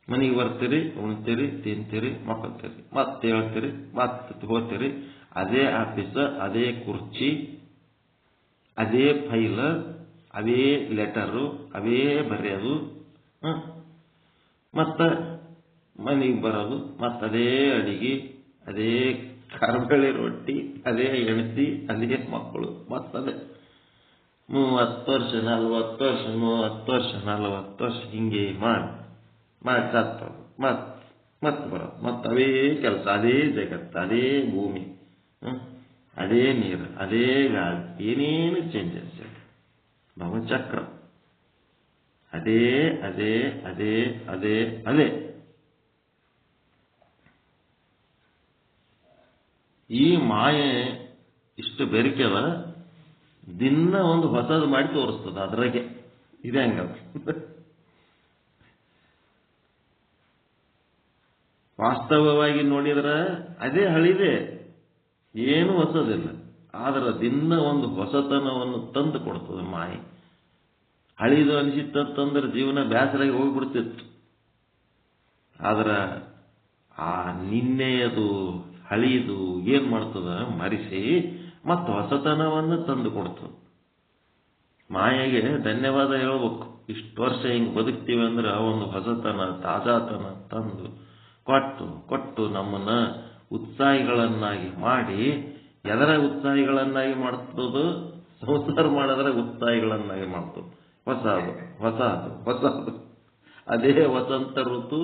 ಮನೆಗೆ ಬರ್ತೀರಿ, ಉಣ್ತೀರಿ, ತಿಂತೀರಿ, ಮಕ್ಕಳ್ತೀರಿ, ಮತ್ತೆ ಹೇಳ್ತೀರಿ, ಮತ್ತೆ ಹೋಗ್ತೀರಿ. ಅದೇ ಆಫೀಸ, ಅದೇ ಕುರ್ಚಿ, ಅದೇ ಫೈಲ್, ಅದೇ ಲೆಟರು, ಅವೇ ಬರೆಯೋದು. ಮತ್ತ ಮನೆಗೆ ಬರೋದು, ಮತ್ತದೇ ಅಡಿಗೆ, ಅದೇ ಕಾರ್ಬಳಿ ರೊಟ್ಟಿ, ಅದೇ ಹೆಂಡತಿ, ಅದೇ ಮಕ್ಕಳು. ಮತ್ತದೇ 30 ವರ್ಷ 40 ವರ್ಷ 30 ವರ್ಷ 40 ವರ್ಷ ಹಿಂಗೆ ಮಾಡಿ ಸತ್ತೋದು. ಮತ್ತೆ ಬರೋದು, ಮತ್ತೆ ಅವೇ ಕೆಲಸ, ಅದೇ ಜಗತ್ತು, ಅದೇ ಭೂಮಿ, ಅದೇ ನೀರು, ಅದೇ ಗಾಳಿ, ಏನೇನು ಚೇಂಜಸ್ ಇಲ್ಲ. ಭವಚಕ್ರ ಅದೇ ಅದೇ ಅದೇ ಅದೇ ಅದೇ. ಈ ಮಾಯೆ ಇಷ್ಟು ಬೆರಕೆದ ದಿನ ಒಂದು ಹೊಸದು ಮಾಡಿ ತೋರಿಸ್ತದ. ಅದ್ರಾಗೆ ಇದೆ ಹಂಗದ. ವಾಸ್ತವವಾಗಿ ನೋಡಿದ್ರೆ ಅದೇ ಹಳಿದೆ, ಏನು ಹೊಸದಿಲ್ಲ. ಆದ್ರೆ ದಿನ ಒಂದು ಹೊಸತನವನ್ನು ತಂದು ಕೊಡ್ತದೆ ಮಾಯೆ. ಹಳಿದು ಅನಿಸಿತ್ತಂತಂದ್ರೆ ಜೀವನ ಬೇಸರಾಗಿ ಹೋಗ್ಬಿಡ್ತಿತ್ತು. ಆದ್ರೆ ಆ ನಿನ್ನೆಯದು ಹಳಿದು ಏನ್ ಮಾಡ್ತದ ಮರಿಸಿ ಮತ್ತೆ ಹೊಸತನವನ್ನು ತಂದು ಕೊಡ್ತದೆ. ಮಾಯೆಗೆ ಧನ್ಯವಾದ ಹೇಳ್ಬೇಕು. ಇಷ್ಟು ವರ್ಷ ಹಿಂಗೆ ಬದುಕ್ತೀವಿ ಅಂದ್ರೆ ಒಂದು ಹೊಸತನ, ತಾಜಾತನ ತಂದು ಕೊಟ್ಟು ನಮ್ಮನ್ನ ಉತ್ಸಾಹಿಗಳನ್ನಾಗಿ ಮಾಡಿ. ಎದರ ಉತ್ಸಾಹಿಗಳನ್ನಾಗಿ ಮಾಡ್ತದ? ಸಂಸಾರ ಮಾಡಿದ್ರೆ ಉತ್ಸಾಹಿಗಳನ್ನಾಗಿ ಮಾಡ್ತದೆ. ಹೊಸದು ಅದೇ ವಸಂತ ಋತು,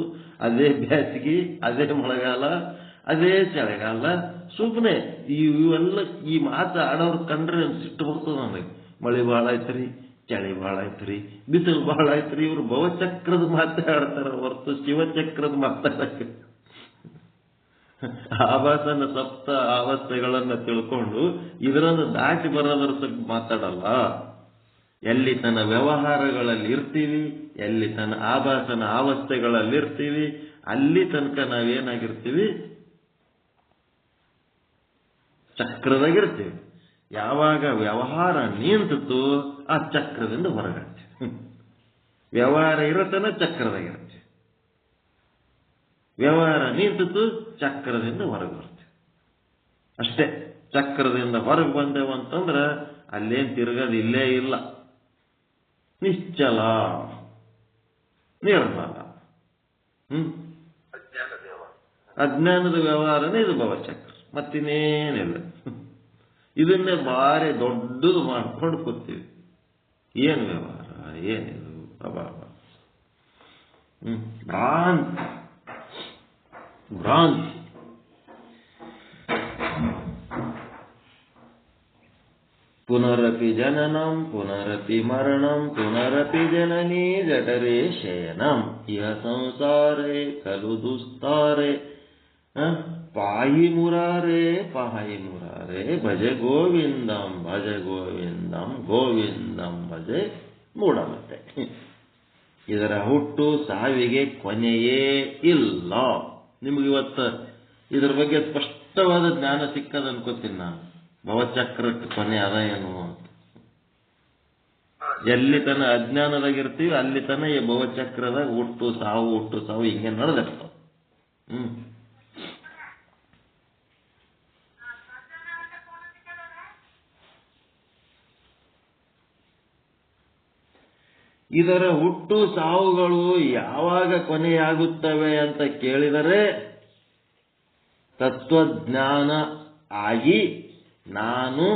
ಅದೇ ಬೇಸಿಗೆ, ಅದೇ ಮಳೆಗಾಲ, ಅದೇ ಚಳಿಗಾಲ. ಸುಮ್ಮನೆ ಇವೆಲ್ಲ ಈ ಮಾತು ಆಡೋರು ಕಂಡ್ರೆ ಸಿಟ್ಟು ಬರ್ತದೆ ನನಗೆ. ಮಳೆ ಭಾಳ ಆಯ್ತ್ರಿ, ಚಳಿ ಭಾಳ ಆಯ್ತ್ರಿ, ಬಿಸಿಲು ಭಾಳ ಆಯ್ತ್ರಿ. ಇವ್ರು ಭವಚಕ್ರದ ಮಾತಾಡ್ತಾರ ಹೊರತು ಶಿವಚಕ್ರದ ಮಾತಾಡಕ್ಕೆ ಆಭಾಸನ ಸಪ್ತ ಅವಸ್ಥೆಗಳನ್ನ ತಿಳ್ಕೊಂಡು ಇದರನ್ನು ದಾಟಿ ಬರೋದ್ರ ಬಗ್ಗೆ ಮಾತಾಡಲ್ಲ. ಎಲ್ಲಿ ತನ್ನ ವ್ಯವಹಾರಗಳಲ್ಲಿ ಇರ್ತೀವಿ, ಎಲ್ಲಿ ತನ್ನ ಆಭಾಸನ ಅವಸ್ಥೆಗಳಲ್ಲಿ ಇರ್ತೀವಿ, ಅಲ್ಲಿ ತನಕ ನಾವೇನಾಗಿರ್ತೀವಿ, ಚಕ್ರದಾಗಿರ್ತೀವಿ. ಯಾವಾಗ ವ್ಯವಹಾರ ನಿಂತಿತು ಆ ಚಕ್ರದಿಂದ ಹೊರಗಾಗ್ತೀವಿ. ವ್ಯವಹಾರ ಇರತನ ಚಕ್ರದಾಗಿರ್ತೀವಿ, ವ್ಯವಹಾರ ನಿಂತಿತು ಚಕ್ರದಿಂದ ಹೊರಗೆ ಬರ್ತೀವಿ ಅಷ್ಟೇ. ಚಕ್ರದಿಂದ ಹೊರಗೆ ಬಂದೆವು ಅಂತಂದ್ರೆ ಅಲ್ಲೇನ್ ತಿರುಗದು ಇಲ್ಲೇ ಇಲ್ಲ. ನಿಶ್ಚಲ ನಿರ್ಮಲ. ಅಜ್ಞಾನದ ವ್ಯವಹಾರನೇ ಇದು ಭವಚಕ್ರ, ಮತ್ತಿನ್ನೇನಿಲ್ಲ. ಇದನ್ನೇ ಭಾರಿ ದೊಡ್ಡದು ಮಾಡ್ಕೊಂಡು ಕೂತೀವಿ. ಏನು ವ್ಯವಹಾರ, ಏನಿದು ಅಭಾವ, ಭ್ರಾಂತಿ ಭ್ರಾಂತಿ. ಪುನರಪಿ ಜನನಂ ಪುನರಪಿ ಮರಣಂ ಪುನರಪಿ ಜನನೀ ಜಠರೇ ಶಯನಂ ಇಹ ಸಂಸಾರೇ ಖಲು ದುಸ್ತಾರೆ ಪಾಹಿ ಮುರಾರೇ ಭಜ ಗೋವಿಂದಂ ಗೋವಿಂದಂ ಭಜೆ ಮೂಢಮತೆ. ಇದರ ಹುಟ್ಟು ಸಾವಿಗೆ ಕೊನೆಯೇ ಇಲ್ಲ. ನಿಮಗಿವತ್ತು ಇದರ ಬಗ್ಗೆ ಸ್ಪಷ್ಟವಾದ ಜ್ಞಾನ ಸಿಕ್ಕದ ಅನ್ಕೋತೀನಿ ನಾನು. ಭವಚಕ್ರಕ್ಕೆ ಕೊನೆ ಅದ ಏನು ಅಂತ. ಎಲ್ಲಿ ತನ ಅಜ್ಞಾನದಾಗಿರ್ತೀವಿ ಅಲ್ಲಿ ತನ ಈ ಭವಚಕ್ರದಾಗ ಹುಟ್ಟು ಸಾವು ಹಿಂಗೆ ನಡೆದಿರ್ತಾವ. ಇದರ ಹುಟ್ಟು ಸಾವುಗಳು ಯಾವಾಗ ಕೊನೆಯಾಗುತ್ತವೆ ಅಂತ ಕೇಳಿದರೆ ತತ್ವಜ್ಞಾನ ಆಗಿ ನಾನು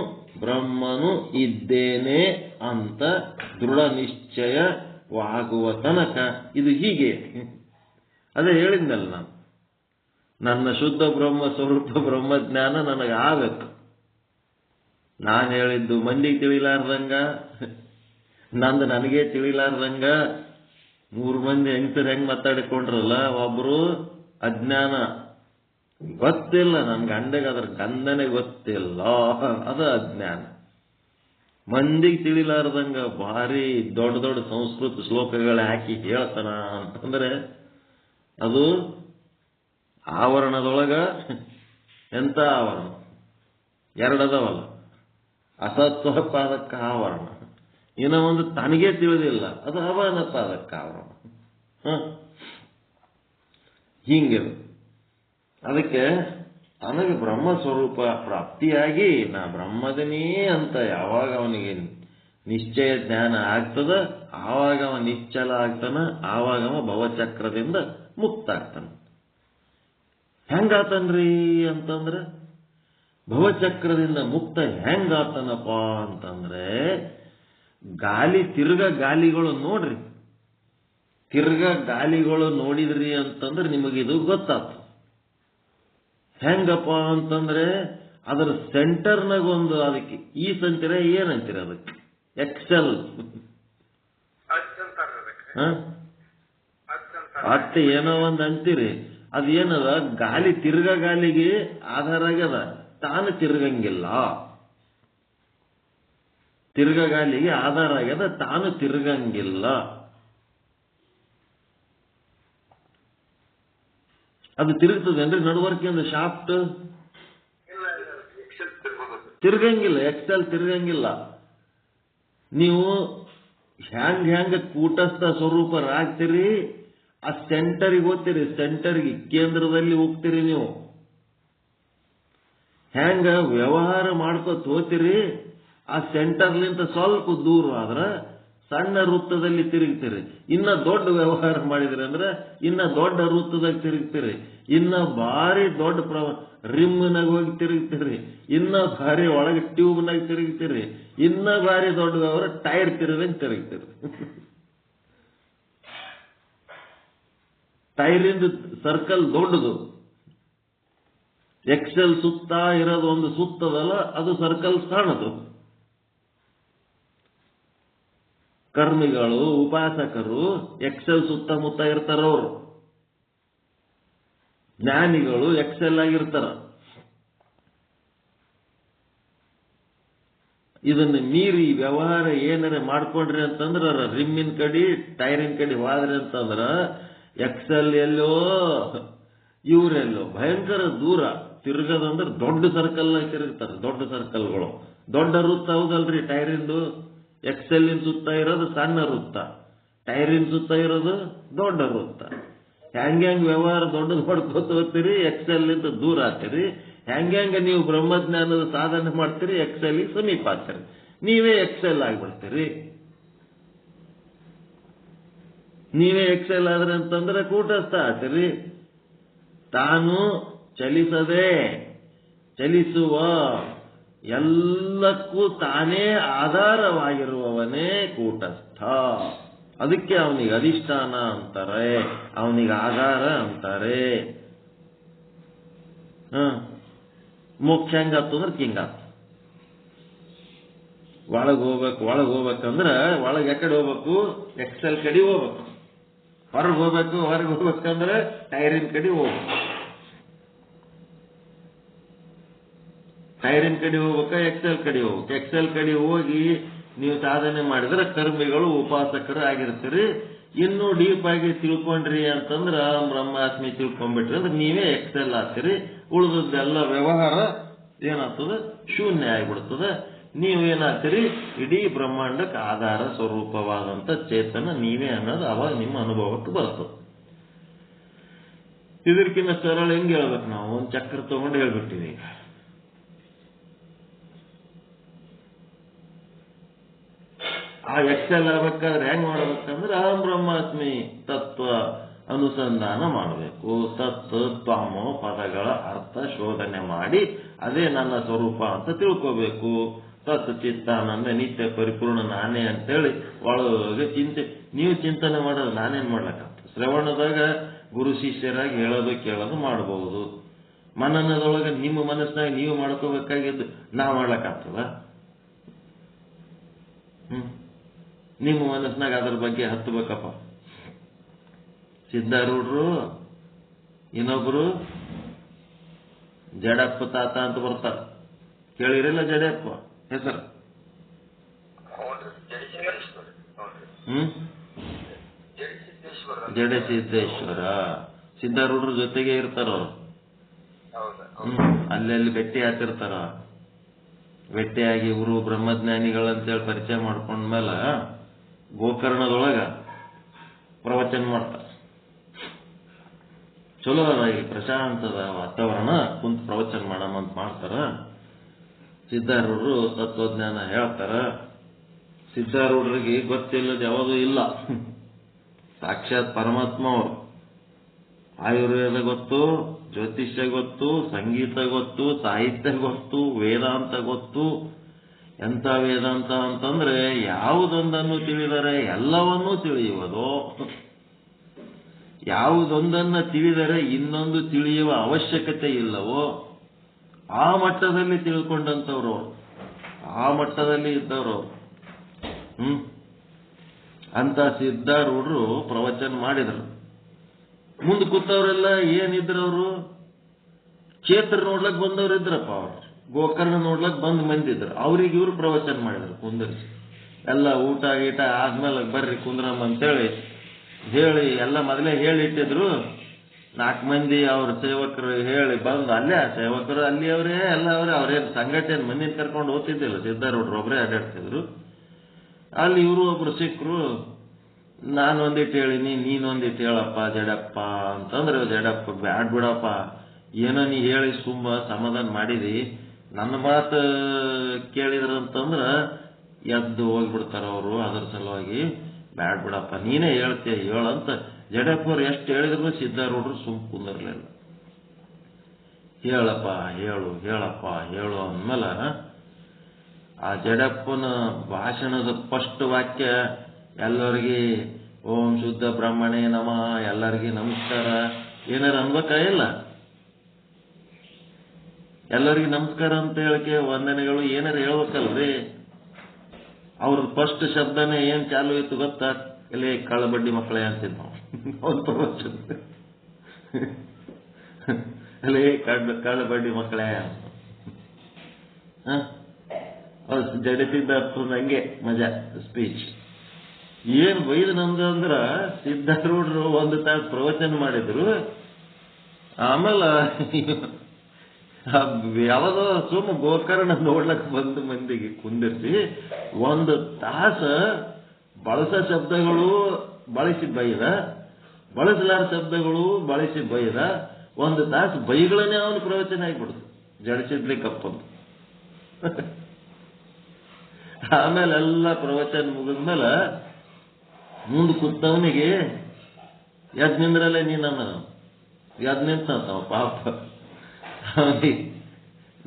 ಬ್ರಹ್ಮನು ಇದ್ದೇನೆ ಅಂತ ದೃಢ ನಿಶ್ಚಯವಾಗುವ ತನಕ ಇದು ಹೀಗೆ. ಅದೇ ಹೇಳಿದ್ನಲ್ಲ ನಾನು, ನನ್ನ ಶುದ್ಧ ಬ್ರಹ್ಮ ಸ್ವರೂಪ ಬ್ರಹ್ಮಜ್ಞಾನ ನನಗೆ ಆಗಬೇಕು. ನಾನು ಹೇಳಿದ್ದು ಮಂದಿಗೆ ತಿಳಿಲಾರ್ದಂಗ, ನಂದು ನನಗೆ ತಿಳಿಲಾರ್ದಂಗ 3 ಮಂದಿ ಹೆಂಗಸರು ಹೆಂಗ್ ಮಾತಾಡಿಕೊಂಡ್ರಲ್ಲ, ಒಬ್ರು ಅಜ್ಞಾನ ಗೊತ್ತಿಲ್ಲ, ನನ್ ಗಂಡಗೆ ಅದ್ರ ಗಂಧನೆ ಗೊತ್ತಿಲ್ಲ, ಅದು ಅಜ್ಞಾನ. ಮಂದಿಗೆ ತಿಳಿಲಾರ್ದಂಗ ಭಾರಿ ದೊಡ್ಡ ದೊಡ್ಡ ಸಂಸ್ಕೃತ ಶ್ಲೋಕಗಳ ಹಾಕಿ ಹೇಳ್ತಾನ ಅಂತಂದ್ರೆ ಅದು ಆವರಣದೊಳಗ ಎಂತ ಆವರಣ? 2 ಅದಾವಲ್ಲ, ಅಸತ್ವ ಪಾದಕ ಆವರಣ, ಇನ್ನೂ ಒಂದು ತನಗೇ ತಿಳಿದಿಲ್ಲ, ಅದು ಅವನ ಪಾದಕ ಆವರಣ. ಹಿಂಗಿರು. ಅದಕ್ಕೆ ನನಗೆ ಬ್ರಹ್ಮ ಸ್ವರೂಪ ಪ್ರಾಪ್ತಿಯಾಗಿ ನಾ ಬ್ರಹ್ಮದನೇ ಅಂತ ಯಾವಾಗ ಅವನಿಗೆ ನಿಶ್ಚಯ ಜ್ಞಾನ ಆಗ್ತದ ಆವಾಗ ಅವ ನಿಶ್ಚಲ ಆಗ್ತಾನ, ಆವಾಗ ಅವ ಭವಚಕ್ರದಿಂದ ಮುಕ್ತ ಆಗ್ತಾನ. ಹೆಂಗಾತನ್ರಿ ಅಂತಂದ್ರೆ, ಭವಚಕ್ರದಿಂದ ಮುಕ್ತ ಹೆಂಗಾತನಪ್ಪ ಅಂತಂದ್ರೆ, ಗಾಲಿಗಳು ನೋಡ್ರಿ, ಗಾಲಿಗಳು ನೋಡಿದ್ರಿ ಅಂತಂದ್ರೆ ನಿಮಗಿದು ಗೊತ್ತಾಗ್ತದೆ. ಹೆಂಗಪ್ಪ ಅಂತಂದ್ರೆ ಅದರ ಸೆಂಟರ್ನಾಗ ಒಂದು, ಅದಕ್ಕೆ ಈ ಸಂತಿರ ಏನಂತೀರ, ಅದಕ್ಕೆ ಎಕ್ಸೆಲ್ ಅತ್ತೆ ಏನೋ ಒಂದು ಅಂತೀರಿ. ಅದೇನದ, ಗಾಲಿಗೆ ಆಧಾರ ಆಗ್ಯದ, ತಾನು ತಿರ್ಗಂಗಿಲ್ಲ. ಗಾಲಿಗೆ ಆಧಾರ ಆಗ್ಯದ, ತಾನು ತಿರ್ಗಂಗಿಲ್ಲ. ಅದು ತಿರುಗ್ತದೇನ್ರಿ? ನಡವರ್ಕೆ ಒಂದು ಶಾಫ್ಟ್ ತಿರ್ಗಂಗಿಲ್ಲ, ಎಕ್ಸೆಲ್ ತಿರ್ಗಂಗಿಲ್ಲ. ನೀವು ಹೆಂಗ ಕೂಟಸ್ಥ ಸ್ವರೂಪರಾಗ್ತೀರಿ, ಆ ಸೆಂಟರಿಗೆ ಹೋಗ್ತೀರಿ, ಸೆಂಟರ್ಗೆ ಕೇಂದ್ರದಲ್ಲಿ ಹೋಗ್ತೀರಿ. ನೀವು ಹೆಂಗ ವ್ಯವಹಾರ ಮಾಡ್ಕೋತ ಹೋಗ್ತೀರಿ, ಆ ಸೆಂಟರ್ಲಿಂದ ಸ್ವಲ್ಪ ದೂರ ಆದ್ರ ಸಣ್ಣ ವೃತ್ತದಲ್ಲಿ ತಿರುಗ್ತೀರಿ. ಇನ್ನ ದೊಡ್ಡ ವ್ಯವಹಾರ ಮಾಡಿದ್ರಿ ಅಂದ್ರೆ ಇನ್ನ ದೊಡ್ಡ ವೃತ್ತದಾಗ ತಿರುಗ್ತೀರಿ. ಇನ್ನ ಭಾರಿ ದೊಡ್ಡ ರಿಮ್ನಾಗ ಹೋಗಿ ತಿರುಗ್ತೀರಿ. ಇನ್ನ ಭಾರಿ ಒಳಗೆ ಟ್ಯೂಬ್ನಾಗ ತಿರುಗ್ತೀರಿ. ಇನ್ನ ಭಾರಿ ದೊಡ್ಡ ವ್ಯವಹಾರ ಟೈರ್ ತಿರುಗಂಗೆ ತಿರುಗ್ತೀರಿ. ಟೈರಿಂದ ಸರ್ಕಲ್ ದೊಡ್ಡದು, ಎಕ್ಸೆಲ್ ಸುತ್ತ ಇರೋದು ಒಂದು ಸುತ್ತದಲ್ಲ, ಅದು ಸರ್ಕಲ್ಸ್ ಕಾಣದು. ಕರ್ಮಿಗಳು, ಉಪಾಸಕರು ಎಕ್ಸೆಲ್ ಸುತ್ತಮುತ್ತ ಇರ್ತಾರವ್ರು. ಜ್ಞಾನಿಗಳು ಎಕ್ಸೆಲ್ ಆಗಿರ್ತಾರ. ಇದನ್ನ ಮೀರಿ ವ್ಯವಹಾರ ಏನಾರ ಮಾಡ್ಕೊಂಡ್ರಿ ಅಂತಂದ್ರ ರಿಮ್ಮಿನ ಕಡೆ ಟೈರಿನ ಕಡೆ ಹೋದ್ರಿ ಅಂತಂದ್ರ ಎಕ್ಸೆಲ್ ಎಲ್ಲೋ ಇವರೆಲ್ಲೋ ಭಯಂಕರ ದೂರ ತಿರುಗದಂದ್ರೆ ದೊಡ್ಡ ಸರ್ಕಲ್ ತಿರುಗ್ತಾರೆ. ದೊಡ್ಡ ಸರ್ಕಲ್ಗಳು, ದೊಡ್ಡ ವೃತ್ತ ಹೌದಲ್ರಿ ಟೈರಿಂದು. ಎಕ್ಸೆಲ್ಲಿನ ಸುತ್ತ ಇರೋದು ಸಣ್ಣ ವೃತ್ತ, ಟೈರಿನ ಸುತ್ತ ಇರೋದು ದೊಡ್ಡ ವೃತ್ತ. ಹೆಂಗ್ ವ್ಯವಹಾರ ದೊಡ್ಡದು ಮಾಡ್ಕೋತ ಹೋಗ್ತೀರಿ, ಎಕ್ಸೆಲ್ಲಿಂದ ದೂರ ಆಗ್ತೀರಿ. ಹೆಂಗ ನೀವು ಬ್ರಹ್ಮಜ್ಞಾನದ ಸಾಧನೆ ಮಾಡ್ತೀರಿ, ಎಕ್ಸೆಲ್ ಸಮೀಪ ಆಗ್ತೀರಿ. ನೀವೇ ಎಕ್ಸೆಲ್ ಆಗ್ಬಿಡ್ತೀರಿ. ನೀವೇ ಎಕ್ಸೆಲ್ ಆದ್ರಿ ಅಂತಂದ್ರೆ ಕೂಟಸ್ಥ ಆಗ್ತೀರಿ. ತಾನು ಚಲಿಸದೆ ಚಲಿಸುವ ಎಲ್ಲಕ್ಕೂ ತಾನೇ ಆಧಾರವಾಗಿರುವವನೇ ಕೂಟಸ್ಥ. ಅದಕ್ಕೆ ಅವನಿಗೆ ಅಧಿಷ್ಠಾನ ಅಂತಾರೆ, ಅವನಿಗೆ ಆಧಾರ ಅಂತಾರೆ. ಮೋಕ್ಷ ಹೆಂಗಾತು ಕಿಂಗಾತು. ಒಳಗೆ ಹೋಗ್ಬೇಕಂದ್ರ ಒಳಗೆ ಎಕಡೆ ಹೋಗ್ಬೇಕು, ಎಕ್ಸೆಲ್ ಕಡೆ ಹೋಗ್ಬೇಕು. ಹೊರಗೆ ಹೋಗ್ಬೇಕಂದ್ರೆ ಟೈರಿನ ಕಡೆ ಹೋಗ್ಬೇಕು. ಟೈರಿನ ಕಡೆ ಹೋಗ್ಬೇಕ, ಎಕ್ಸೆಲ್ ಕಡೆ ಹೋಗ್ಬೇಕು. ಎಕ್ಸೆಲ್ ಕಡೆ ಹೋಗಿ ನೀವು ಸಾಧನೆ ಮಾಡಿದ್ರೆ ಕರ್ಮಿಗಳು, ಉಪಾಸಕರು ಆಗಿರ್ತೀರಿ. ಇನ್ನೂ ಡೀಪ್ ಆಗಿ ತಿಳ್ಕೊಂಡ್ರಿ ಅಂತಂದ್ರ ಬ್ರಹ್ಮಾಸ್ಮಿ ತಿಳ್ಕೊಂಡ್ಬಿಟ್ರಿ ಅಂದ್ರೆ ನೀವೇ ಎಕ್ಸೆಲ್ ಆಗ್ತೀರಿ. ಉಳಿದದ್ದೆಲ್ಲ ವ್ಯವಹಾರ ಏನಾಗ್ತದೆ, ಶೂನ್ಯ ಆಗಿಬಿಡ್ತದೆ. ನೀವು ಏನಾಗ್ತೀರಿ, ಇಡೀ ಬ್ರಹ್ಮಾಂಡಕ್ಕೆ ಆಧಾರ ಸ್ವರೂಪವಾದಂತ ಚೇತನ ನೀವೇ ಅನ್ನೋದು ಅವಾಗ ನಿಮ್ಮ ಅನುಭವಕ್ಕೆ ಬರ್ತದೆ. ಇದಕ್ಕಿಂತ ಸರಳ ಹೆಂಗ್ ಹೇಳ್ಬೇಕು, ನಾವು ಒಂದು ಚಕ್ರ ತಗೊಂಡು ಹೇಳ್ಬಿಟ್ಟಿವಿ. ಆ ಎಕ್ಸೆಲ್ ಆಗ್ಬೇಕಾದ್ರೆ ಹೆಂಗ್ ಮಾಡ್ಬೇಕಂದ್ರೆ ಅಹಂ ಬ್ರಹ್ಮಾಸ್ಮಿ ತತ್ವ ಅನುಸಂಧಾನ ಮಾಡಬೇಕು. ತತ್ ತ್ವಮೋ ಪದಗಳ ಅರ್ಥ ಶೋಧನೆ ಮಾಡಿ ಅದೇ ನನ್ನ ಸ್ವರೂಪ ಅಂತ ತಿಳ್ಕೋಬೇಕು. ತತ್ ಚಿತ್ತಾನಂದ ನಿತ್ಯ ಪರಿಪೂರ್ಣ ನಾನೇ ಅಂತೇಳಿ ಒಳಗೆ ನೀವು ಚಿಂತನೆ ಮಾಡೋದು ನಾನೇನ್ ಮಾಡ್ಲಕ್ಕಾಗ್ತದೆ. ಶ್ರವಣದಾಗ ಗುರು ಶಿಷ್ಯರಾಗಿ ಹೇಳೋದು ಕೇಳೋದು ಮಾಡಬಹುದು. ಮನನದೊಳಗೆ ನಿಮ್ಮ ಮನಸ್ಸಿನಾಗ ನೀವು ಮಾಡ್ಕೋಬೇಕಾಗಿದ್ದು ನಾ ಮಾಡ್ಲಕ್ಕಾಗ್ತದ? ನಿಮ್ಮ ಮನಸ್ಸಿನಾಗ ಅದ್ರ ಬಗ್ಗೆ ಹತ್ತಬೇಕಪ್ಪ. ಸಿದ್ಧಾರೂಢರು ಇನ್ನೊಬ್ರು ಜಡಪ್ಪ ತಾತ ಅಂತ ಬರ್ತಾರ, ಕೇಳಿರಲ್ಲ ಜಡಪ್ಪ ಹೆಸರು? ಜಡಸಿದ್ದೇಶ್ವರ. ಸಿದ್ಧಾರೂಢರ ಜೊತೆಗೆ ಇರ್ತಾರ ಅವರು. ಅಲ್ಲೆಲ್ಲಿ ಭೇಟಿ ಆಗ್ತಿರ್ತಾರ. ಭೇಟಿಯಾಗಿ ಇವರು ಬ್ರಹ್ಮಜ್ಞಾನಿಗಳಂತೇಳಿ ಪರಿಚಯ ಮಾಡ್ಕೊಂಡ್ಮೇಲೆ ಗೋಕರ್ಣದೊಳಗ ಪ್ರವಚನ ಮಾಡ್ತಾರ. ಚಲೋ ಅದ, ಈ ಪ್ರಶಾಂತದ ವಾತಾವರಣ, ಕುಂತ ಪ್ರವಚನ ಮಾಡಮಂತ ಮಾಡ್ತಾರ. ಸಿದ್ಧಾರೂಢರು ತತ್ವಜ್ಞಾನ ಹೇಳ್ತಾರ. ಸಿದ್ಧಾರೂಢರಿಗೆ ಗೊತ್ತಿಲ್ಲದ ಯಾವುದೂ ಇಲ್ಲ. ಸಾಕ್ಷಾತ್ ಪರಮಾತ್ಮ ಅವರು. ಆಯುರ್ವೇದ ಗೊತ್ತು, ಜ್ಯೋತಿಷ್ಯ ಗೊತ್ತು, ಸಂಗೀತ ಗೊತ್ತು, ಸಾಹಿತ್ಯ ಗೊತ್ತು, ವೇದಾಂತ ಗೊತ್ತು. ಎಂಥ ವೇದಾಂತ ಅಂತಂದ್ರೆ ಯಾವುದೊಂದನ್ನು ತಿಳಿದರೆ ಎಲ್ಲವನ್ನೂ ತಿಳಿಯುವುದು, ಯಾವುದೊಂದನ್ನು ತಿಳಿದರೆ ಇನ್ನೊಂದು ತಿಳಿಯುವ ಅವಶ್ಯಕತೆ ಇಲ್ಲವೋ ಆ ಮಟ್ಟದಲ್ಲಿ ತಿಳ್ಕೊಂಡಂಥವ್ರು, ಆ ಮಟ್ಟದಲ್ಲಿ ಇದ್ದವರು. ಅಂತ ಸಿದ್ಧಾರೂಢರು ಪ್ರವಚನ ಮಾಡಿದರು. ಮುಂದೆ ಕೂತವರೆಲ್ಲ ಏನಿದ್ರವರು, ಕ್ಷೇತ್ರ ನೋಡ್ಲಕ್ ಬಂದವ್ರು ಇದ್ರಪ್ಪ. ಅವ್ರು ಗೋಕರ್ಣ ನೋಡ್ಲಕ್ ಬಂದ್ ಮಂದಿದ್ರು. ಅವ್ರಿಗೆ ಇವ್ರು ಪ್ರವಚನ ಮಾಡಿದ್ರು ಕುಂದರ್ಸಿ. ಎಲ್ಲ ಊಟ ಗೀಟ ಆದ್ಮೇಲೆ ಬರ್ರಿ ಕುಂದ್ರಮ್ಮ ಅಂತೇಳಿ ಹೇಳಿ ಎಲ್ಲ ಮೊದಲೇ ಹೇಳಿಟ್ಟಿದ್ರು. 4 ಮಂದಿ ಅವ್ರ ಸೇವಕರು ಹೇಳಿ ಬಂದು ಅಲ್ಲೇ ಸೇವಕರು ಅಲ್ಲಿ ಅವರೇ ಎಲ್ಲ ಅವ್ರೇನು ಸಂಘಟನೆ ಮಂದಿನ ಕರ್ಕೊಂಡು ಹೋಗ್ತಿದ್ದಿಲ್ಲ. ಸಿದ್ಧಾರೂಢರು ಒಬ್ಬರೇ ಅಡ್ಡಾಡ್ತಿದ್ರು. ಅಲ್ಲಿ ಇವರು ಒಬ್ರು ಸಿಕ್ಕರು. ನಾನೊಂದಿಟ್ಟು ಹೇಳಿನಿ, ನೀನೊಂದಿಟ್ಟು ಹೇಳಪ್ಪ ಜಡಪ್ಪ ಅಂತಂದ್ರೆ, ಜಡಪ್ಪ ಬ್ಯಾಡ್ ಬಿಡಪ್ಪ, ಏನೋ ನೀ ಹೇಳಿ ಸುಮ್ಮ ಸಮಾಧಾನ ಮಾಡಿದಿ, ನನ್ನ ಮಾತು ಕೇಳಿದ್ರಂತಂದ್ರ ಎದ್ದು ಹೋಗ್ಬಿಡ್ತಾರ ಅವರು. ಅದ್ರ ಸಲುವಾಗಿ ಬ್ಯಾಡ್ ಬಿಡಪ್ಪ, ನೀನೇ ಹೇಳ್ತೀಯ ಹೇಳಂತ ಜಡಪ್ಪವ್ರು ಎಷ್ಟು ಹೇಳಿದ್ರು ಸಿದ್ಧಾರೂಢರು ಸುಮ್ ಕುಂದಿರ್ಲಿಲ್ಲ. ಹೇಳಪ್ಪ ಹೇಳು, ಹೇಳಪ್ಪ ಹೇಳು ಅಂದ್ಮೇಲೆ ಆ ಜಡಪ್ಪನ ಭಾಷಣದ ಫಸ್ಟ್ ವಾಕ್ಯ ಎಲ್ಲರಿಗೆ ಓಂ ಶುದ್ಧ ಬ್ರಹ್ಮಣೇ ನಮಃ, ಎಲ್ಲರಿಗೆ ನಮಸ್ಕಾರ ಏನಾರ ಅನ್ಬೇಕಾ ಇಲ್ಲ? ಎಲ್ಲರಿಗೂ ನಮಸ್ಕಾರ ಅಂತ ಹೇಳಕ್ಕೆ ವಂದನೆಗಳು ಏನಾರು ಹೇಳ್ಬೇಕಲ್ರಿ. ಅವ್ರ ಫಸ್ಟ್ ಶಬ್ದನೇ ಏನ್ ಚಾಲು ಇತ್ತು ಗೊತ್ತಾ? ಎಲ್ಲಿ ಕಳ್ಳಬಡ್ಡಿ ಮಕ್ಕಳೇ ಅಂತಿದ್ ನಾವು ಅವ್ರ ಪ್ರವಚನ. ಅಲ್ಲೇ ಕಳ್ಳಬಡ್ಡಿ ಮಕ್ಕಳೇ ಅವ್ರು ಜಡಿಸಿದ್ದ ಹಂಗೆ ಮಜಾ ಸ್ಪೀಚ್. ಏನ್ ಬೈದು ನಮ್ದು ಅಂದ್ರ ಸಿದ್ಧಾರೂಢರು 1 ತಾಸು ಪ್ರವಚನ ಮಾಡಿದ್ರು. ಆಮೇಲೆ ಯಾವ್ದೋ ಸುಮ್ಮ ಗೋಕರ್ಣ ನೋಡ್ಲಕ್ ಬಂದು ಮಂದಿಗೆ ಕುಂದಿರ್ಸಿ 1 ತಾಸು ಬಳಸ ಶಬ್ದಗಳು ಬಳಸಿ ಬೈದ, ಬಳಸಲಾರ ಶಬ್ದಗಳು ಬಳಸಿ ಬೈದ, 1 ತಾಸು ಬೈಗಳನ್ನೇ ಅವನು ಪ್ರವಚನ ಆಗಿಬಿಡ್ತು ಜಡಿಸಿದ್ಲಿಕ್ಕಪ್ಪಂದು. ಆಮೇಲೆ ಎಲ್ಲ ಪ್ರವಚನ ಮುಗಿದ್ಮೇಲೆ ಮುಂದೆ ಕೂತವನಿಗೆ ಎದ್ ನಿಂದ್ರಲ್ಲೇ ನೀನು ಎದ್ ನಿಂತಾವ ಪಾಪ.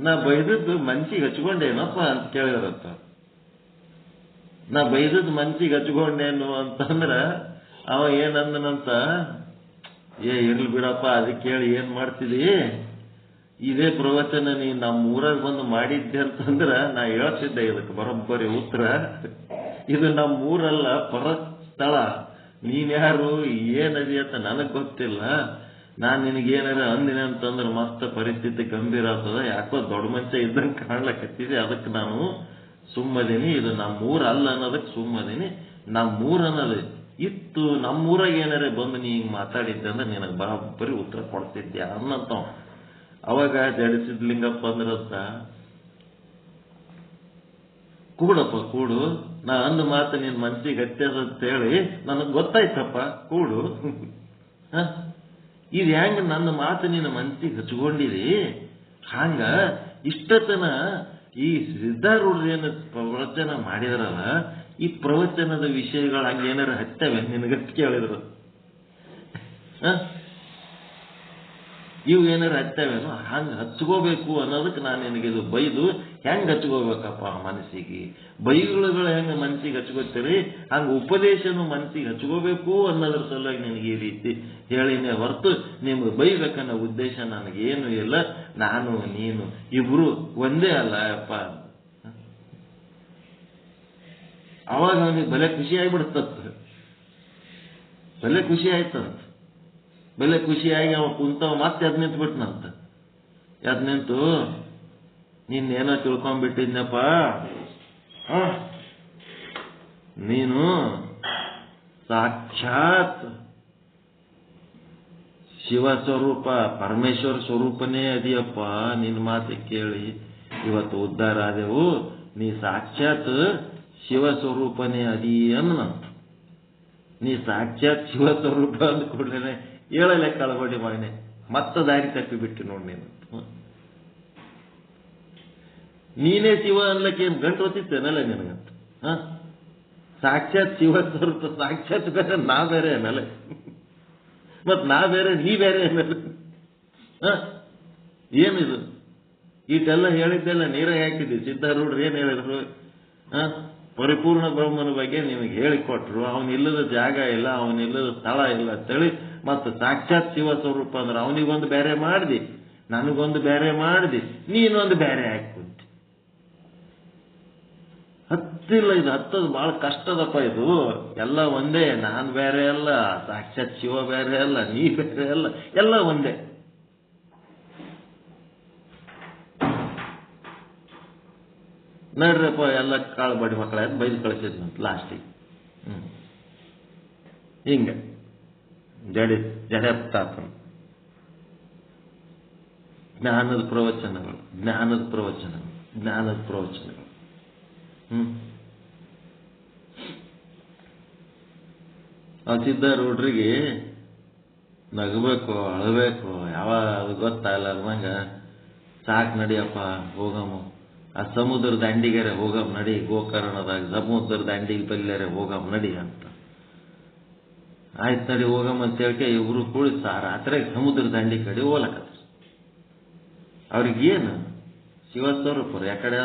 ನಾ ಬೈದದ್ದು ಮನ್ಸಿಗೆ ಹಚ್ಕೊಂಡೇನಪ್ಪ ಅಂತ ಕೇಳಿದ್ರಂತ. ನಾ ಬೈದದ್ದು ಮನ್ಸಿಗೆ ಹಚ್ಕೊಂಡೇನು ಅಂತಂದ್ರ ಅವ ಏನಂದನಂತ, ಇರ್ಲಿ ಬಿಡಪ್ಪ, ಅದಕ್ಕೆ ಕೇಳಿ ಏನ್ ಮಾಡ್ತಿದಿ, ಇದೇ ಪ್ರವಚನ ನೀ ನಮ್ಮ ಊರಾಗ ಬಂದು ಮಾಡಿದ್ದೆ ಅಂತಂದ್ರ ನಾ ಹೇಳ್ತಿದ್ದೆ ಇದಕ್ಕೆ ಬರೋಬ್ಬರಿ ಉತ್ತರ. ಇದು ನಮ್ಮ ಊರಲ್ಲ, ಪರ ಸ್ಥಳ. ನೀನ್ಯಾರು ಏನದಿ ಅಂತ ನನಗ್ ಗೊತ್ತಿಲ್ಲ. ನಾನ್ ನಿನಗೇನಾರ ಅಂದಿನ ಅಂತಂದ್ರೆ ಮಸ್ತ್ ಪರಿಸ್ಥಿತಿ ಗಂಭೀರ ಆಗ್ತದ. ಯಾಕೋ ದೊಡ್ಡ ಮನುಷ್ಯ ಇದ್ದಂಗೆ ಕಾಣ್ಲಕತ್ತಿದೆ, ಅದಕ್ಕೆ ನಾನು ಸುಮ್ಮದೀನಿ. ಇದು ನಮ್ಮೂರ ಅಲ್ಲ ಅನ್ನೋದಕ್ಕೆ ಸುಮ್ಮದೀನಿ. ನಮ್ಮೂರ ಅನ್ನೋದು ಇತ್ತು, ನಮ್ಮೂರಾಗ ಏನಾರ ಬಂದು ನೀ ಹಿಂಗ್ ಮಾತಾಡಿದ್ದೆ ಅಂದ್ರೆ ನಿನಗೆ ಬರೋಬ್ಬರಿ ಉತ್ತರ ಕೊಡ್ತಿದ್ದೆ ಅನ್ನಂತಾವ. ಅವಾಗ ಜಡಿಸಿದ್ಲಿಂಗಪ್ಪ ಅಂದ್ರಂತ, ಕೂಡಪ್ಪ ಕೂಡು, ನಾ ಅಂದ ಮಾತು ನಿನ್ ಮನ್ಸಿಗೆ ಹತ್ಯದ ಅಂತ ಹೇಳಿ ನನಗ್ ಗೊತ್ತಾಯ್ತಪ್ಪ, ಕೂಡು. ಇದು ಹೆಂಗ ನನ್ನ ಮಾತು ನಿನ್ನ ಮನ್ಸಿಗೆ ಹಚ್ಕೊಂಡಿರಿ, ಹಂಗ ಇಷ್ಟತನ ಈ ಸಿದ್ಧಾರೂಢರು ಏನು ಪ್ರವಚನ ಮಾಡಿದಾರಲ್ಲ, ಈ ಪ್ರವಚನದ ವಿಷಯಗಳು ಹಂಗೇನಾರ ಹತ್ತವೆ ನಿನಗತ್ ಕೇಳಿದ್ರು, ಇವು ಏನಾರ ಹತ್ತವೇನೋ ಹಂಗ ಹಚ್ಕೋಬೇಕು ಅನ್ನೋದಕ್ಕೆ ನಾನು ನಿನಗಿದು ಬೈದು ಹೆಂಗ್ ಹಚ್ಕೋಬೇಕಪ್ಪ ಮನಸ್ಸಿಗೆ, ಬೈಗುಳುಗಳು ಹೆಂಗ ಮನಸ್ಸಿಗೆ ಹಚ್ಕೋತೀರಿ ಹಂಗ ಉಪದೇಶನು ಮನಸ್ಸಿಗೆ ಹಚ್ಕೋಬೇಕು ಅನ್ನೋದ್ರ ಸಲುವಾಗಿ ನಿನಗೆ ಈ ರೀತಿ ಹೇಳಿನೇ ಹೊರತು ನಿಮ್ಗೆ ಬೈಬೇಕನ್ನೋ ಉದ್ದೇಶ ನನಗೇನು ಇಲ್ಲ. ನಾನು ನೀನು ಇಬ್ರು ಒಂದೇ ಅಲ್ಲ ಅಪ್ಪ. ಅವಾಗ ಅವನಿಗೆ ಬಲೆ ಖುಷಿ ಆಗ್ಬಿಡ್ತತ್, ಬಲೆ ಖುಷಿ ಆಯ್ತಂತ. ಬೆಲೆ ಖುಷಿಯಾಗಿ ಅವ ಕುಂತವ ಮತ್ತೆ ಎದ್ ನಿಂತ್ಬಿಟ್ನಂತ. ಎದ್ ನಿಂತು, ನೀನೇನೋ ತಿಳ್ಕೊಂಡ್ಬಿಟ್ಟಿದ್ನಪ್ಪ, ನೀನು ಸಾಕ್ಷಾತ್ ಶಿವ ಸ್ವರೂಪ ಪರಮೇಶ್ವರ ಸ್ವರೂಪನೇ ಅದಿಯಪ್ಪ. ನಿನ್ನ ಮಾತು ಕೇಳಿ ಇವತ್ತು ಉದ್ಧಾರ ಆದೆವು, ನೀ ಸಾಕ್ಷಾತ್ ಶಿವ ಸ್ವರೂಪನೇ ಅದಿ ಅನ್ನಂತ. ನೀ ಸಾಕ್ಷಾತ್ ಶಿವ ಸ್ವರೂಪ ಅಂದ ಕೂಡಲೇ ಹೇಳಲೆ ಕಳಬಡಿ ಮಗನೆ, ಮತ್ತ ದಾರಿ ತಪ್ಪಿ ಬಿಟ್ಟು ನೋಡಿ ನೀನು. ನೀನೇ ಶಿವ ಅನ್ಲಕ್ಕೆ ಏನ್ ಗಂಟು ಹೊತ್ತಿತ್ತೇನಲ್ಲ ನಿನಗಂತ. ಸಾಕ್ಷಾತ್ ಶಿವ ಸ್ವರೂಪ, ಸಾಕ್ಷಾತ್ ಬೇರೆ ನಾ ಬೇರೆ ಏನಲ್ಲ, ಮತ್ ನಾ ಬೇರೆ ನೀ ಬೇರೆ ಏನಲ್ಲ. ಏನಿದು ಈಟೆಲ್ಲ ಹೇಳಿದ್ದೆಲ್ಲ ನೀರೇ ಹಾಕಿದ್ವಿ. ಸಿದ್ಧಾರೂಢರು ಏನ್ ಹೇಳಿದ್ರು, ಪರಿಪೂರ್ಣ ಬ್ರಹ್ಮನ ಬಗ್ಗೆ ನಿಮಗೆ ಹೇಳಿಕೊಟ್ರು. ಅವನಿಲ್ಲದ ಜಾಗ ಇಲ್ಲ, ಅವನಿಲ್ಲದ ಸ್ಥಳ ಇಲ್ಲ ಅಂತೇಳಿ, ಮತ್ತು ಸಾಕ್ಷಾತ್ ಶಿವ ಸ್ವರೂಪ ಅಂದ್ರೆ ಅವನಿಗೊಂದು ಬೇರೆ ಮಾಡ್ದಿ, ನನಗೊಂದು ಬೇರೆ ಮಾಡ್ದಿ, ನೀನೊಂದು ಬೇರೆ ಹಾಕುಂತಿ. ಹತ್ತಿಲ್ಲ, ಇದು ಹತ್ತದು ಬಹಳ ಕಷ್ಟದಪ್ಪ. ಇದು ಎಲ್ಲ ಒಂದೇ, ನಾನ್ ಬೇರೆ ಅಲ್ಲ, ಸಾಕ್ಷಾತ್ ಶಿವ ಬೇರೆ ಅಲ್ಲ, ನೀ ಬೇರೆ ಅಲ್ಲ, ಎಲ್ಲ ಒಂದೇ. ನಡ್ರಪ್ಪ ಎಲ್ಲ ಕಾಳು ಬಡಿ ಮಕ್ಕಳ ಬೈದು ಕಳಿಸಿದ್ನಂತ ಲಾಸ್ಟಿಗೆ. ಹಿಂಗ ಜಡಪ್ತಾತನ ಜ್ಞಾನದ ಪ್ರವಚನಗಳು, ಜ್ಞಾನದ ಪ್ರವಚನಗಳು, ಜ್ಞಾನದ ಪ್ರವಚನಗಳು. ಆ ಸಿದ್ಧಾರೂಢರಿಗೆ ನಗಬೇಕು, ಅಳಬೇಕು, ಯಾವ ಗೊತ್ತಾಗಲ್ಲ ಅನ್ನಂಗ, ಸಾಕ್ ನಡಿಯಪ್ಪ ಹೋಗಮ್ಮ, ಆ ಸಮುದ್ರ ದಂಡಿಗೆರೆ ಹೋಗಮ್ ನಡಿ, ಗೋಕರ್ಣದಾಗ ಸಮುದ್ರ ದಂಡಿಗೆ ಬಲ್ಲೆರೆ ಹೋಗಮ್ ನಡಿ ಅಂತ. ಆಯ್ತು ನಡಿ ಹೋಗಮ್ ಅಂತ ಹೇಳ್ಕೆ ಇಬ್ರು ಕೂಡಿ ರಾತ್ರಿ ಸಮುದ್ರ ದಂಡಿ ಕಡೆ ಹೋಗ್ಲಕತ್ತ. ಅವ್ರಿಗೇನು ಶಿವಸ್ವರೂಪರು ಯಾಕಡೆ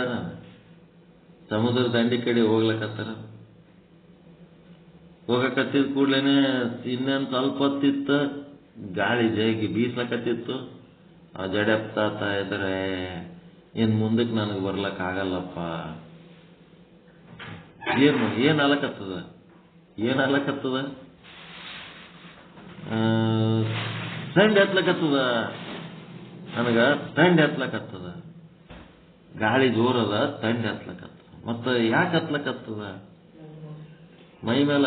ಸಮುದ್ರ ದಂಡಿ ಕಡೆ ಹೋಗ್ಲಕತ್ತಾರ. ಹೋಗಕತ್ತಿದ ಕೂಡ್ಲೇನೆ ಇನ್ನೇನು ಸ್ವಲ್ಪ ಹೊತ್ತಿತ್ತ, ಗಾಳಿ ಜೈಗಿ ಬೀಸ್ಲಕತ್ತಿತ್ತು. ಆ ಜಡೆಪ್ತಾತ ಇದ್ರೆ ಇನ್ ಮುಂದಕ್ಕೆ ನನಗೆ ಬರ್ಲಕ್ಕಾಗಲ್ಲಪ್ಪ. ಏನ್ ಅಲಕತ್ತದ ಥಂಡ್ ಹತ್ಲಕತ್ತದ, ನನಗ ಥಂಡ್ ಹತ್ಲಕತ್ತದ, ಗಾಳಿ ಜೋರದ ಥಂಡ್ ಹತ್ಲಕತ್ತದ. ಮತ್ತ ಯಾಕೆ ಹತ್ಲಕತ್ತದ? ಮೈ ಮೇಲ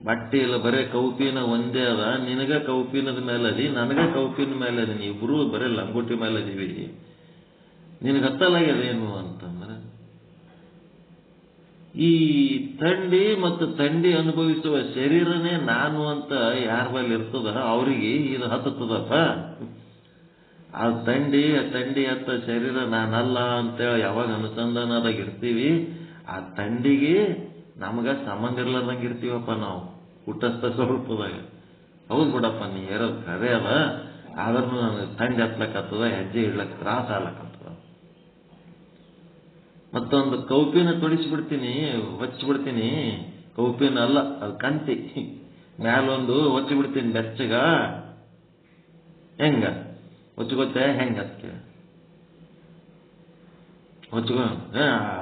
ಬಟ್ಟೆ ಇಲ್ಲ, ಬರೇ ಕೌಪಿನ ಒಂದೇ ಅದ. ನಿನಗ ಕೌಪಿನದ ಮೇಲೆ ಅದಿ, ನನಗ ಕೌಪಿನ ಮೇಲೆ ಅದೀನಿ, ಇಬ್ರು ಬರೇ ಲಂಗೋಟಿ ಮೇಲೆ ಅದೀವಿ. ನಿನಗೆ ಹತ್ತಲಾಗ್ಯದೇನು ಅಂತಂದ್ರೆ ಈ ಥಂಡಿ ಮತ್ತು ಥಂಡಿ ಅನುಭವಿಸುವ ಶರೀರನೇ ನಾನು ಅಂತ ಯಾರ ಬಳಿ ಇರ್ತದ ಅವರಿಗೆ ಇದು ಹತ್ತದಪ್ಪ. ಆ ಥಂಡಿ ಹತ್ತ ಶರೀರ ನಾನಲ್ಲ ಅಂತೇಳಿ ಯಾವಾಗ ಅನುಸಂಧಾನದಾಗ ಇರ್ತೀವಿ, ಆ ಥಂಡಿಗೆ ನಮಗ ಸಂಬಂಧ ಇರ್ಲಾರ್ದಂಗೆ ಇರ್ತೀವಪ್ಪ ನಾವು ಊಟಸ್ಥ ಸ್ವರೂಪದಾಗ. ಹೌದು ಬಿಡಪ್ಪ, ನೀ ಹೇಳೋದು ಖರೆ ಅದ, ಆದ್ರೂ ನನಗೆ ಥಂಡಿ ಹತ್ಲಕ್ಕತ್ತದ, ಹೆಜ್ಜೆ ಇಡ್ಲಕ್ಕ ತ್ರಾಸ ಆಗ್ಲಕ್ಕತ್ತದ. ಮತ್ತೊಂದು ಕೌಪಿನ ತೊಡಿಸ್ಬಿಡ್ತೀನಿ, ಹೊಚ್ಚಿಬಿಡ್ತೀನಿ. ಕೌಪಿನ ಅಲ್ಲ, ಅದು ಕಂತಿ ಮ್ಯಾಲೊಂದು ಹೊಚ್ಚಿಬಿಡ್ತೀನಿ ಬೆಚ್ಚಗ. ಹೆಂಗ ಹೊಚ್ಕೋತೆ? ಹೆಂಗ ಅದಕ್ಕೆ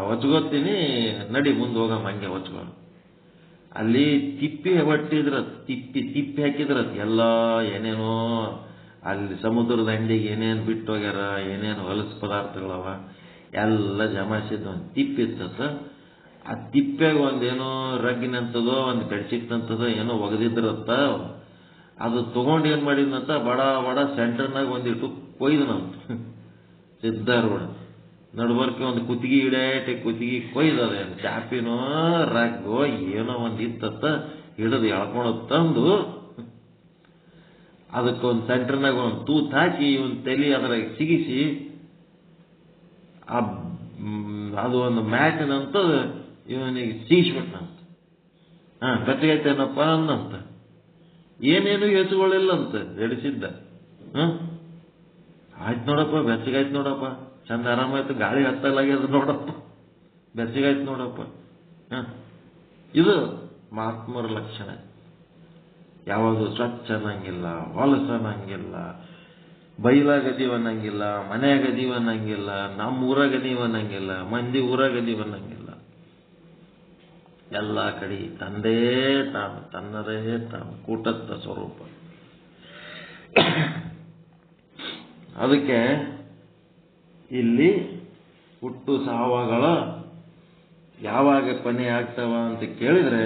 ಹೊಚ್ಕೋತೀನಿ, ನಡಿ ಮುಂದೆ ಹೋಗಮ್ಮ, ಹಂಗೆ ಹೊಚ್ಕೊ. ಅಲ್ಲಿ ತಿಪ್ಪಿ ತಿಪ್ಪಿ ಹಾಕಿದ್ರ ಎಲ್ಲ ಏನೇನೋ ಅಲ್ಲಿ ಸಮುದ್ರದ ದಂಡಿಗೆ ಏನೇನು ಬಿಟ್ಟು ಹೋಗ್ಯಾರ, ಏನೇನು ಹೊಲಸು ಪದಾರ್ಥಗಳವ ಎಲ್ಲ ಜಮಾಯಿಸಿದ ಒಂದು ತಿಪ್ಪಿ ಇರ್ತದ. ಆ ತಿಪ್ಪ್ಯಾಗ ಒಂದೇನೋ ರಗ್ಗಿನಂತದೋ ಒಂದು ಬೆಡ್ಶೀಟ್ನಂತದೋ ಏನೋ ಒಗದಿದ್ರತ್ತ. ಅದು ತಗೊಂಡು ಏನ್ ಮಾಡಿದ್ನಂತ, ಬಡ ಸೆಂಟರ್ನಾಗ ಒಂದಿಟ್ಟು ಕೊಯ್ದನಂತ. ಸಿದ್ಧಾರೂಢ ನಡ್ಬರ್ಕೆ ಒಂದು ಕುತ್ತಿಗೆ ಕುತ್ತಿಗೆ ಕೊಯ್ದದ, ಚಾಪಿನೋ ರಗ್ಗೋ ಏನೋ ಒಂದು ಇತ್ತತ್ತ, ಹಿಡಿದು ಎಳ್ಕೊಂಡೋದ್ ತಂದು ಅದಕ್ಕೊಂದು ಸೆಂಟರ್ನಾಗ ಒಂದು ತೂತ್ ಹಾಕಿ ಒಂದು ತಲೆ ಅದ್ರಾಗ ಸಿಗಿಸಿ ಅದು ಒಂದು ಮ್ಯಾಟಿನಂತ ಇವನಿಗೆ ಸಿಗಿಸ್ಬಿಟ್ನಂತ. ಬೆಚ್ಚಗೈತೇನಪ್ಪ ಅನ್ನಂತ. ಏನೇನು ಹೆಚ್ಕೊಳ್ಳಿಲ್ಲಂತ ಎಡಿಸಿದ್ದ. ಆಯ್ತು ನೋಡಪ್ಪ, ಬೆಚ್ಚಗಾಯ್ತು ನೋಡಪ್ಪ, ಚಂದ ಆರಾಮಾಯ್ತು, ಗಾಳಿ ಹತ್ತಲಾಗ್ಯದ ನೋಡಪ್ಪ, ಬೆಚ್ಚಗಾಯ್ತು ನೋಡಪ್ಪ. ಇದು ಮಹಾತ್ಮರ ಲಕ್ಷಣ. ಯಾವಾಗ ಸ್ವಚ್ಛ ಅನ್ನಂಗಿಲ್ಲ, ಹೊಲಸ ಅನ್ನಂಗಿಲ್ಲ, ಬೈಲಾಗದೀವ್ ಅನ್ನಂಗಿಲ್ಲ, ಮನೆಯಾಗದೀವ್ ಅನ್ನಂಗಿಲ್ಲ, ನಮ್ಮ ಊರಾಗದೀವ್ ಅನ್ನಂಗಿಲ್ಲ, ಮಂದಿ ಊರಾಗದೀವ್ ಅನ್ನಂಗಿಲ್ಲ. ಎಲ್ಲ ಕಡೆ ತನ್ನದೇ ತಾನು ಕೂಟಸ್ಥ ಸ್ವರೂಪ. ಅದಕ್ಕೆ ಇಲ್ಲಿ ಹುಟ್ಟು ಸಾವಗಳ ಯಾವಾಗ ಕೊನೆ ಆಗ್ತಾವ ಅಂತ ಕೇಳಿದ್ರೆ,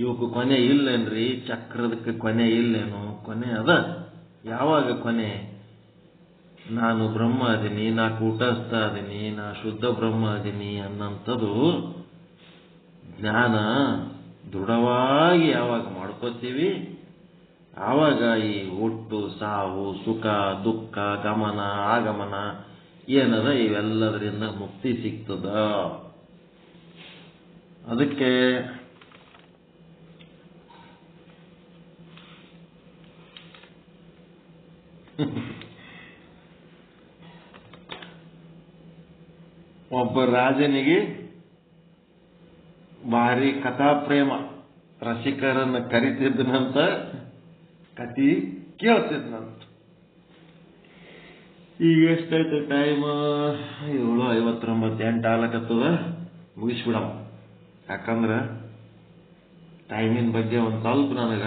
ಇವಕ್ಕೆ ಕೊನೆ ಇಲ್ಲೇನ್ರಿ, ಚಕ್ರದಕ್ಕೆ ಕೊನೆ ಇಲ್ಲೇನು? ಕೊನೆ ಅದ. ಯಾವಾಗ ಕೊನೆ? ನಾನು ಬ್ರಹ್ಮ ಅದೀನಿ, ನಾ ಕೂಟಸ್ಥ ಅದೀನಿ, ನಾ ಶುದ್ಧ ಬ್ರಹ್ಮ ಅದೀನಿ ಅನ್ನಂಥದ್ದು ಜ್ಞಾನ ದೃಢವಾಗಿ ಯಾವಾಗ ಮಾಡ್ಕೋತೀವಿ, ಆವಾಗ ಈ ಹುಟ್ಟು ಸಾವು ಸುಖ ದುಃಖ ಗಮನ ಆಗಮನ ಏನದ ಇವೆಲ್ಲದರಿಂದ ಮುಕ್ತಿ ಸಿಗ್ತದ. ಅದಕ್ಕೆ ಒಬ್ಬ ರಾಜನಿಗೆ ಭಾರಿ ಕಥಾಪ್ರೇಮ, ರಸಿಕರನ್ನ ಕರಿತಿದ್ದನಂತ, ಕತಿ ಕೇಳ್ತಿದ್ನಂತ. ಈಗ ಎಷ್ಟೈತೆ ಟೈಮ್? 7:59 ಆಗ್ಲಕತ್ತದ. ಮುಗಿಸ್ಬಿಡಮ್ಮ, ಯಾಕಂದ್ರೆ ಟೈಮಿನ ಬಗ್ಗೆ ಒಂದು ಸ್ವಲ್ಪ ನನಗ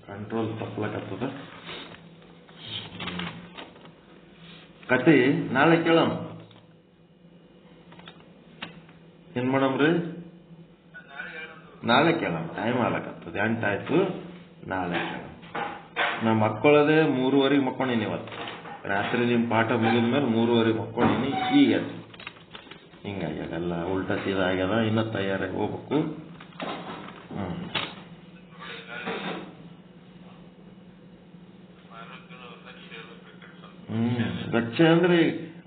ಕಂಟ್ರೋಲ್ ತಪ್ಪಲಕತ್ತದ. ಕತೆ ನಾಳೆ ಕೇಳಮ್ಮ. ಏನ್ ಮಾಡಮ್ರಿ? ನಾಳೆ ಕೇಳಮ್ಮ, ಟೈಮ್ ಆಗ್ಲಕತ್ತದ, 8 ಆಯ್ತು. ನಾಳೆ ಕೇಳಮ್ಮ. ನಾ ಮಕ್ಕಳದೇ 3:30 ಮಕ್ಕೊಂಡಿನಿ. ಇವತ್ತು ರಾತ್ರಿ ನಿಮ್ಮ ಪಾಠ ಮುಗಿದ ಮೇಲೆ 3:30 ಮಕ್ಕೊಂಡಿನಿ. ಈಗ ಹಿಂಗಾಗ್ಯದ, ಎಲ್ಲ ಉಲ್ಟಾ ಸೀದಾ ಆಗ್ಯದ. ಇನ್ನ ತಯಾರಾಗಿ ಹೋಗ್ಬೇಕು. ಲಕ್ಷ್ಯ ಅಂದ್ರೆ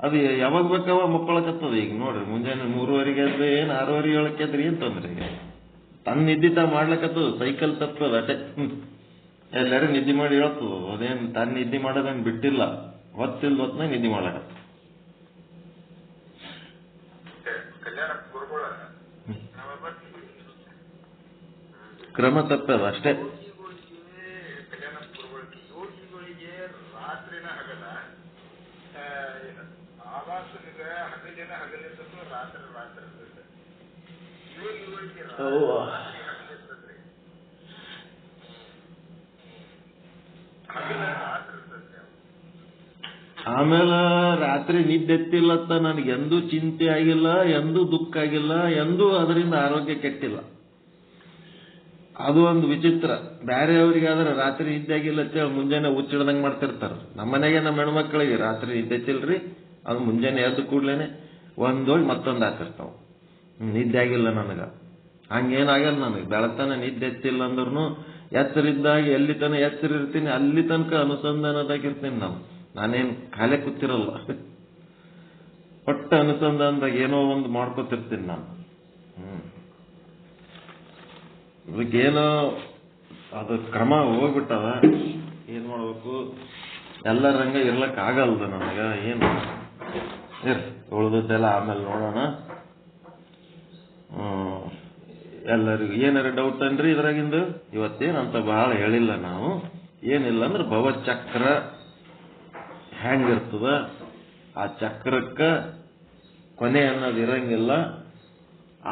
ಅದು ಯಾವಾಗ ಬೇಕಾವ ಮಕ್ಕಳಕತ್ತದ. ಈಗ ನೋಡ್ರಿ, ಮುಂಜಾನೆ 3:30 ಆದ್ರೆ ಏನ್ 6:30 7 ಏನ್ ತೊಂದ್ರೆ? ತನ್ನ ನಿದ್ದಿತ ಮಾಡ್ಲಕತ್ತದ. ಸೈಕಲ್ ತಪ್ಪದ ಅಟೆ, ಎಲ್ಲರೂ ನಿದ್ದೆ ಮಾಡಿ ಹೇಳ್ತದ. ಅದೇನ್ ತನ್ನ ನಿದ್ದೆ ಮಾಡೋದೇನ್ ಬಿಟ್ಟಿಲ್ಲ, ಹೊತ್ತಿಲ್ದ ಹೊತ್ನಾಗ ನಿದ್ದೆ ಮಾಡ್ಲಕತ್ತ. ಕ್ರಮ ತಪ್ಪದ ಅಷ್ಟೇ. ಯೋಗಿಗಳಿಗೆ ರಾತ್ರಿನ ಹಗಲ ಹಗಲಿನ ಹಗಲಿರ್ತದೆ, ರಾತ್ರಿ ರಾತ್ರಿ ಇರ್ತದೆ. ಇವಳಿಗೆ ಹಗಲಿರ್ತದ್ರಿ, ಹಗಲ ರಾತ್ರಿ ಇರ್ತದೆ. ಆಮೇಲೆ ರಾತ್ರಿ ನಿದ್ದೆತ್ತಿಲ್ಲತ್ತ ನನಗೆ ಎಂದೂ ಚಿಂತೆ ಆಗಿಲ್ಲ, ಎಂದೂ ದುಃಖ ಆಗಿಲ್ಲ, ಎಂದೂ ಅದರಿಂದ ಆರೋಗ್ಯ ಕೆಟ್ಟಿಲ್ಲ. ಅದು ಒಂದು ವಿಚಿತ್ರ. ಬೇರೆಯವರಿಗಾದ್ರೆ ರಾತ್ರಿ ನಿದ್ದೆ ಆಗಿಲ್ಲ ಅಂತೇಳಿ ಮುಂಜಾನೆ ಹುಚ್ಚಿಡ್ದಂಗೆ ಮಾಡ್ತಿರ್ತಾರೆ. ನಮ್ಮನೆಗೆ ನಮ್ಮ ಹೆಣ್ಮಕ್ಳಿಗೆ ರಾತ್ರಿ ನಿದ್ದೆ ತಿಲ್ರಿ, ಅದು ಮುಂಜಾನೆ ಎದ್ದು ಕೂಡ್ಲೇನೆ ಒಂದೋಗಿ ಮತ್ತೊಂದು ಹಾಕಿರ್ತಾವ. ನಿದ್ದೆ ಆಗಿಲ್ಲ ನನಗೆ, ಹಂಗೇನಾಗಲ್ಲ. ನನಗೆ ಬೆಳತನ ನಿದ್ದೆ ಎತ್ತಿಲ್ಲ ಅಂದ್ರೂ ಎಚ್ಚರಿದ್ದಾಗ ಎಲ್ಲಿ ತನಕ ಎಚ್ಚರ ಇರ್ತೀನಿ ಅಲ್ಲಿ ತನಕ ಅನುಸಂಧಾನದಾಗಿರ್ತೀನಿ. ನಾನೇನು ಖಾಲಿ ಕೂತಿರಲ್ಲ, ಒಟ್ಟ ಅನುಸಂಧಾನದಾಗ ಏನೋ ಒಂದು ಮಾಡ್ಕೊತಿರ್ತೀನಿ ನಾನು. ಅದಕ್ಕೇನೋ ಅದು ಕ್ರಮ ಹೋಗ್ಬಿಟ್ಟದ, ಏನ್ ಮಾಡ್ಬೇಕು, ಎಲ್ಲರಂಗ ಇರ್ಲಕ್ ಆಗಲ್ದ ನನಗ. ಏನು ಉಳಿದದ್ದೆಲ್ಲ ಆಮೇಲೆ ನೋಡೋಣ. ಎಲ್ಲರಿಗೂ ಏನಾರ ಡೌಟ್ ಅನ್ರಿ ಇದ್ರಾಗಿಂದು? ಇವತ್ತೇನಂತ ಬಹಳ ಹೇಳಿಲ್ಲ ನಾವು. ಏನಿಲ್ಲ ಅಂದ್ರೆ ಭವಚಕ್ರ ಹೆಂಗಿರ್ತದ, ಆ ಚಕ್ರಕ್ಕ ಕೊನೆ ಅನ್ನೋದು ಇರಂಗಿಲ್ಲ.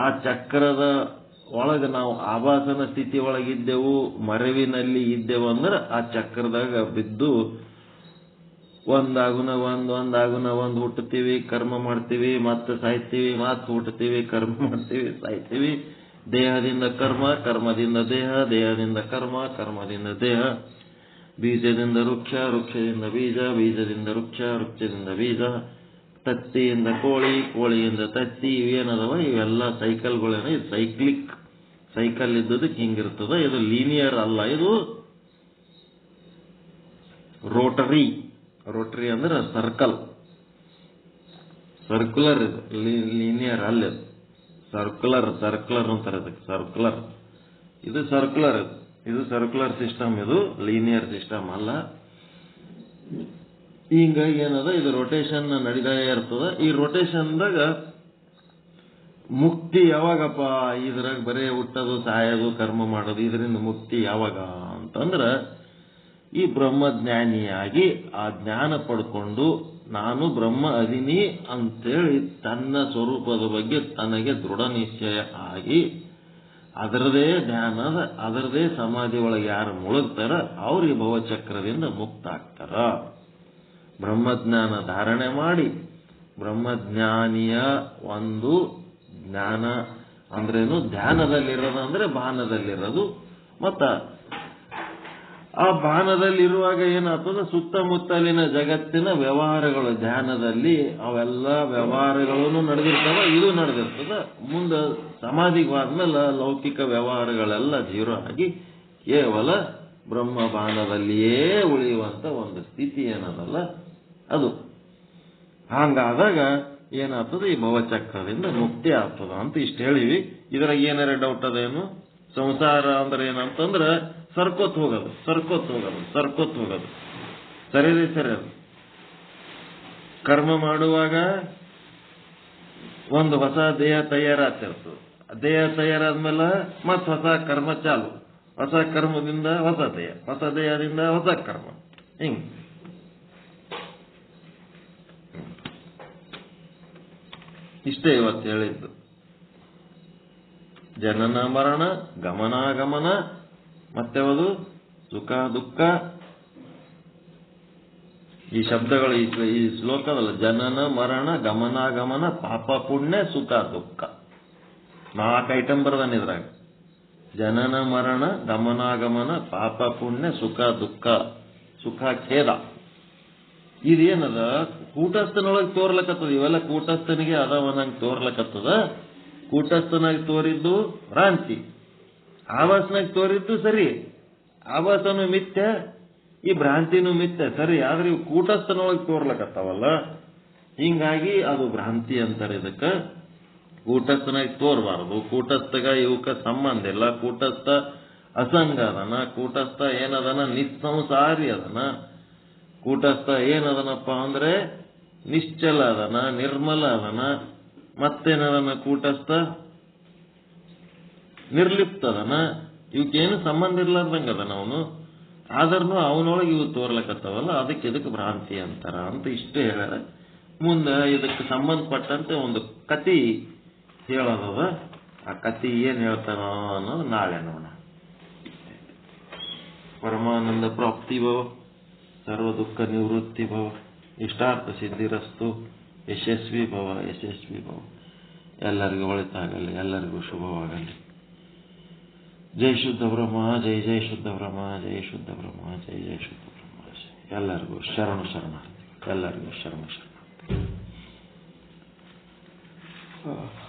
ಆ ಚಕ್ರದ ಒಳಗೆ ನಾವು ಆಭಾಸನ ಸ್ಥಿತಿ ಒಳಗಿದ್ದೆವು, ಮರವಿನಲ್ಲಿ ಇದ್ದೆವು ಅಂದ್ರೆ ಆ ಚಕ್ರದಾಗ ಬಿದ್ದು ಒಂದಾಗುನ ಒಂದು ಹುಟ್ಟುತ್ತೀವಿ, ಕರ್ಮ ಮಾಡ್ತೀವಿ, ಮತ್ತೆ ಸಾಯ್ತೀವಿ, ಮತ್ತೆ ಹುಟ್ಟುತ್ತೀವಿ, ಕರ್ಮ ಮಾಡ್ತೀವಿ, ಸಾಯ್ತೀವಿ. ದೇಹದಿಂದ ಕರ್ಮ, ಕರ್ಮದಿಂದ ದೇಹ, ದೇಹದಿಂದ ಕರ್ಮ, ಕರ್ಮದಿಂದ ದೇಹ, ಬೀಜದಿಂದ ವೃಕ್ಷ, ವೃಕ್ಷದಿಂದ ಬೀಜ, ಬೀಜದಿಂದ ವೃಕ್ಷ, ವೃಕ್ಷದಿಂದ ಬೀಜ, ತತ್ತಿಯಿಂದ ಕೋಳಿ, ಕೋಳಿಯಿಂದ ತತ್ತಿ. ಇವೇನದವ ಇವೆಲ್ಲ ಸೈಕಲ್ಗಳೇನ. ಇದು ಸೈಕ್ಲಿಕ್ ಸೈಕಲ್ ಇದ್ದದಕ್ಕೆ ಹಿಂಗಿರ್ತದ. ಇದು ಲೀನಿಯರ್ ಅಲ್ಲ, ಇದು ರೋಟರಿ. ರೋಟರಿ ಅಂದ್ರೆ ಸರ್ಕಲ್, ಸರ್ಕ್ಯುಲರ್. ಇದು ಲೀನಿಯರ್ ಅಲ್ಲ, ಇದು ಸರ್ಕ್ಯುಲರ್. ಸರ್ಕ್ಯುಲರ್ ಅಂತಾರೆ ಇದಕ್ಕೆ, ಸರ್ಕ್ಯುಲರ್. ಇದು ಸರ್ಕ್ಯುಲರ್, ಇದು ಸರ್ಕ್ಯುಲರ್ ಸಿಸ್ಟಮ್, ಇದು ಲೀನಿಯರ್ ಸಿಸ್ಟಮ್ ಅಲ್ಲ. ಹಿಂಗಾಗಿ ಏನದ, ಇದು ರೊಟೇಷನ್ ನಡೀತಾ ಇರ್ತದ. ಈ ರೊಟೇಷನ್ದಾಗ ಮುಕ್ತಿ ಯಾವಾಗಪ್ಪ? ಇದ್ರಾಗ ಬರೇ ಹುಟ್ಟೋದು, ಸಾಯೋದು, ಕರ್ಮ ಮಾಡೋದು, ಇದರಿಂದ ಮುಕ್ತಿ ಯಾವಾಗ ಅಂತಂದ್ರ ಈ ಬ್ರಹ್ಮಜ್ಞಾನಿಯಾಗಿ ಆ ಜ್ಞಾನ ಪಡ್ಕೊಂಡು ನಾನು ಬ್ರಹ್ಮ ಅದೀನಿ ಅಂತೇಳಿ ತನ್ನ ಸ್ವರೂಪದ ಬಗ್ಗೆ ತನಗೆ ದೃಢ ನಿಶ್ಚಯ ಆಗಿ ಅದರದೇ ಧ್ಯಾನದ, ಅದರದೇ ಸಮಾಧಿ ಒಳಗೆ ಯಾರು ಮುಳುಗ್ತಾರ ಅವ್ರಿಗೆ ಭವಚಕ್ರದಿಂದ ಮುಕ್ತ ಆಗ್ತಾರ. ಬ್ರಹ್ಮಜ್ಞಾನ ಧಾರಣೆ ಮಾಡಿ ಬ್ರಹ್ಮಜ್ಞಾನಿಯ ಒಂದು ಜ್ಞಾನ ಅಂದ್ರೇನು, ಧ್ಯಾನದಲ್ಲಿರೋದು ಅಂದ್ರೆ ಬಾನದಲ್ಲಿರೋದು. ಮತ್ತ ಆ ಬಾನದಲ್ಲಿರುವಾಗ ಏನಾಗ್ತದ, ಸುತ್ತಮುತ್ತಲಿನ ಜಗತ್ತಿನ ವ್ಯವಹಾರಗಳು ಧ್ಯಾನದಲ್ಲಿ ಅವೆಲ್ಲ ವ್ಯವಹಾರಗಳನ್ನು ನಡೆದಿರ್ತವ, ಇದು ನಡೆದಿರ್ತದ. ಮುಂದೆ ಸಮಾಧಿಗೆ ಆದ್ಮೇಲೆ ಲೌಕಿಕ ವ್ಯವಹಾರಗಳೆಲ್ಲ ಜೀರೋ ಆಗಿ ಕೇವಲ ಬ್ರಹ್ಮ ಬಾನದಲ್ಲಿಯೇ ಉಳಿಯುವಂತ ಒಂದು ಸ್ಥಿತಿ ಏನದಲ್ಲ ಅದು. ಹಂಗಾದಾಗ ಏನಾಗ್ತದೆ, ಈ ಭವಚಕ್ರದಿಂದ ಮುಕ್ತಿ ಆಗ್ತದ ಅಂತ ಇಷ್ಟು ಹೇಳಿವಿ. ಇದ್ರಾಗ ಏನಾರ ಡೌಟ್ ಅದೇನು? ಸಂಸಾರ ಅಂದ್ರೆ ಏನಂತಂದ್ರೆ ಸರ್ಕೋತ್ ಹೋಗೋದು, ಸರ್ಕೋತ್ ಹೋಗೋದು, ಸರ್ಕೋತ್ ಹೋಗೋದು. ಸರಿ ಸರಿ. ಕರ್ಮ ಮಾಡುವಾಗ ಒಂದು ಹೊಸ ದೇಹ ತಯಾರಾಗ್ತಿರ್ತದೆ. ದೇಹ ತಯಾರಾದ್ಮೇಲೆ ಮತ್ತೆ ಹೊಸ ಕರ್ಮ ಚಾಲು, ಹೊಸ ಕರ್ಮದಿಂದ ಹೊಸ ದೇಹ, ಹೊಸ ದೇಹದಿಂದ ಹೊಸ ಕರ್ಮ. ಹಿಂಗ್ ಇಷ್ಟೇ ಇವತ್ತು ಹೇಳಿದ್ದು. ಜನನ ಮರಣ, ಗಮನಾಗಮನ, ಮತ್ತೆ ಅದು ಸುಖ ದುಃಖ. ಈ ಶಬ್ದಗಳು ಈ ಶ್ಲೋಕದಲ್ಲ. ಜನನ ಮರಣ ಗಮನಾಗಮನ ಪಾಪ ಪುಣ್ಯ ಸುಖ ದುಃಖ 4 ಐಟಮ್ ಬರ್ದಾನೆ ಇದ್ರಾಗ. ಜನನ ಮರಣ ಗಮನಾಗಮನ ಪಾಪ ಪುಣ್ಯ ಸುಖ ದುಃಖ, ಸುಖ ಖೇದ. ಇದೇನದ ಕೂಟಸ್ಥನೊಳಗೆ ತೋರ್ಲಕತ್ತದ. ಇವೆಲ್ಲ ಕೂಟಸ್ಥನಿಗೆ ಅದವನಂಗೆ ತೋರ್ಲಕತ್ತದ. ಕೂಟಸ್ಥನಾಗಿ ತೋರಿದ್ದು ಭ್ರಾಂತಿ, ಆವಾಸನಾಗಿ ತೋರಿದ್ದು ಸರಿ. ಆವಾಸನು ಮಿಥ್ಯ, ಈ ಭ್ರಾಂತಿನೂ ಮಿಥ್ಯ ಸರಿ. ಆದ್ರೆ ಇವು ಕೂಟಸ್ಥನೊಳಗೆ ತೋರ್ಲಕತ್ತಾವಲ್ಲ, ಹಿಂಗಾಗಿ ಅದು ಭ್ರಾಂತಿ ಅಂತಾರೆ. ಇದಕ್ಕೆ ಕೂಟಸ್ಥನಾಗಿ ತೋರ್ಬಾರದು. ಕೂಟಸ್ಥಗ ಇವಕ್ಕ ಸಂಬಂಧ ಇಲ್ಲ. ಕೂಟಸ್ಥ ಅಸಂಗ ಅದನ, ಕೂಟಸ್ಥ ಏನದನ ನಿಸ್ಸಂಸಾರಿ ಅದನ. ಕೂಟಸ್ಥ ಏನದನಪ್ಪ ಅಂದ್ರೆ ನಿಶ್ಚಲ ಅದನ, ನಿರ್ಮಲ ಅದನ. ಮತ್ತೇನದನ ಕೂಟಸ್ಥ ನಿರ್ಲಿಪ್ತದನ. ಇವಕ್ಕೇನು ಸಂಬಂಧ ಇರ್ಲಾರ್ದಂಗ ಅದನ ಅವನು. ಆದ್ರೂ ಅವನೊಳಗೆ ಇವು ತೋರ್ಲಕತ್ತವಲ್ಲ, ಅದಕ್ಕೆ ಇದಕ್ಕೆ ಭ್ರಾಂತಿ ಅಂತಾರ ಅಂತ ಇಷ್ಟೇ ಹೇಳ್ಯಾರ. ಮುಂದೆ ಇದಕ್ಕೆ ಸಂಬಂಧಪಟ್ಟಂತೆ ಒಂದು ಕತಿ ಹೇಳೋದದ. ಆ ಕತಿ ಏನು ಹೇಳ್ತಾನೋ ಅನ್ನೋದು ನಾಳೆ ನೋಡೋಣ. ಪರಮಾನಂದ ಪ್ರಾಪ್ತಿ ಭವ, ಸರ್ವ ದುಃಖ ನಿವೃತ್ತಿ ಭವ, ಇಷ್ಟಾರ್ಥ ಸಿದ್ಧಿರಸ್ತು, ಯಶಸ್ವಿ ಭವ, ಯಶಸ್ವಿ ಭವ. ಎಲ್ಲರಿಗೂ ಒಳಿತಾಗಲಿ, ಎಲ್ಲರಿಗೂ ಶುಭವಾಗಲಿ. ಜೈ ಶುದ್ಧ ಬ್ರಹ್ಮ, ಜೈ ಜೈ ಶುದ್ಧ ಬ್ರಹ್ಮ, ಜೈ ಶುದ್ಧ ಬ್ರಹ್ಮ, ಜೈ ಜೈ ಶುದ್ಧ ಬ್ರಹ್ಮ. ಎಲ್ಲರಿಗೂ ಶರಣು ಶರಣಾರ್ಥಿ, ಎಲ್ಲರಿಗೂ ಶರಣು ಶರಣಾರ್ಥಿ.